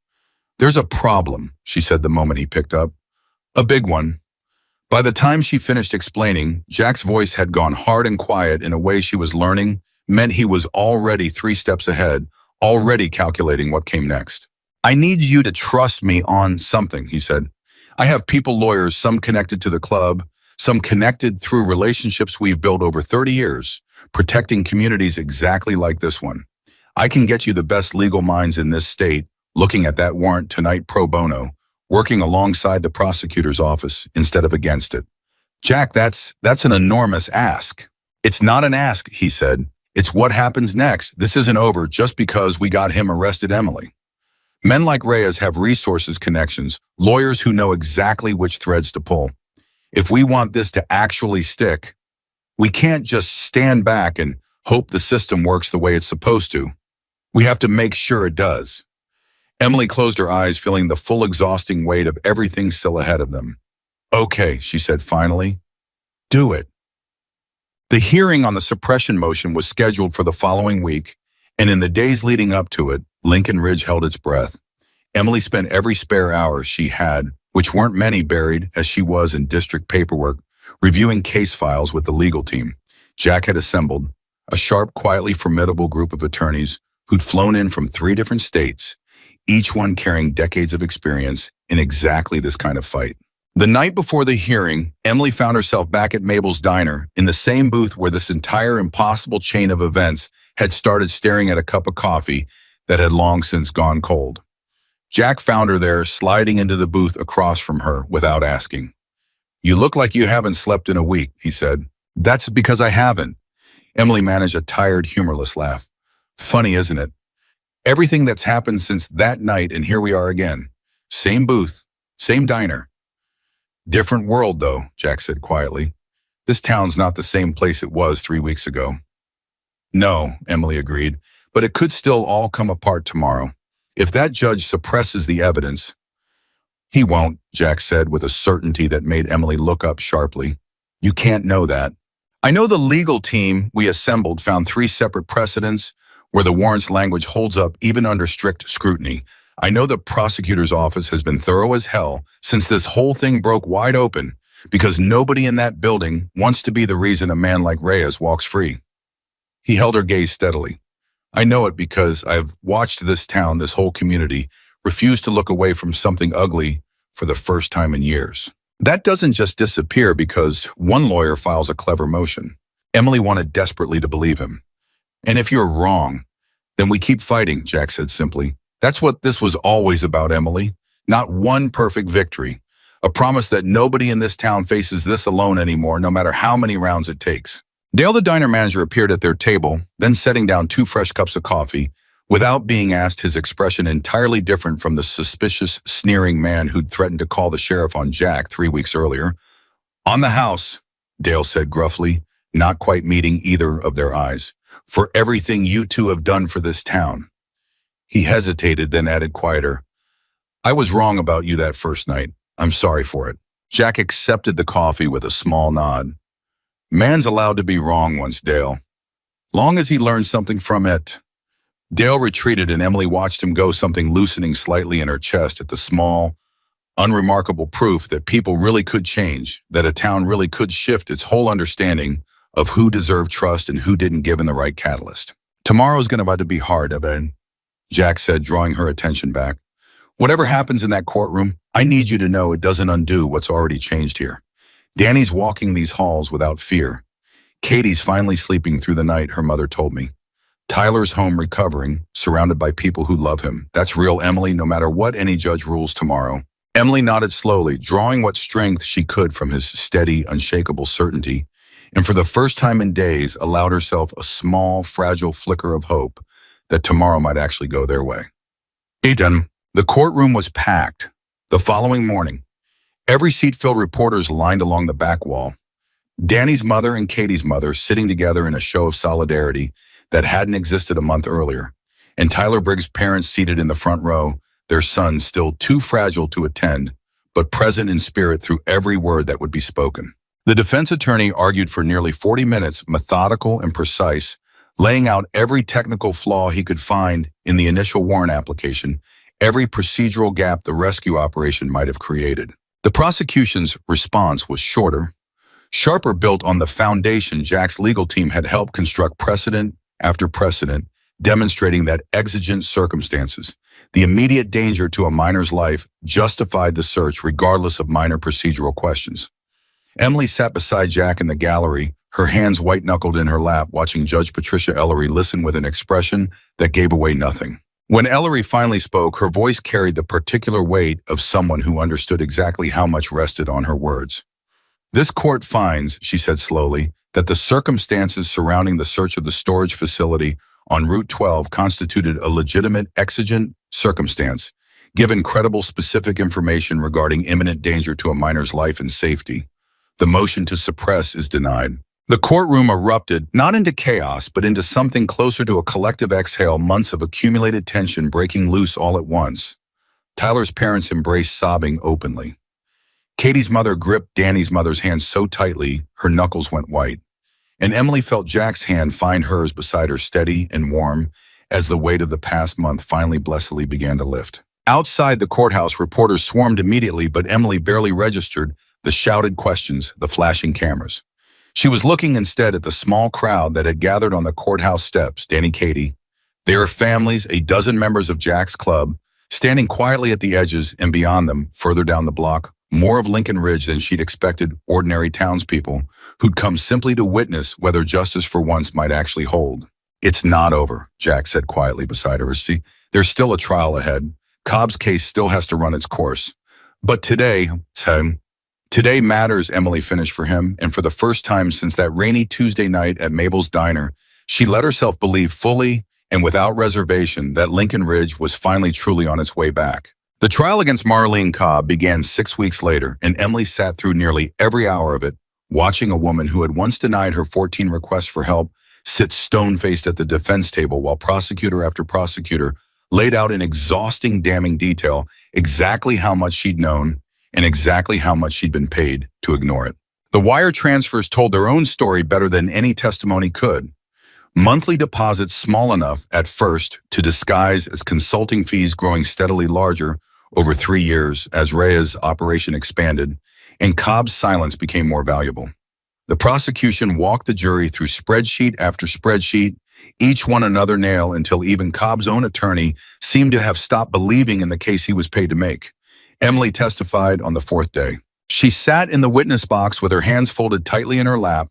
There's a problem, she said the moment he picked up. A big one. By the time she finished explaining, Jack's voice had gone hard and quiet in a way she was learning meant he was already 3 steps ahead, already calculating what came next. I need you to trust me on something, he said. I have people lawyers, some connected to the club, some connected through relationships we've built over 30 years, protecting communities exactly like this one. I can get you the best legal minds in this state looking at that warrant tonight pro bono, working alongside the prosecutor's office instead of against it. Jack, that's an enormous ask. It's not an ask, he said. It's what happens next. This isn't over just because we got him arrested, Emily. Men like Reyes have resources, connections, lawyers who know exactly which threads to pull. If we want this to actually stick, we can't just stand back and hope the system works the way it's supposed to. We have to make sure it does. Emily closed her eyes, feeling the full exhausting weight of everything still ahead of them. Okay, she said finally. Do it. The hearing on the suppression motion was scheduled for the following week, and in the days leading up to it, Lincoln Ridge held its breath. Emily spent every spare hour she had, which weren't many, buried as she was in district paperwork, reviewing case files with the legal team. Jack had assembled a sharp, quietly formidable group of attorneys who'd flown in from 3 different states, each one carrying decades of experience in exactly this kind of fight. The night before the hearing, Emily found herself back at Mabel's diner, in the same booth where this entire impossible chain of events had started, staring at a cup of coffee that had long since gone cold. Jack found her there, sliding into the booth across from her without asking. You look like you haven't slept in a week, he said. That's because I haven't. Emily managed a tired, humorless laugh. Funny, isn't it? Everything that's happened since that night, and here we are again. Same booth, same diner. Different world, though, Jack said quietly. This town's not the same place it was 3 weeks ago. No, Emily agreed, but it could still all come apart tomorrow. If that judge suppresses the evidence, he won't, Jack said with a certainty that made Emily look up sharply. You can't know that. I know the legal team we assembled found 3 separate precedents where the warrant's language holds up even under strict scrutiny. I know the prosecutor's office has been thorough as hell since this whole thing broke wide open because nobody in that building wants to be the reason a man like Reyes walks free. He held her gaze steadily. I know it because I've watched this town, this whole community, refuse to look away from something ugly for the first time in years. That doesn't just disappear because one lawyer files a clever motion. Emily wanted desperately to believe him. And if you're wrong, then we keep fighting, Jack said simply. That's what this was always about, Emily. Not one perfect victory. A promise that nobody in this town faces this alone anymore, no matter how many rounds it takes. Dale, the diner manager, appeared at their table, then setting down 2 fresh cups of coffee. Without being asked, his expression entirely different from the suspicious, sneering man who'd threatened to call the sheriff on Jack 3 weeks earlier. On the house, Dale said gruffly, not quite meeting either of their eyes. For everything you two have done for this town. He hesitated, then added quieter. I was wrong about you that first night. I'm sorry for it. Jack accepted the coffee with a small nod. Man's allowed to be wrong once, Dale. Long as he learns something from it. Dale retreated and Emily watched him go, something loosening slightly in her chest at the small, unremarkable proof that people really could change, that a town really could shift its whole understanding of who deserved trust and who didn't, given the right catalyst. Tomorrow's going to be hard, Eben, Jack said, drawing her attention back. Whatever happens in that courtroom, I need you to know it doesn't undo what's already changed here. Danny's walking these halls without fear. Katie's finally sleeping through the night, her mother told me. Tyler's home recovering, surrounded by people who love him. That's real, Emily, no matter what any judge rules tomorrow. Emily nodded slowly, drawing what strength she could from his steady, unshakable certainty, and for the first time in days allowed herself a small, fragile flicker of hope that tomorrow might actually go their way. The courtroom was packed. The following morning, every seat filled reporters lined along the back wall. Danny's mother and Katie's mother sitting together in a show of solidarity that hadn't existed a month earlier, and Tyler Briggs' parents seated in the front row, their son still too fragile to attend, but present in spirit through every word that would be spoken. The defense attorney argued for nearly 40 minutes, methodical and precise, laying out every technical flaw he could find in the initial warrant application, every procedural gap the rescue operation might have created. The prosecution's response was shorter, sharper, built on the foundation Jack's legal team had helped construct precedent after precedent, demonstrating that exigent circumstances, the immediate danger to a minor's life, justified the search regardless of minor procedural questions. Emily sat beside Jack in the gallery, her hands white-knuckled in her lap, watching Judge Patricia Ellery listen with an expression that gave away nothing. When Ellery finally spoke, her voice carried the particular weight of someone who understood exactly how much rested on her words. This court finds, she said slowly, that the circumstances surrounding the search of the storage facility on Route 12 constituted a legitimate exigent circumstance, given credible specific information regarding imminent danger to a minor's life and safety. The motion to suppress is denied. The courtroom erupted, not into chaos, but into something closer to a collective exhale, months of accumulated tension breaking loose all at once. Tyler's parents embraced, sobbing openly. Katie's mother gripped Danny's mother's hand so tightly, her knuckles went white. And Emily felt Jack's hand find hers beside her, steady and warm, as the weight of the past month finally blessedly began to lift. Outside the courthouse, reporters swarmed immediately, but Emily barely registered the shouted questions, the flashing cameras. She was looking instead at the small crowd that had gathered on the courthouse steps. Danny, Katie, their families, a dozen members of Jack's club, standing quietly at the edges, and beyond them, further down the block, more of Lincoln Ridge than she'd expected, ordinary townspeople who'd come simply to witness whether justice for once might actually hold. It's not over, Jack said quietly beside her. See, there's still a trial ahead. Cobb's case still has to run its course. But today matters, Emily finished for him, and for the first time since that rainy Tuesday night at Mabel's diner, she let herself believe fully and without reservation that Lincoln Ridge was finally truly on its way back. The trial against Marlene Cobb began 6 weeks later, and Emily sat through nearly every hour of it, watching a woman who had once denied her 14 requests for help sit stone-faced at the defense table while prosecutor after prosecutor laid out in exhausting, damning detail exactly how much she'd known and exactly how much she'd been paid to ignore it. The wire transfers told their own story better than any testimony could. Monthly deposits small enough at first to disguise as consulting fees growing steadily larger over 3 years as Rhea's operation expanded and Cobb's silence became more valuable. The prosecution walked the jury through spreadsheet after spreadsheet, each one another nail until even Cobb's own attorney seemed to have stopped believing in the case he was paid to make. Emily testified on the 4th day. She sat in the witness box with her hands folded tightly in her lap,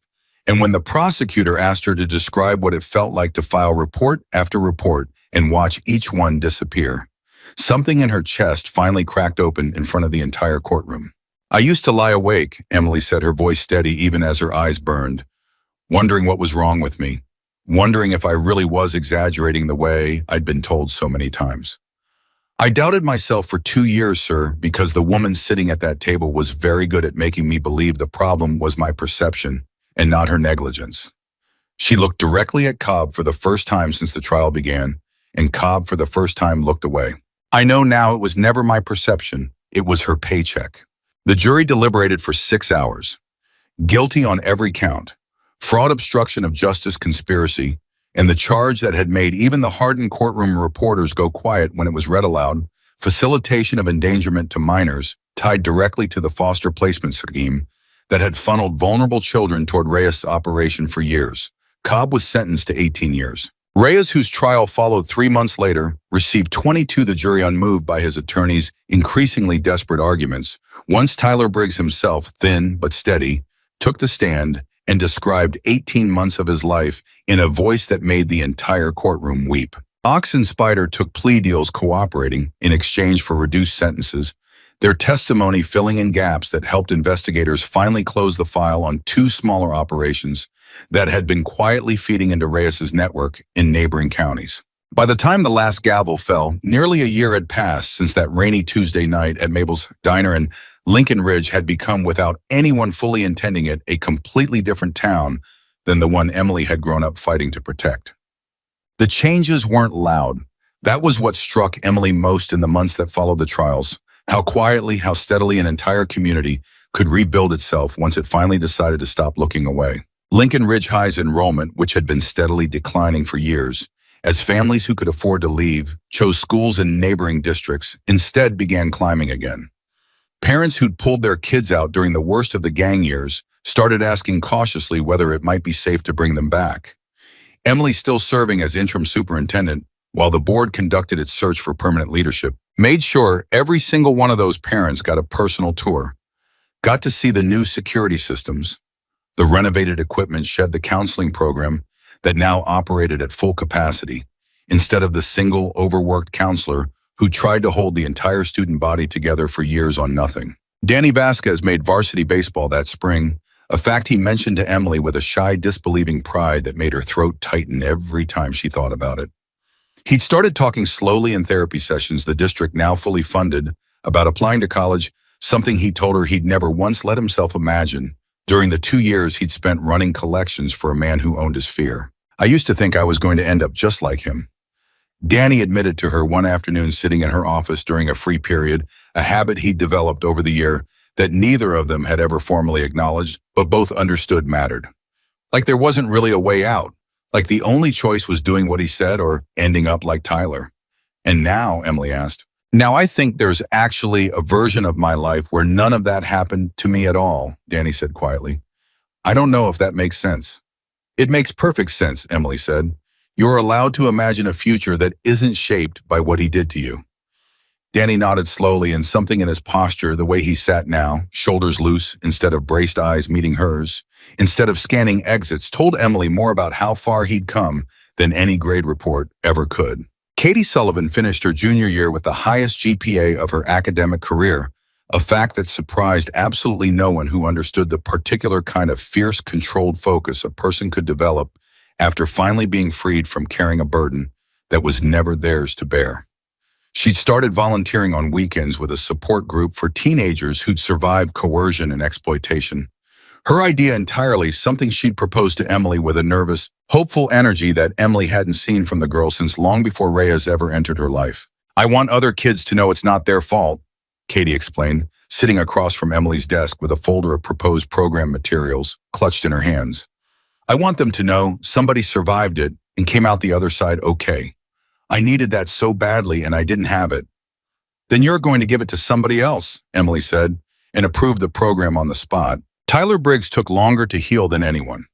and when the prosecutor asked her to describe what it felt like to file report after report and watch each one disappear, something in her chest finally cracked open in front of the entire courtroom. "I used to lie awake," Emily said, her voice steady even as her eyes burned, "wondering what was wrong with me, wondering if I really was exaggerating the way I'd been told so many times. I doubted myself for 2 years, sir, because the woman sitting at that table was very good at making me believe the problem was my perception and not her negligence." She looked directly at Cobb for the first time since the trial began, and Cobb for the first time looked away. "I know now it was never my perception, it was her paycheck." The jury deliberated for 6 hours. Guilty on every count: fraud, obstruction of justice, conspiracy, and the charge that had made even the hardened courtroom reporters go quiet when it was read aloud, facilitation of endangerment to minors, tied directly to the foster placement scheme that had funneled vulnerable children toward Reyes' operation for years. Cobb was sentenced to 18 years. Reyes, whose trial followed 3 months later, received 22, the jury unmoved by his attorney's increasingly desperate arguments. Once Tyler Briggs himself, thin but steady, took the stand and described 18 months of his life in a voice that made the entire courtroom weep. Ox and Spider took plea deals cooperating in exchange for reduced sentences, their testimony filling in gaps that helped investigators finally close the file on 2 smaller operations that had been quietly feeding into Reyes' network in neighboring counties. By the time the last gavel fell, nearly a year had passed since that rainy Tuesday night at Mabel's Diner in Lincoln Ridge had become, without anyone fully intending it, a completely different town than the one Emily had grown up fighting to protect. The changes weren't loud. That was what struck Emily most in the months that followed the trials. How quietly, how steadily an entire community could rebuild itself once it finally decided to stop looking away. Lincoln Ridge High's enrollment, which had been steadily declining for years, as families who could afford to leave chose schools in neighboring districts, instead began climbing again. Parents who'd pulled their kids out during the worst of the gang years started asking cautiously whether it might be safe to bring them back. Emily, still serving as interim superintendent, while the board conducted its search for permanent leadership, made sure every single one of those parents got a personal tour, got to see the new security systems, the renovated equipment, shed the counseling program that now operated at full capacity, instead of the single, overworked counselor who tried to hold the entire student body together for years on nothing. Danny Vasquez made varsity baseball that spring, a fact he mentioned to Emily with a shy, disbelieving pride that made her throat tighten every time she thought about it. He'd started talking slowly in therapy sessions, the district now fully funded, about applying to college, something he told her he'd never once let himself imagine during the 2 years he'd spent running collections for a man who owned his fear. "I used to think I was going to end up just like him," Danny admitted to her one afternoon sitting in her office during a free period, a habit he'd developed over the year that neither of them had ever formally acknowledged, but both understood mattered. Like there wasn't really a way out. Like the only choice was doing what he said or ending up like Tyler. "And now," Emily asked, "now I think there's actually a version of my life where none of that happened to me at all," Danny said quietly. "I don't know if that makes sense." "It makes perfect sense," Emily said. "You're allowed to imagine a future that isn't shaped by what he did to you." Danny nodded slowly, and something in his posture, the way he sat now, shoulders loose instead of braced eyes meeting hers, instead of scanning exits, told Emily more about how far he'd come than any grade report ever could. Katie Sullivan finished her junior year with the highest GPA of her academic career, a fact that surprised absolutely no one who understood the particular kind of fierce, controlled focus a person could develop after finally being freed from carrying a burden that was never theirs to bear. She'd started volunteering on weekends with a support group for teenagers who'd survived coercion and exploitation. Her idea entirely, something she'd proposed to Emily with a nervous, hopeful energy that Emily hadn't seen from the girl since long before Reyes ever entered her life. I want other kids to know it's not their fault, Katie explained, sitting across from Emily's desk with a folder of proposed program materials clutched in her hands. I want them to know somebody survived it and came out the other side okay. I needed that so badly and I didn't have it. Then you're going to give it to somebody else, Emily said, and approved the program on the spot. Tyler Briggs took longer to heal than anyone.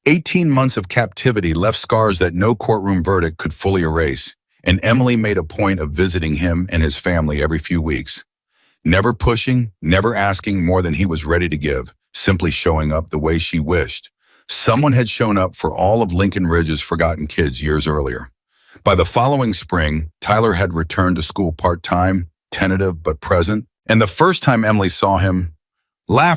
18 months of captivity left scars that no courtroom verdict could fully erase, and Emily made a point of visiting him and his family every few weeks. Never pushing, never asking more than he was ready to give, simply showing up the way she wished. Someone had shown up for all of Lincoln Ridge's forgotten kids years earlier. By the following spring, Tyler had returned to school part-time, tentative but present, and the first time Emily saw him,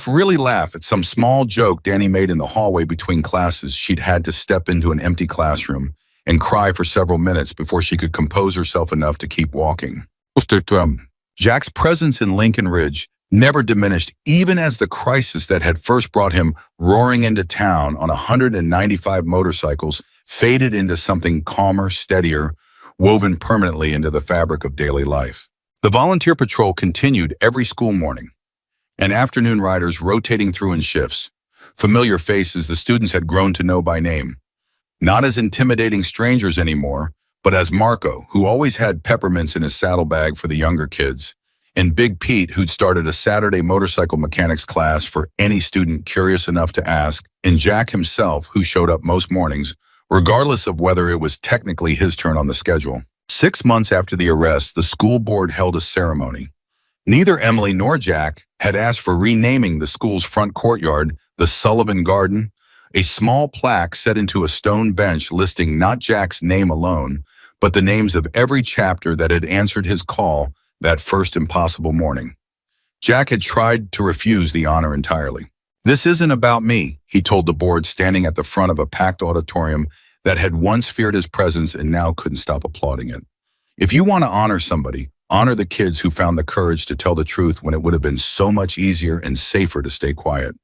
really laugh at some small joke Danny made in the hallway between classes, she'd had to step into an empty classroom and cry for several minutes before she could compose herself enough to keep walking. Jack's presence in Lincoln Ridge never diminished even as the crisis that had first brought him roaring into town on 195 motorcycles faded into something calmer, steadier, woven permanently into the fabric of daily life. The volunteer patrol continued every school morning, and afternoon riders rotating through in shifts, familiar faces the students had grown to know by name. Not as intimidating strangers anymore, but as Marco, who always had peppermints in his saddlebag for the younger kids, and Big Pete, who'd started a Saturday motorcycle mechanics class for any student curious enough to ask, and Jack himself, who showed up most mornings, regardless of whether it was technically his turn on the schedule. 6 months after the arrest, the school board held a ceremony. Neither Emily nor Jack had asked for renaming the school's front courtyard the Sullivan Garden, a small plaque set into a stone bench listing not Jack's name alone, but the names of every chapter that had answered his call that first impossible morning. Jack had tried to refuse the honor entirely. "This isn't about me," he told the board, standing at the front of a packed auditorium that had once feared his presence and now couldn't stop applauding it. "If you want to honor somebody, honor the kids who found the courage to tell the truth when it would have been so much easier and safer to stay quiet.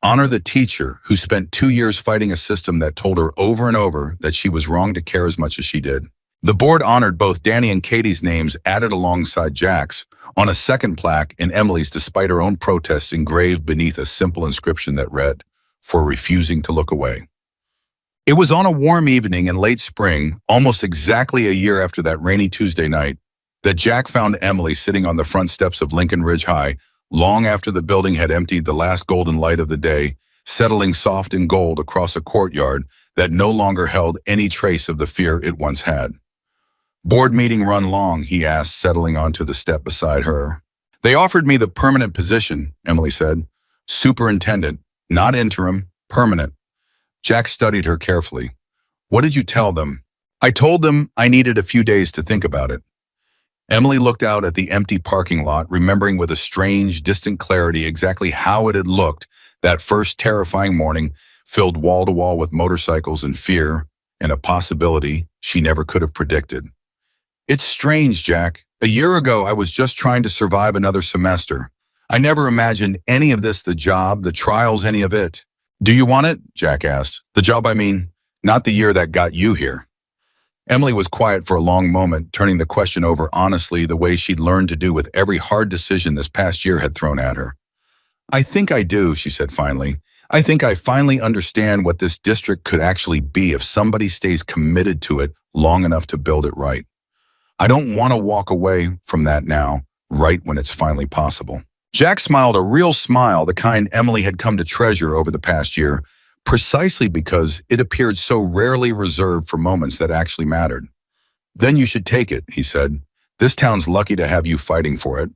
Honor the teacher who spent 2 years fighting a system that told her over and over that she was wrong to care as much as she did." The board honored both Danny and Katie's names added alongside Jack's on a second plaque and Emily's despite her own protests engraved beneath a simple inscription that read, "For refusing to look away." It was on a warm evening in late spring, almost exactly a year after that rainy Tuesday night, that Jack found Emily sitting on the front steps of Lincoln Ridge High, long after the building had emptied the last golden light of the day, settling soft in gold across a courtyard that no longer held any trace of the fear it once had. "Board meeting run long?" he asked, settling onto the step beside her. "They offered me the permanent position," Emily said. "Superintendent, not interim, permanent." Jack studied her carefully. "What did you tell them?" "I told them I needed a few days to think about it." Emily looked out at the empty parking lot, remembering with a strange, distant clarity exactly how it had looked that first terrifying morning, filled wall to wall with motorcycles and fear, and a possibility she never could have predicted. "It's strange, Jack. A year ago, I was just trying to survive another semester. I never imagined any of this, the job, the trials, any of it." "Do you want it?" Jack asked. "The job, I mean, not the year that got you here." Emily was quiet for a long moment, turning the question over honestly the way she'd learned to do with every hard decision this past year had thrown at her. "I think I do," she said finally. "I think I finally understand what this district could actually be if somebody stays committed to it long enough to build it right. I don't want to walk away from that now, right when it's finally possible." Jack smiled, a real smile, the kind Emily had come to treasure over the past year, precisely because it appeared so rarely reserved for moments that actually mattered. "Then you should take it," he said. "This town's lucky to have you fighting for it.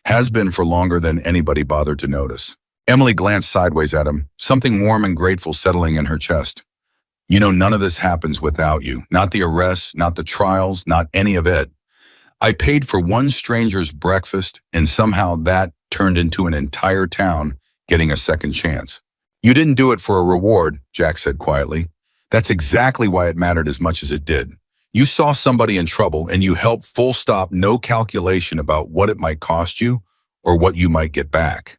Has been for longer than anybody bothered to notice." Emily glanced sideways at him, something warm and grateful settling in her chest. "You know, none of this happens without you. Not the arrests, not the trials, not any of it. I paid for one stranger's breakfast, and somehow that turned into an entire town getting a second chance." "You didn't do it for a reward," Jack said quietly. "That's exactly why it mattered as much as it did. You saw somebody in trouble, and you helped, full stop, no calculation about what it might cost you or what you might get back."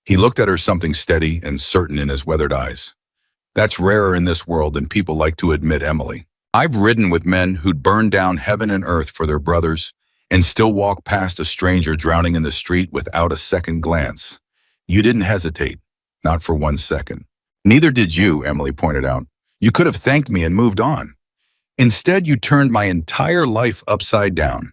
He looked at her, something steady and certain in his weathered eyes. That's rarer in this world than people like to admit, Emily. I've ridden with men who'd burn down heaven and earth for their brothers and still walk past a stranger drowning in the street without a second glance. You didn't hesitate, not for 1 second. Neither did you, Emily pointed out. You could have thanked me and moved on. Instead, you turned my entire life upside down.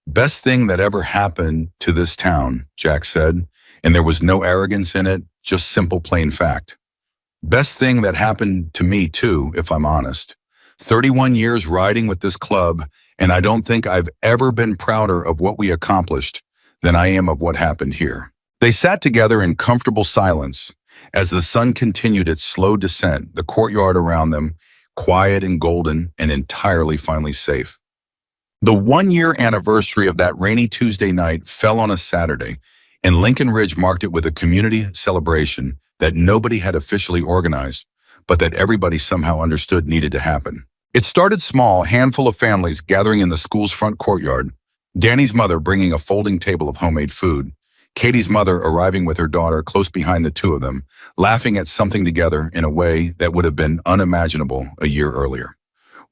Best thing that ever happened to this town, Jack said, and there was no arrogance in it, just simple plain fact. Best thing that happened to me too, if I'm honest. 31 years riding with this club, and I don't think I've ever been prouder of what we accomplished than I am of what happened here. They sat together in comfortable silence as the sun continued its slow descent, the courtyard around them, quiet and golden and entirely finally safe. The 1-year anniversary of that rainy Tuesday night fell on a Saturday, and Lincoln Ridge marked it with a community celebration that nobody had officially organized, but that everybody somehow understood needed to happen. It started small, a handful of families gathering in the school's front courtyard, Danny's mother bringing a folding table of homemade food, Katie's mother arriving with her daughter close behind the two of them, laughing at something together in a way that would have been unimaginable a year earlier.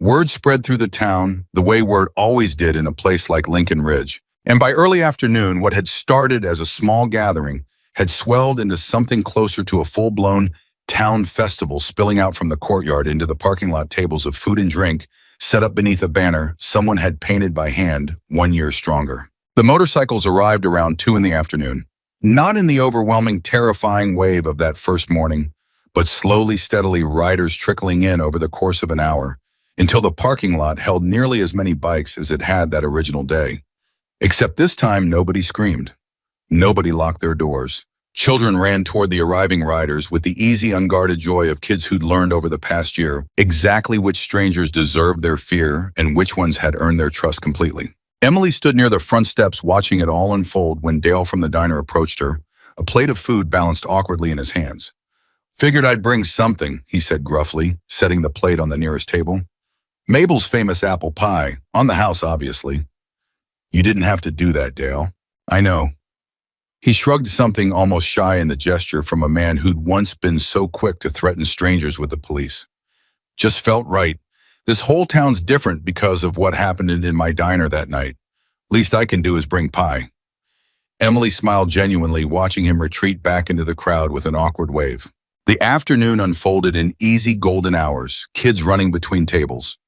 Word spread through the town the way word always did in a place like Lincoln Ridge, and by early afternoon, what had started as a small gathering had swelled into something closer to a full-blown town festival, spilling out from the courtyard into the parking lot tables of food and drink set up beneath a banner someone had painted by hand 1 year stronger. The motorcycles arrived around 2 in the afternoon, not in the overwhelming, terrifying wave of that first morning, but slowly, steadily, riders trickling in over the course of an hour until the parking lot held nearly as many bikes as it had that original day. Except this time, nobody screamed. Nobody locked their doors. Children ran toward the arriving riders with the easy, unguarded joy of kids who'd learned over the past year exactly which strangers deserved their fear and which ones had earned their trust completely. Emily stood near the front steps watching it all unfold when Dale from the diner approached her, a plate of food balanced awkwardly in his hands. "Figured I'd bring something," he said gruffly, setting the plate on the nearest table. "Mabel's famous apple pie, on the house obviously." "You didn't have to do that, Dale." "I know." He shrugged, something almost shy in the gesture from a man who'd once been so quick to threaten strangers with the police. "Just felt right. This whole town's different because of what happened in my diner that night. Least I can do is bring pie." Emily smiled genuinely, watching him retreat back into the crowd with an awkward wave. The afternoon unfolded in easy golden hours, kids running between tables,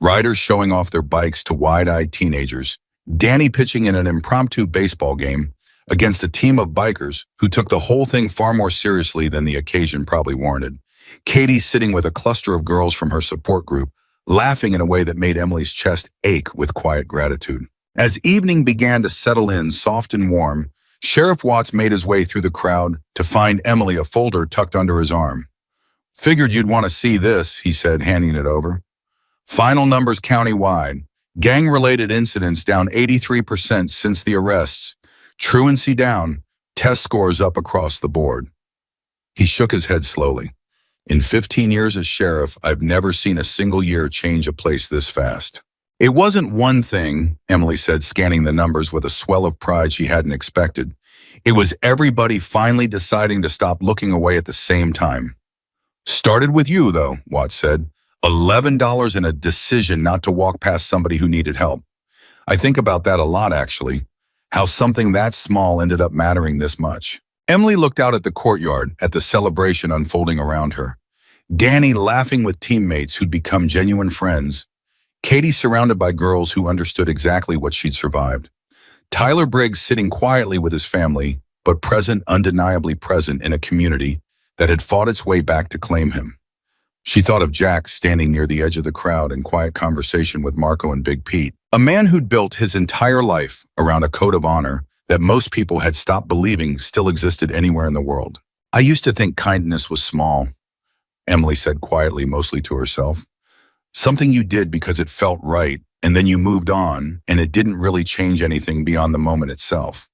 riders showing off their bikes to wide-eyed teenagers, Danny pitching in an impromptu baseball game against a team of bikers who took the whole thing far more seriously than the occasion probably warranted, Katie sitting with a cluster of girls from her support group, laughing in a way that made Emily's chest ache with quiet gratitude. As evening began to settle in, soft and warm, Sheriff Watts made his way through the crowd to find Emily, a folder tucked under his arm. "Figured you'd want to see this," he said, handing it over. "Final numbers county-wide. Gang-related incidents down 83% since the arrests. Truancy down, test scores up across the board." He shook his head slowly. "In 15 years as sheriff, I've never seen a single year change a place this fast." "It wasn't one thing," Emily said, scanning the numbers with a swell of pride she hadn't expected. "It was everybody finally deciding to stop looking away at the same time." "Started with you, though," Watts said. $11 and a decision not to walk past somebody who needed help. I think about that a lot, actually. How something that small ended up mattering this much." Emily looked out at the courtyard, at the celebration unfolding around her. Danny laughing with teammates who'd become genuine friends. Katie surrounded by girls who understood exactly what she'd survived. Tyler Briggs sitting quietly with his family, but present, undeniably present in a community that had fought its way back to claim him. She thought of Jack standing near the edge of the crowd in quiet conversation with Marco and Big Pete, a man who'd built his entire life around a code of honor that most people had stopped believing still existed anywhere in the world. "I used to think kindness was small," Emily said quietly, mostly to herself. "Something you did because it felt right, and then you moved on, and it didn't really change anything beyond the moment itself."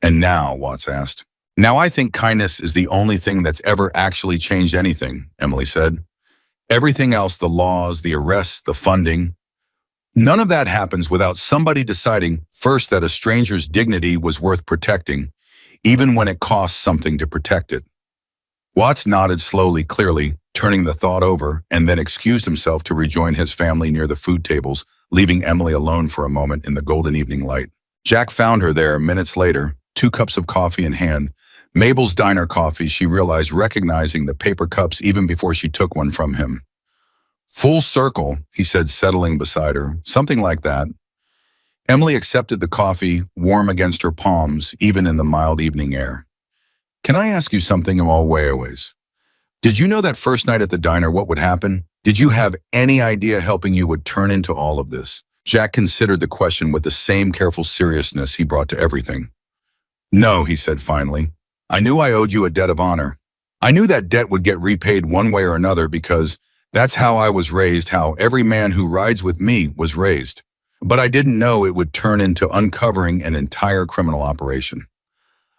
"And now?" Watts asked. "Now I think kindness is the only thing that's ever actually changed anything," Emily said. "Everything else, the laws, the arrests, the funding, none of that happens without somebody deciding first that a stranger's dignity was worth protecting, even when it costs something to protect it. Watts nodded slowly, clearly, turning the thought over, and then excused himself to rejoin his family near the food tables, leaving Emily alone for a moment in the golden evening light. Jack found her there minutes later, 2 cups of coffee in hand. Mabel's diner coffee, she realized, recognizing the paper cups even before she took one from him. "Full circle," he said, settling beside her. "Something like that." Emily accepted the coffee, warm against her palms, even in the mild evening air. "Can I ask you something in all ways? Did you know that first night at the diner what would happen? Did you have any idea helping you would turn into all of this?" Jack considered the question with the same careful seriousness he brought to everything. "No," he said finally. "I knew I owed you a debt of honor. I knew that debt would get repaid one way or another because that's how I was raised, how every man who rides with me was raised. But I didn't know it would turn into uncovering an entire criminal operation.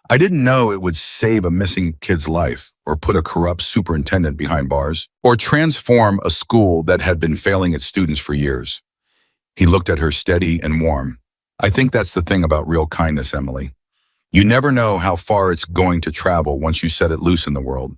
I didn't know it would save a missing kid's life, or put a corrupt superintendent behind bars, or transform a school that had been failing its students for years." He looked at her steady and warm. "I think that's the thing about real kindness, Emily. You never know how far it's going to travel once you set it loose in the world.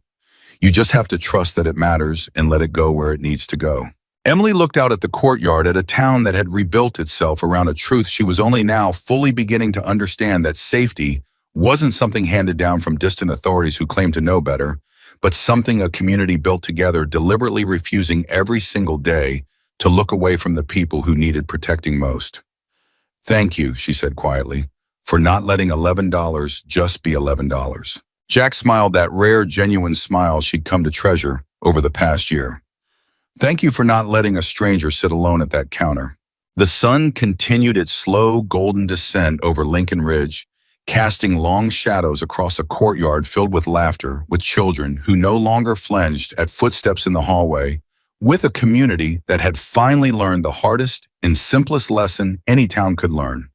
You just have to trust that it matters and let it go where it needs to go." Emily looked out at the courtyard at a town that had rebuilt itself around a truth she was only now fully beginning to understand, that safety wasn't something handed down from distant authorities who claimed to know better, but something a community built together, deliberately refusing every single day to look away from the people who needed protecting most. "Thank you," she said quietly, "for not letting $11 just be $11. Jack smiled, that rare, genuine smile she'd come to treasure over the past year. "Thank you for not letting a stranger sit alone at that counter." The sun continued its slow, golden descent over Lincoln Ridge, casting long shadows across a courtyard filled with laughter, with children who no longer flinched at footsteps in the hallway, with a community that had finally learned the hardest and simplest lesson any town could learn.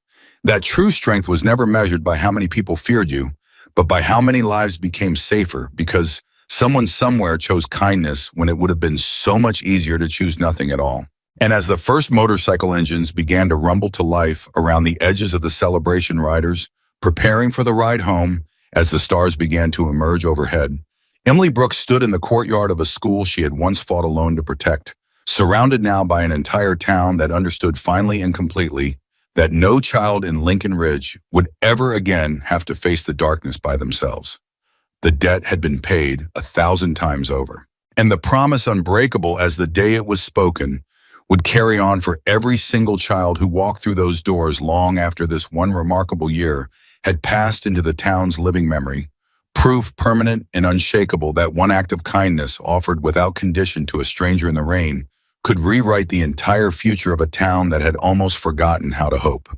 That true strength was never measured by how many people feared you, but by how many lives became safer because someone somewhere chose kindness when it would have been so much easier to choose nothing at all. And as the first motorcycle engines began to rumble to life around the edges of the celebration riders, preparing for the ride home as the stars began to emerge overhead, Emily Brooks stood in the courtyard of a school she had once fought alone to protect, surrounded now by an entire town that understood finally and completely that no child in Lincoln Ridge would ever again have to face the darkness by themselves. The debt had been paid 1,000 times over, and the promise, unbreakable as the day it was spoken, would carry on for every single child who walked through those doors long after this one remarkable year had passed into the town's living memory. Proof permanent and unshakable that one act of kindness offered without condition to a stranger in the rain could rewrite the entire future of a town that had almost forgotten how to hope.